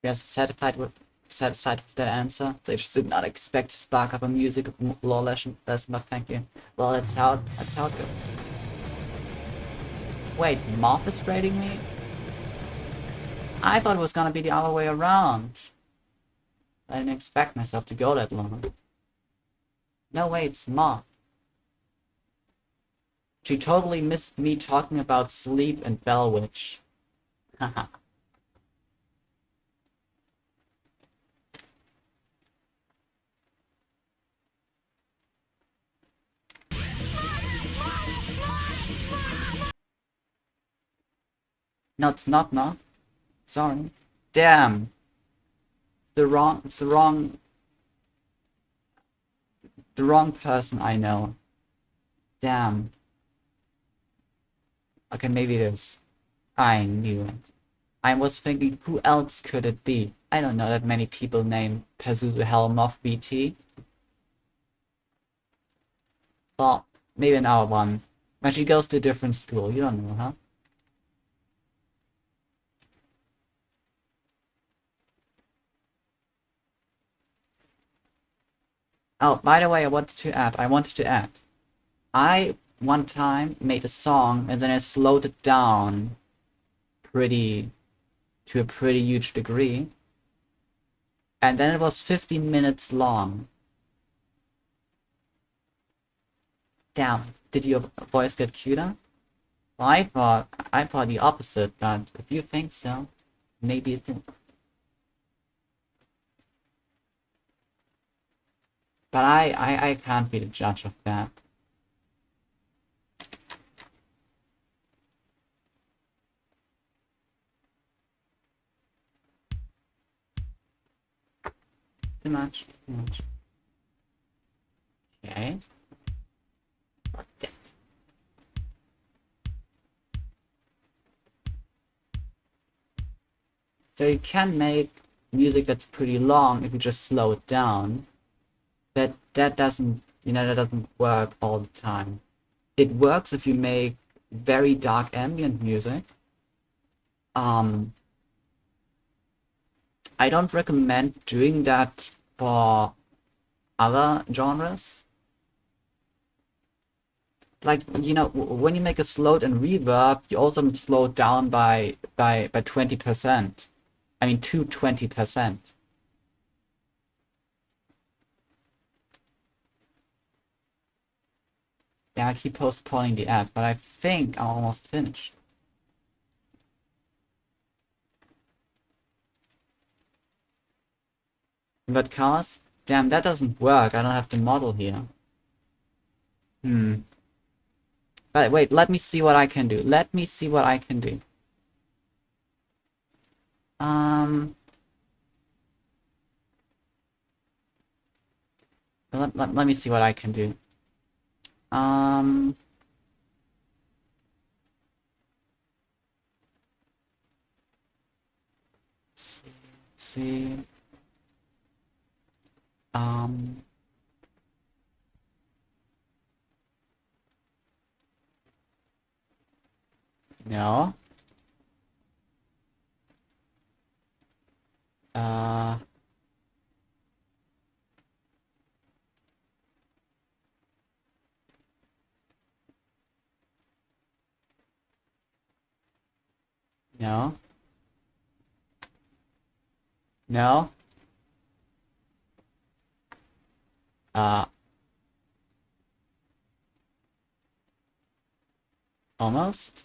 Yes, satisfied with that answer. They just did not expect to spark up a music law lesson, but thank you. Well, that's how it goes. Wait, Moth is raiding me? I thought it was gonna be the other way around. I didn't expect myself to go that long. No, wait, it's Moth. She totally missed me talking about sleep and Bellwitch. Haha. No, it's not Moth. Sorry. Damn. It's the wrong person I know. Damn. Okay, maybe it is. I knew it. I was thinking, who else could it be? I don't know that many people named Pazuzu Helmoth BT. Well, maybe another one. But she goes to a different school. You don't know, huh? Oh, by the way, I wanted to add. I one time made a song and then I slowed it down pretty to a pretty huge degree. And then it was 15 minutes long. Damn, did your voice get cuter? Well, I thought the opposite, but if you think so, maybe it did. But I can't be the judge of that. Too much, too much. Okay. So you can make music that's pretty long if you just slow it down. But that doesn't, that doesn't work all the time. It works if you make very dark ambient music. I don't recommend doing that for other genres. Like, when you make a slowed and reverb, you also slow it down by 20%. I mean, to 20%. Yeah, I keep postponing the ad, but I think I'm almost finished. But cars? Damn, that doesn't work. I don't have the model here. But wait, let me see what I can do. Let me see what I can do. Let me see what I can do. Let's see. No. No. No. Uh, almost.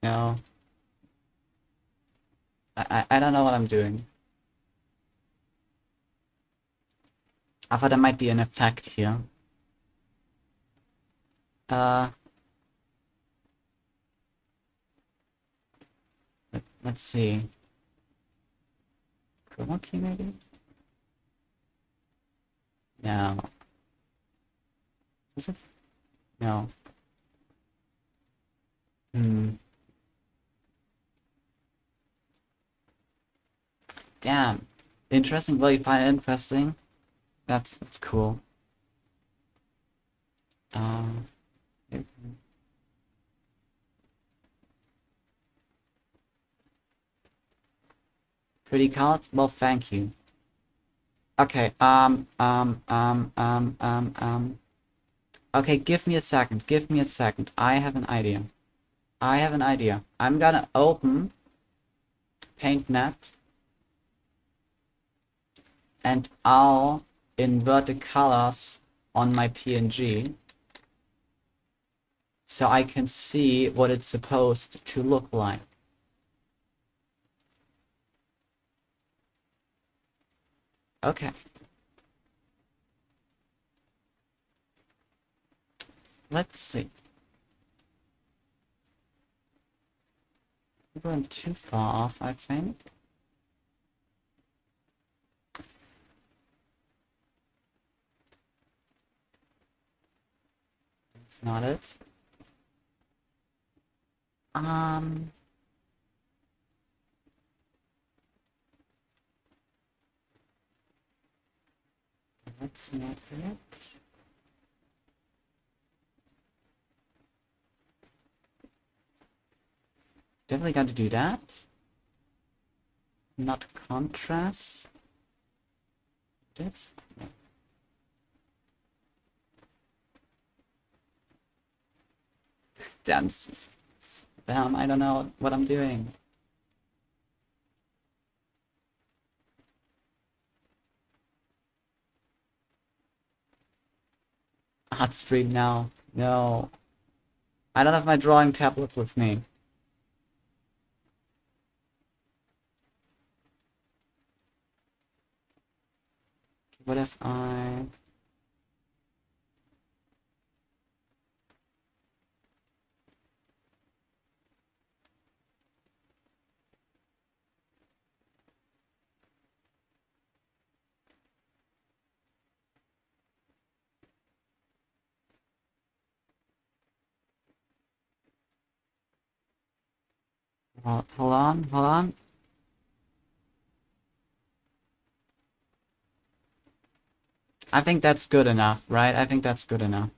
No. I don't know what I'm doing. I thought there might be an effect here. Let's see. Chroma key maybe? No. Is it? No. Damn. Interesting. Well, you find it interesting. That's cool. Pretty card? Well, thank you. Okay, okay, give me a second. Give me a second. I have an idea. I have an idea. I'm gonna open PaintNet and I'll invert the colors on my PNG so I can see what it's supposed to look like. Okay. Let's see. We're going too far off, I think. That's not it. That's not it. Definitely got to do that. Not contrast. This. No. Damn. Damn, I don't know what I'm doing. Art stream now. No. I don't have my drawing tablet with me. What if I... Hold on, hold on. I think that's good enough, right? I think that's good enough.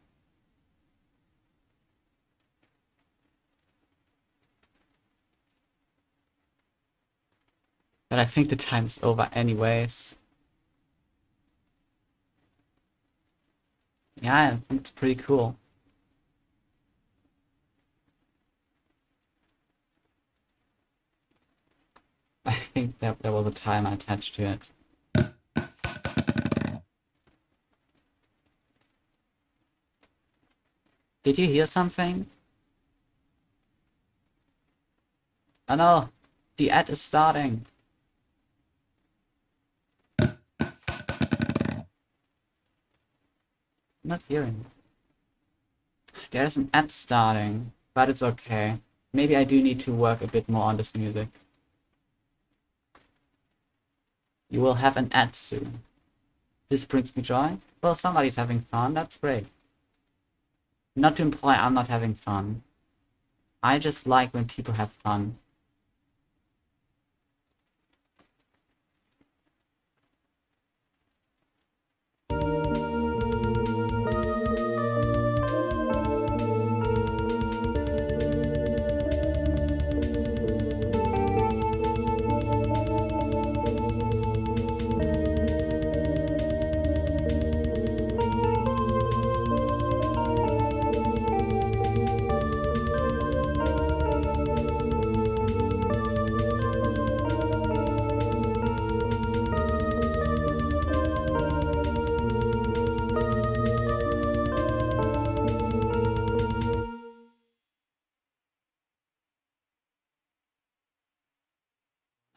But I think the time's over anyways. Yeah, it's pretty cool. I think that there was a timer attached to it. Did you hear something? Oh no! The ad is starting! I'm not hearing. There's an ad starting, but it's okay. Maybe I do need to work a bit more on this music. You will have an ad soon. This brings me joy. Well, somebody's having fun, that's great. Not to imply I'm not having fun. I just like when people have fun.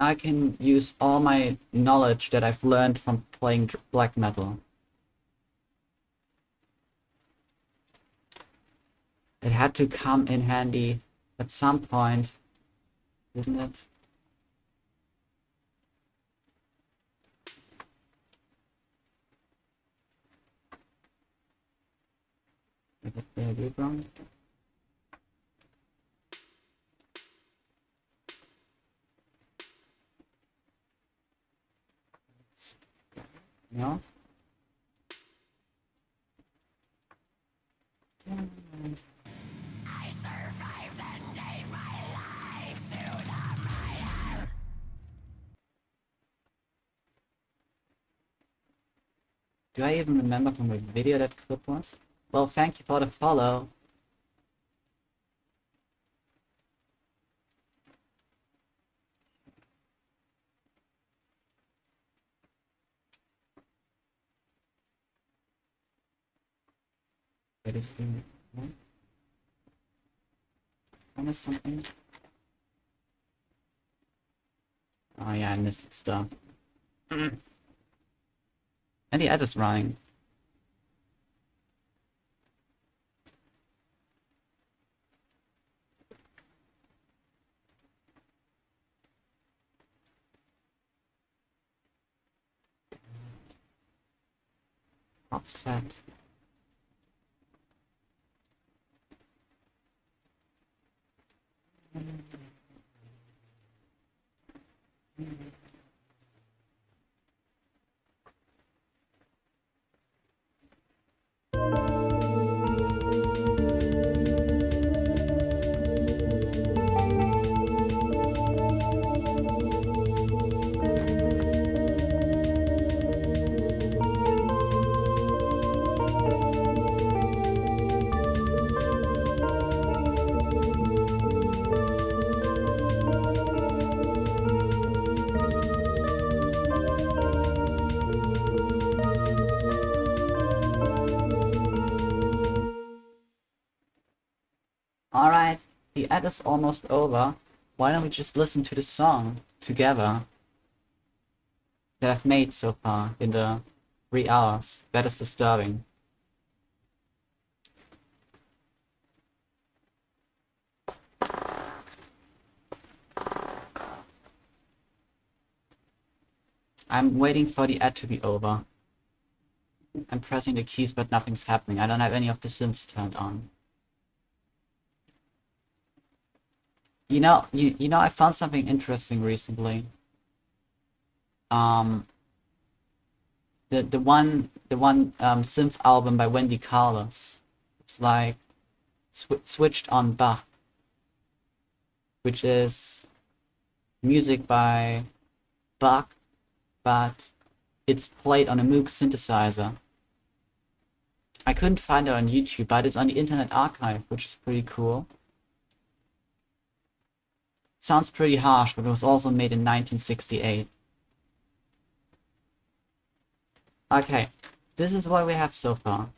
I can use all my knowledge that I've learned from playing black metal. It had to come in handy at some point, didn't it? Did I do it wrong? No? I survived and gave my life to the mire. Do I even remember from what video that clip was? Well, thank you for the follow. Wait, is it even... What? I missed something? Oh yeah, I missed stuff. And the ad is running. Offset. Alright, the ad is almost over. Why don't we just listen to the song together that I've made so far in the 3 hours? That is disturbing. I'm waiting for the ad to be over. I'm pressing the keys, but nothing's happening. I don't have any of the synths turned on. You know, I found something interesting recently. The one synth album by Wendy Carlos. It's like switched on Bach, which is music by Bach, but it's played on a Moog synthesizer. I couldn't find it on YouTube, but it's on the Internet Archive, which is pretty cool. Sounds pretty harsh, but it was also made in 1968. Okay, this is what we have so far.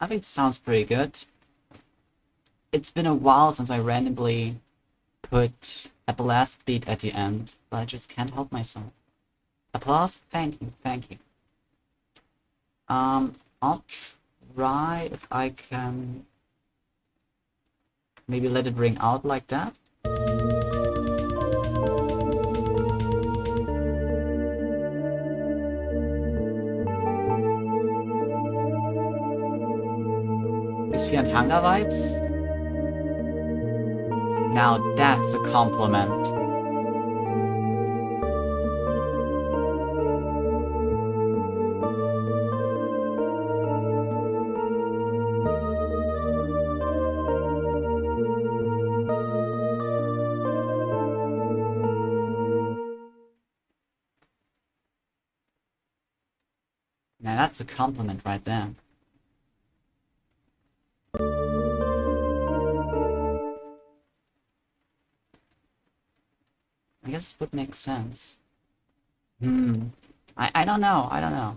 I think it sounds pretty good. It's been a while since I randomly put a blast beat at the end, but I just can't help myself. Applause? Thank you, thank you. I'll try if I can maybe let it ring out like that. Is Fiantanga vibes? Now that's a compliment. Now that's a compliment right there. I guess it would make sense. I don't know, I don't know.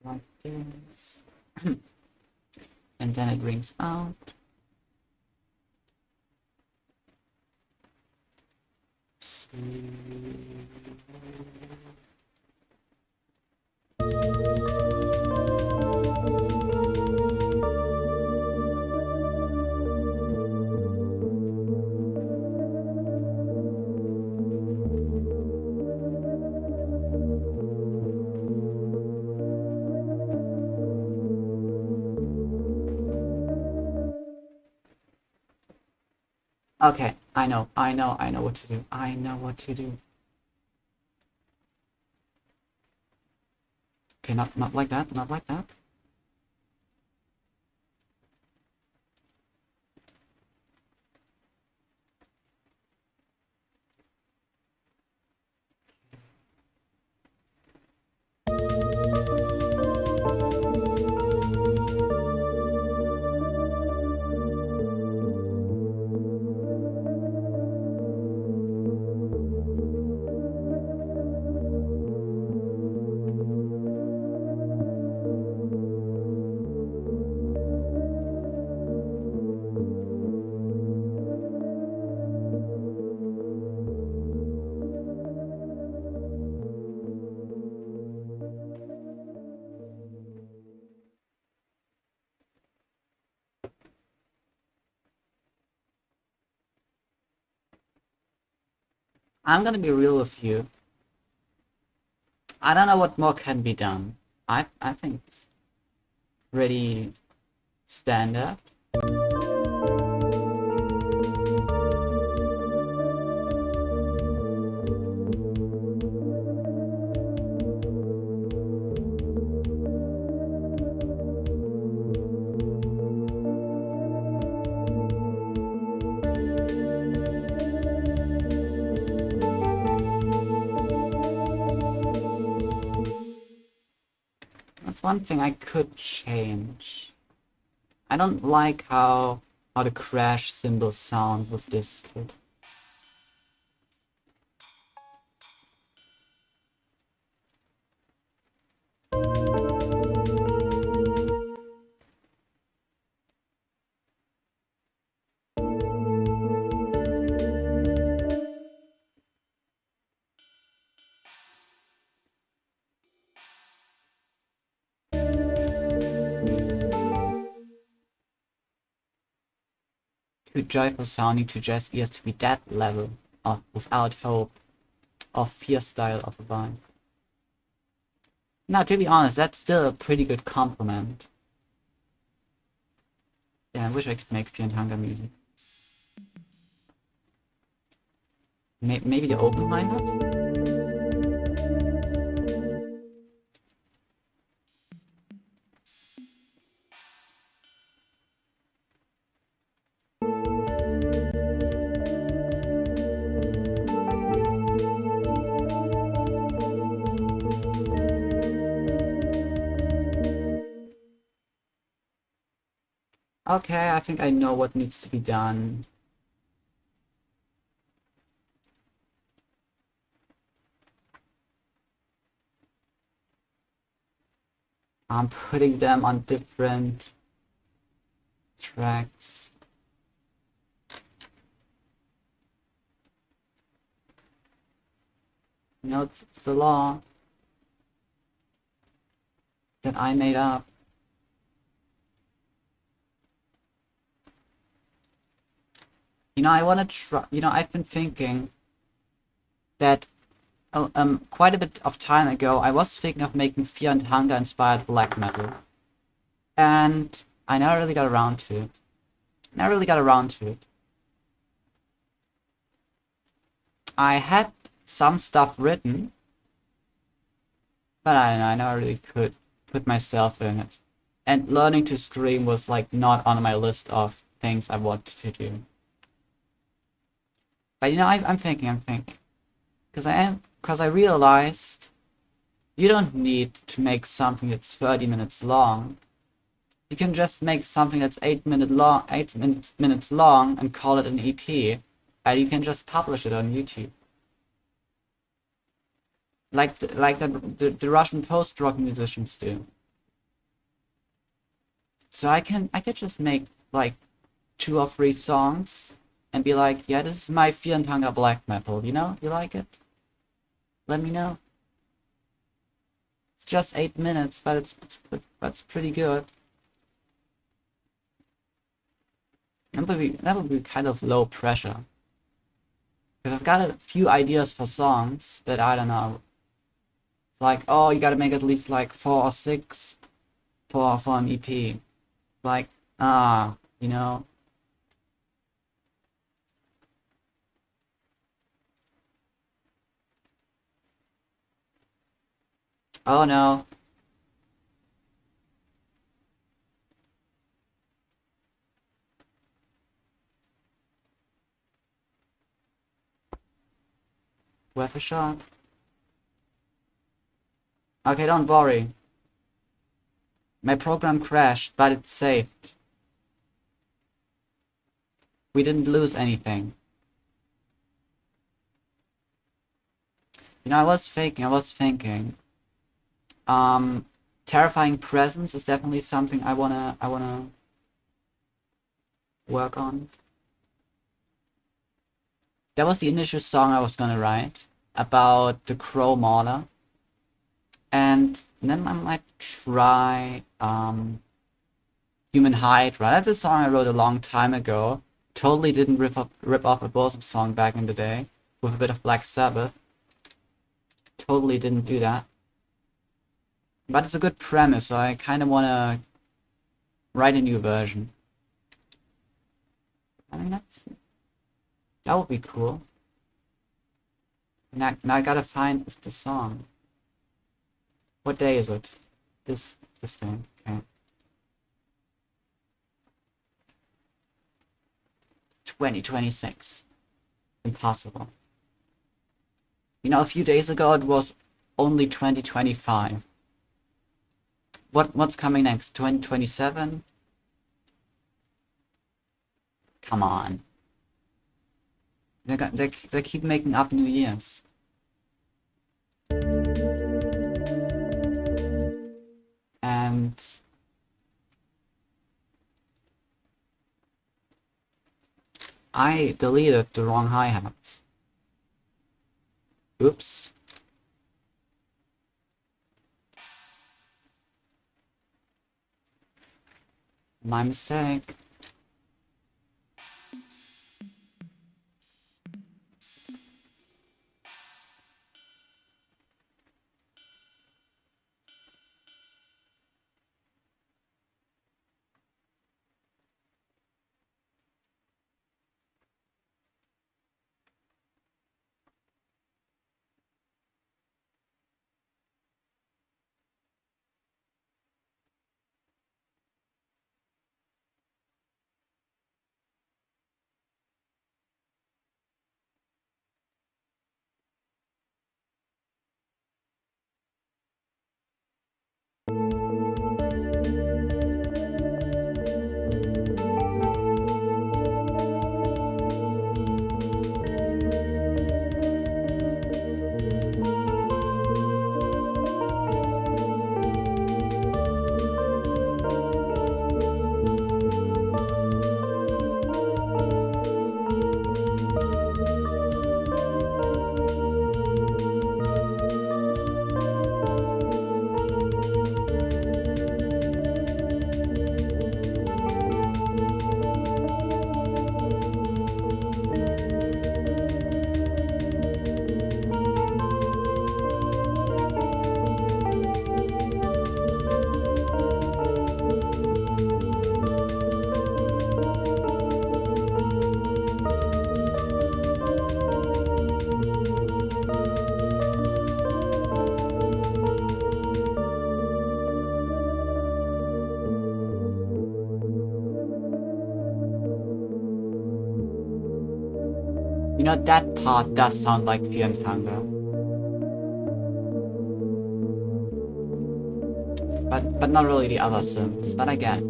Like this. And then it rings out. Okay, I know what to do. I know what to do. Okay, not like that, not like that. I'm gonna be real with you. I don't know what more can be done. I think it's pretty standard. That's one thing I could change. I don't like how the crash cymbals sound with this kit. Too joyful sounding to jazz ears to be that level of without hope of fierce style of a vibe. Now, to be honest, that's still a pretty good compliment. Yeah, I wish I could make Fiantanga music. Maybe the open hi-hat? Okay, I think I know what needs to be done. I'm putting them on different tracks. No, it's the law that I made up. I want to try. I've been thinking that quite a bit of time ago, I was thinking of making Fear and Hunger inspired black metal, and I never really got around to it. Never really got around to it. I had some stuff written, but I don't know. I never really could put myself in it. And learning to scream was like not on my list of things I wanted to do. But I'm thinking, because I realized you don't need to make something that's 30 minutes long. You can just make something that's 8 minutes long and call it an EP, and you can just publish it on YouTube. Like the Russian post-rock musicians do. So I could just make like 2 or 3 songs and be like, yeah, this is my Fear and Hunger black metal, You like it? Let me know. It's just 8 minutes, but that's pretty good. That would be kind of low pressure. Because I've got a few ideas for songs, but I don't know. It's like, oh, you gotta make at least like 4 or 6 for an EP. It's like, ah, you know. Oh no. Worth a shot. Okay, don't worry. My program crashed, but it's saved. We didn't lose anything. I was thinking. Um, Terrifying Presence is definitely something I wanna work on. That was the initial song I was gonna write about the Crow Mauler. And then I might try Human Hydra. That's a song I wrote a long time ago. Totally didn't rip off a Bosom song back in the day with a bit of Black Sabbath. Totally didn't do that. But it's a good premise, so I kind of want to write a new version. I mean, that would be cool. Now I gotta find the song. What day is it? This thing. Okay. 2026. Impossible. A few days ago it was only 2025. What's coming next? 2027? Come on. They keep making up new years. And I deleted the wrong hi-hats. Oops. My mistake. You know, that part does sound like Fear and Hunger. But not really the other synths, but I get it.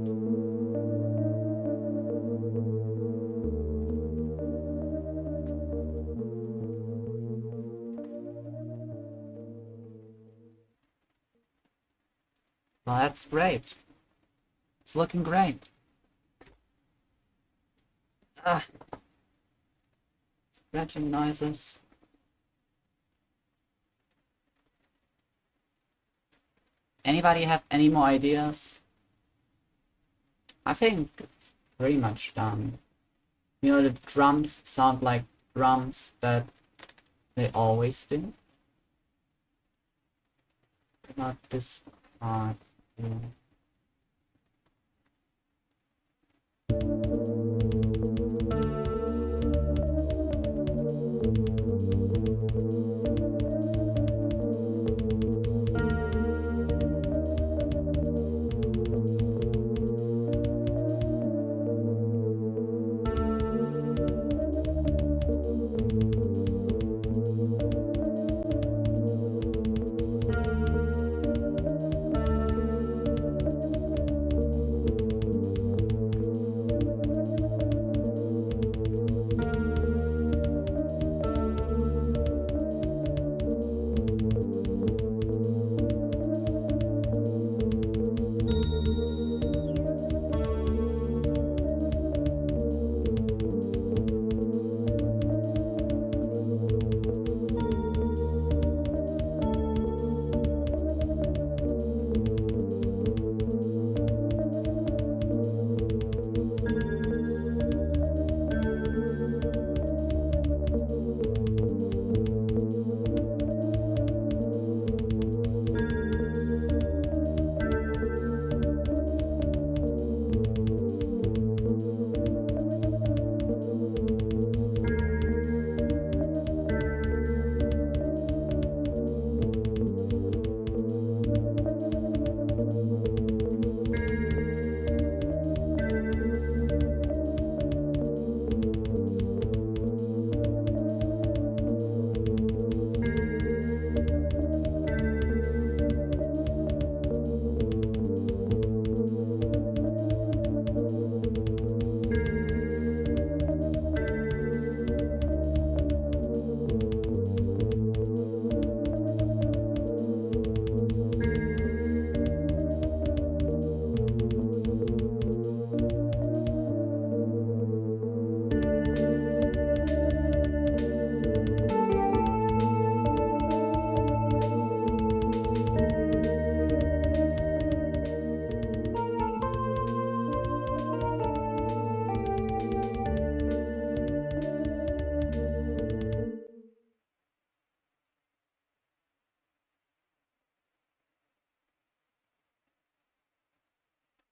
Well, that's great. It's looking great. Ah, scratching noises. Anybody have any more ideas? I think it's pretty much done. You know, the drums sound like drums that they always do. But not this part. Yeah.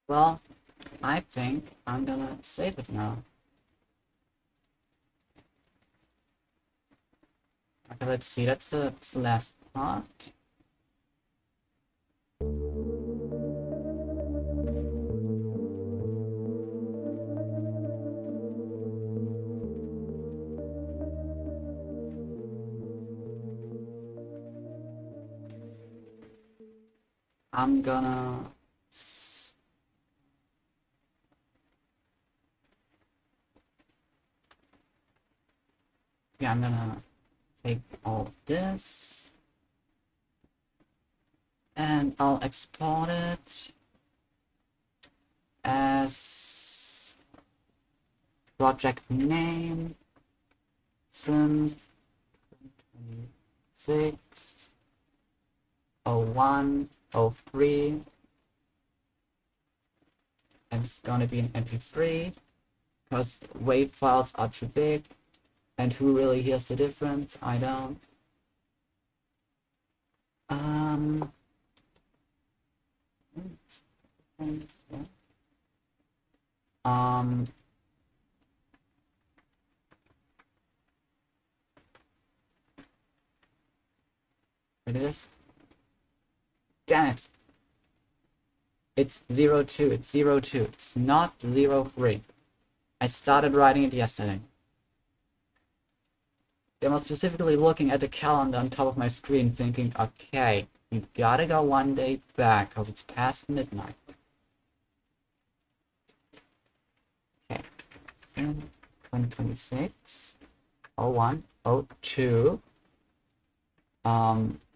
Well, I think I'm gonna save it now. Okay, let's see, that's the last part. I'm gonna... Yeah, I'm gonna take all this and I'll export it as project name synth 260103, and it's gonna be an MP3 because wave files are too big. And who really hears the difference? I don't. It is. Damn it. It's 02. It's 02. It's not 03. I started writing it yesterday. I'm specifically looking at the calendar on top of my screen thinking, okay, you gotta go one day back because it's past midnight. Okay, 2026, 01, 02,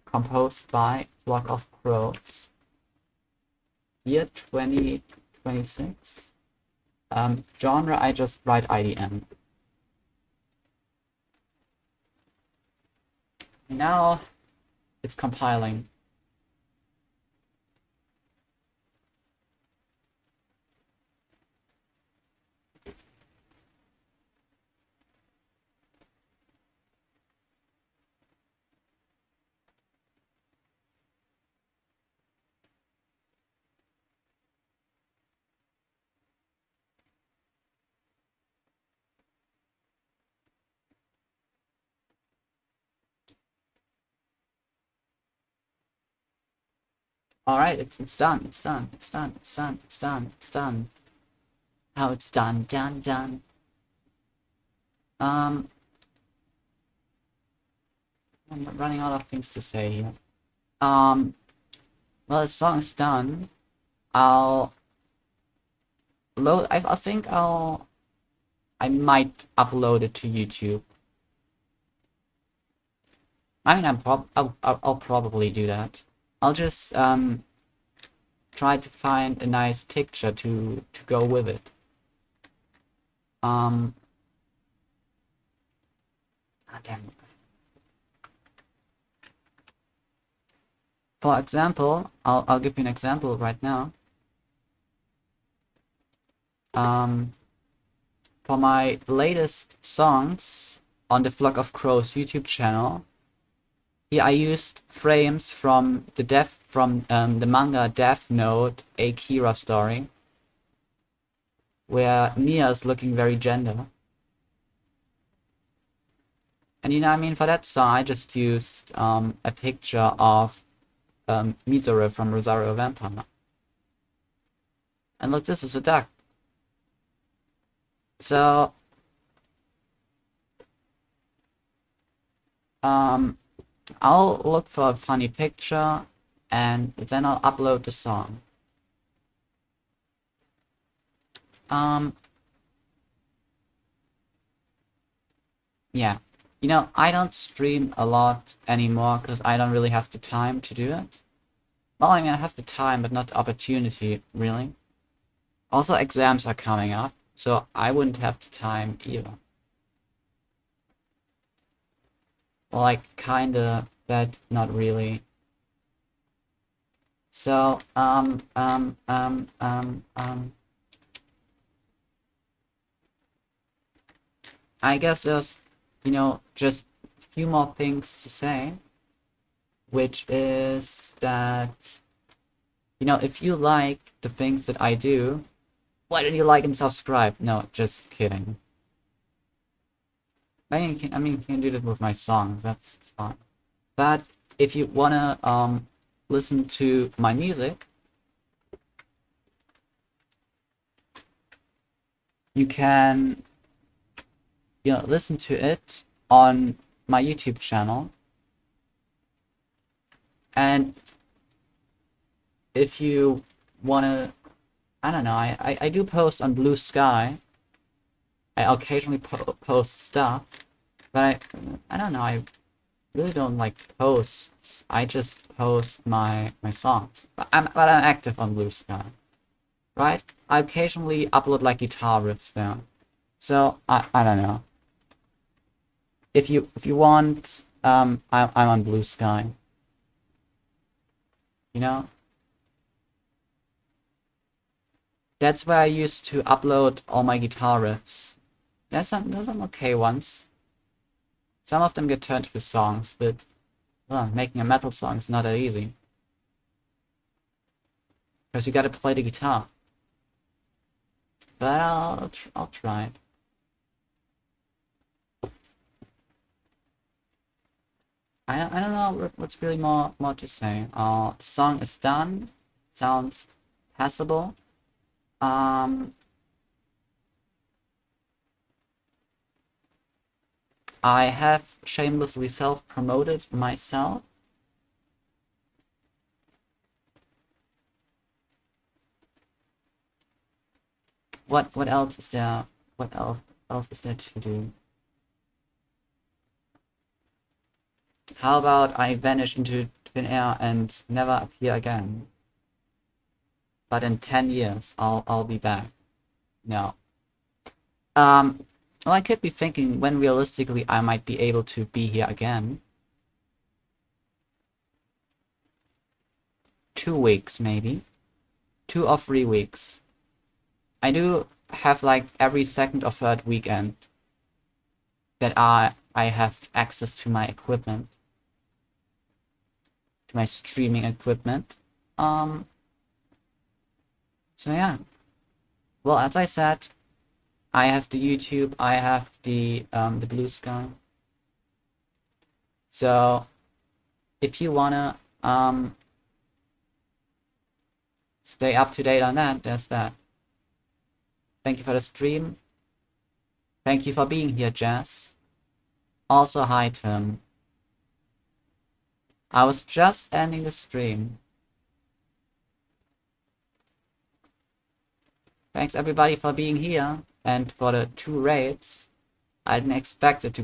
composed by Flock of Crows. Year 2026. Genre, I just write IDM. Now it's compiling. Alright, it's done, it's done, it's done, it's done, it's done, it's done. Oh, it's done, done. I'm running out of things to say here. Well, the song's done. I'll load. I think I might upload it to YouTube. I mean, I'll probably do that. I'll just try to find a nice picture to go with it. Ah, damn. For example, I'll give you an example right now. For my latest songs on the Flock of Crows YouTube channel, here I used frames from the manga Death Note, a Kira story, where Mia is looking very gender. And you know, I mean, for that song, I just used a picture of Mizore from Rosario Vampire. And look, this is a duck. So, I'll look for a funny picture and then I'll upload the song. Yeah. You know, I don't stream a lot anymore because I don't really have the time to do it. Well, I mean, I have the time, but not the opportunity, really. Also, exams are coming up, so I wouldn't have the time either. Well, like, kinda, but not really. So, I guess there's, you know, just a few more things to say, which is that, you know, if you like the things that I do, why don't you like and subscribe? No, just kidding. I mean, you can do that with my songs, that's fine. But if you wanna, listen to my music, you can, you know, listen to it on my YouTube channel. And if you wanna, I don't know, I do post on Blue Sky. I occasionally post stuff, but I don't know, I really don't like posts. I just post my songs. But I'm active on Blue Sky, right? I occasionally upload like guitar riffs there. So I don't know. If you want, I'm on Blue Sky. You know? That's where I used to upload all my guitar riffs. There's some okay ones. Some of them get turned into songs, but well, making a metal song is not that easy. Because you gotta play the guitar. But I'll try it. I don't know what's really more to say. The song is done. Sounds passable. I have shamelessly self-promoted myself. What else is there? What else is there to do? How about I vanish into thin air and never appear again? But in 10 years, I'll be back. No. Well, I could be thinking when realistically I might be able to be here again. 2 weeks, maybe. 2 or 3 weeks. I do have like every second or third weekend that I have access to my equipment. To my streaming equipment. So yeah. Well, as I said, I have the YouTube, I have the Blue Sky. So if you wanna stay up to date on that, there's that. Thank you for the stream. Thank you for being here, Jess. Also, hi, Tim. I was just ending the stream. Thanks everybody for being here and for the 2 raids. I didn't expect it to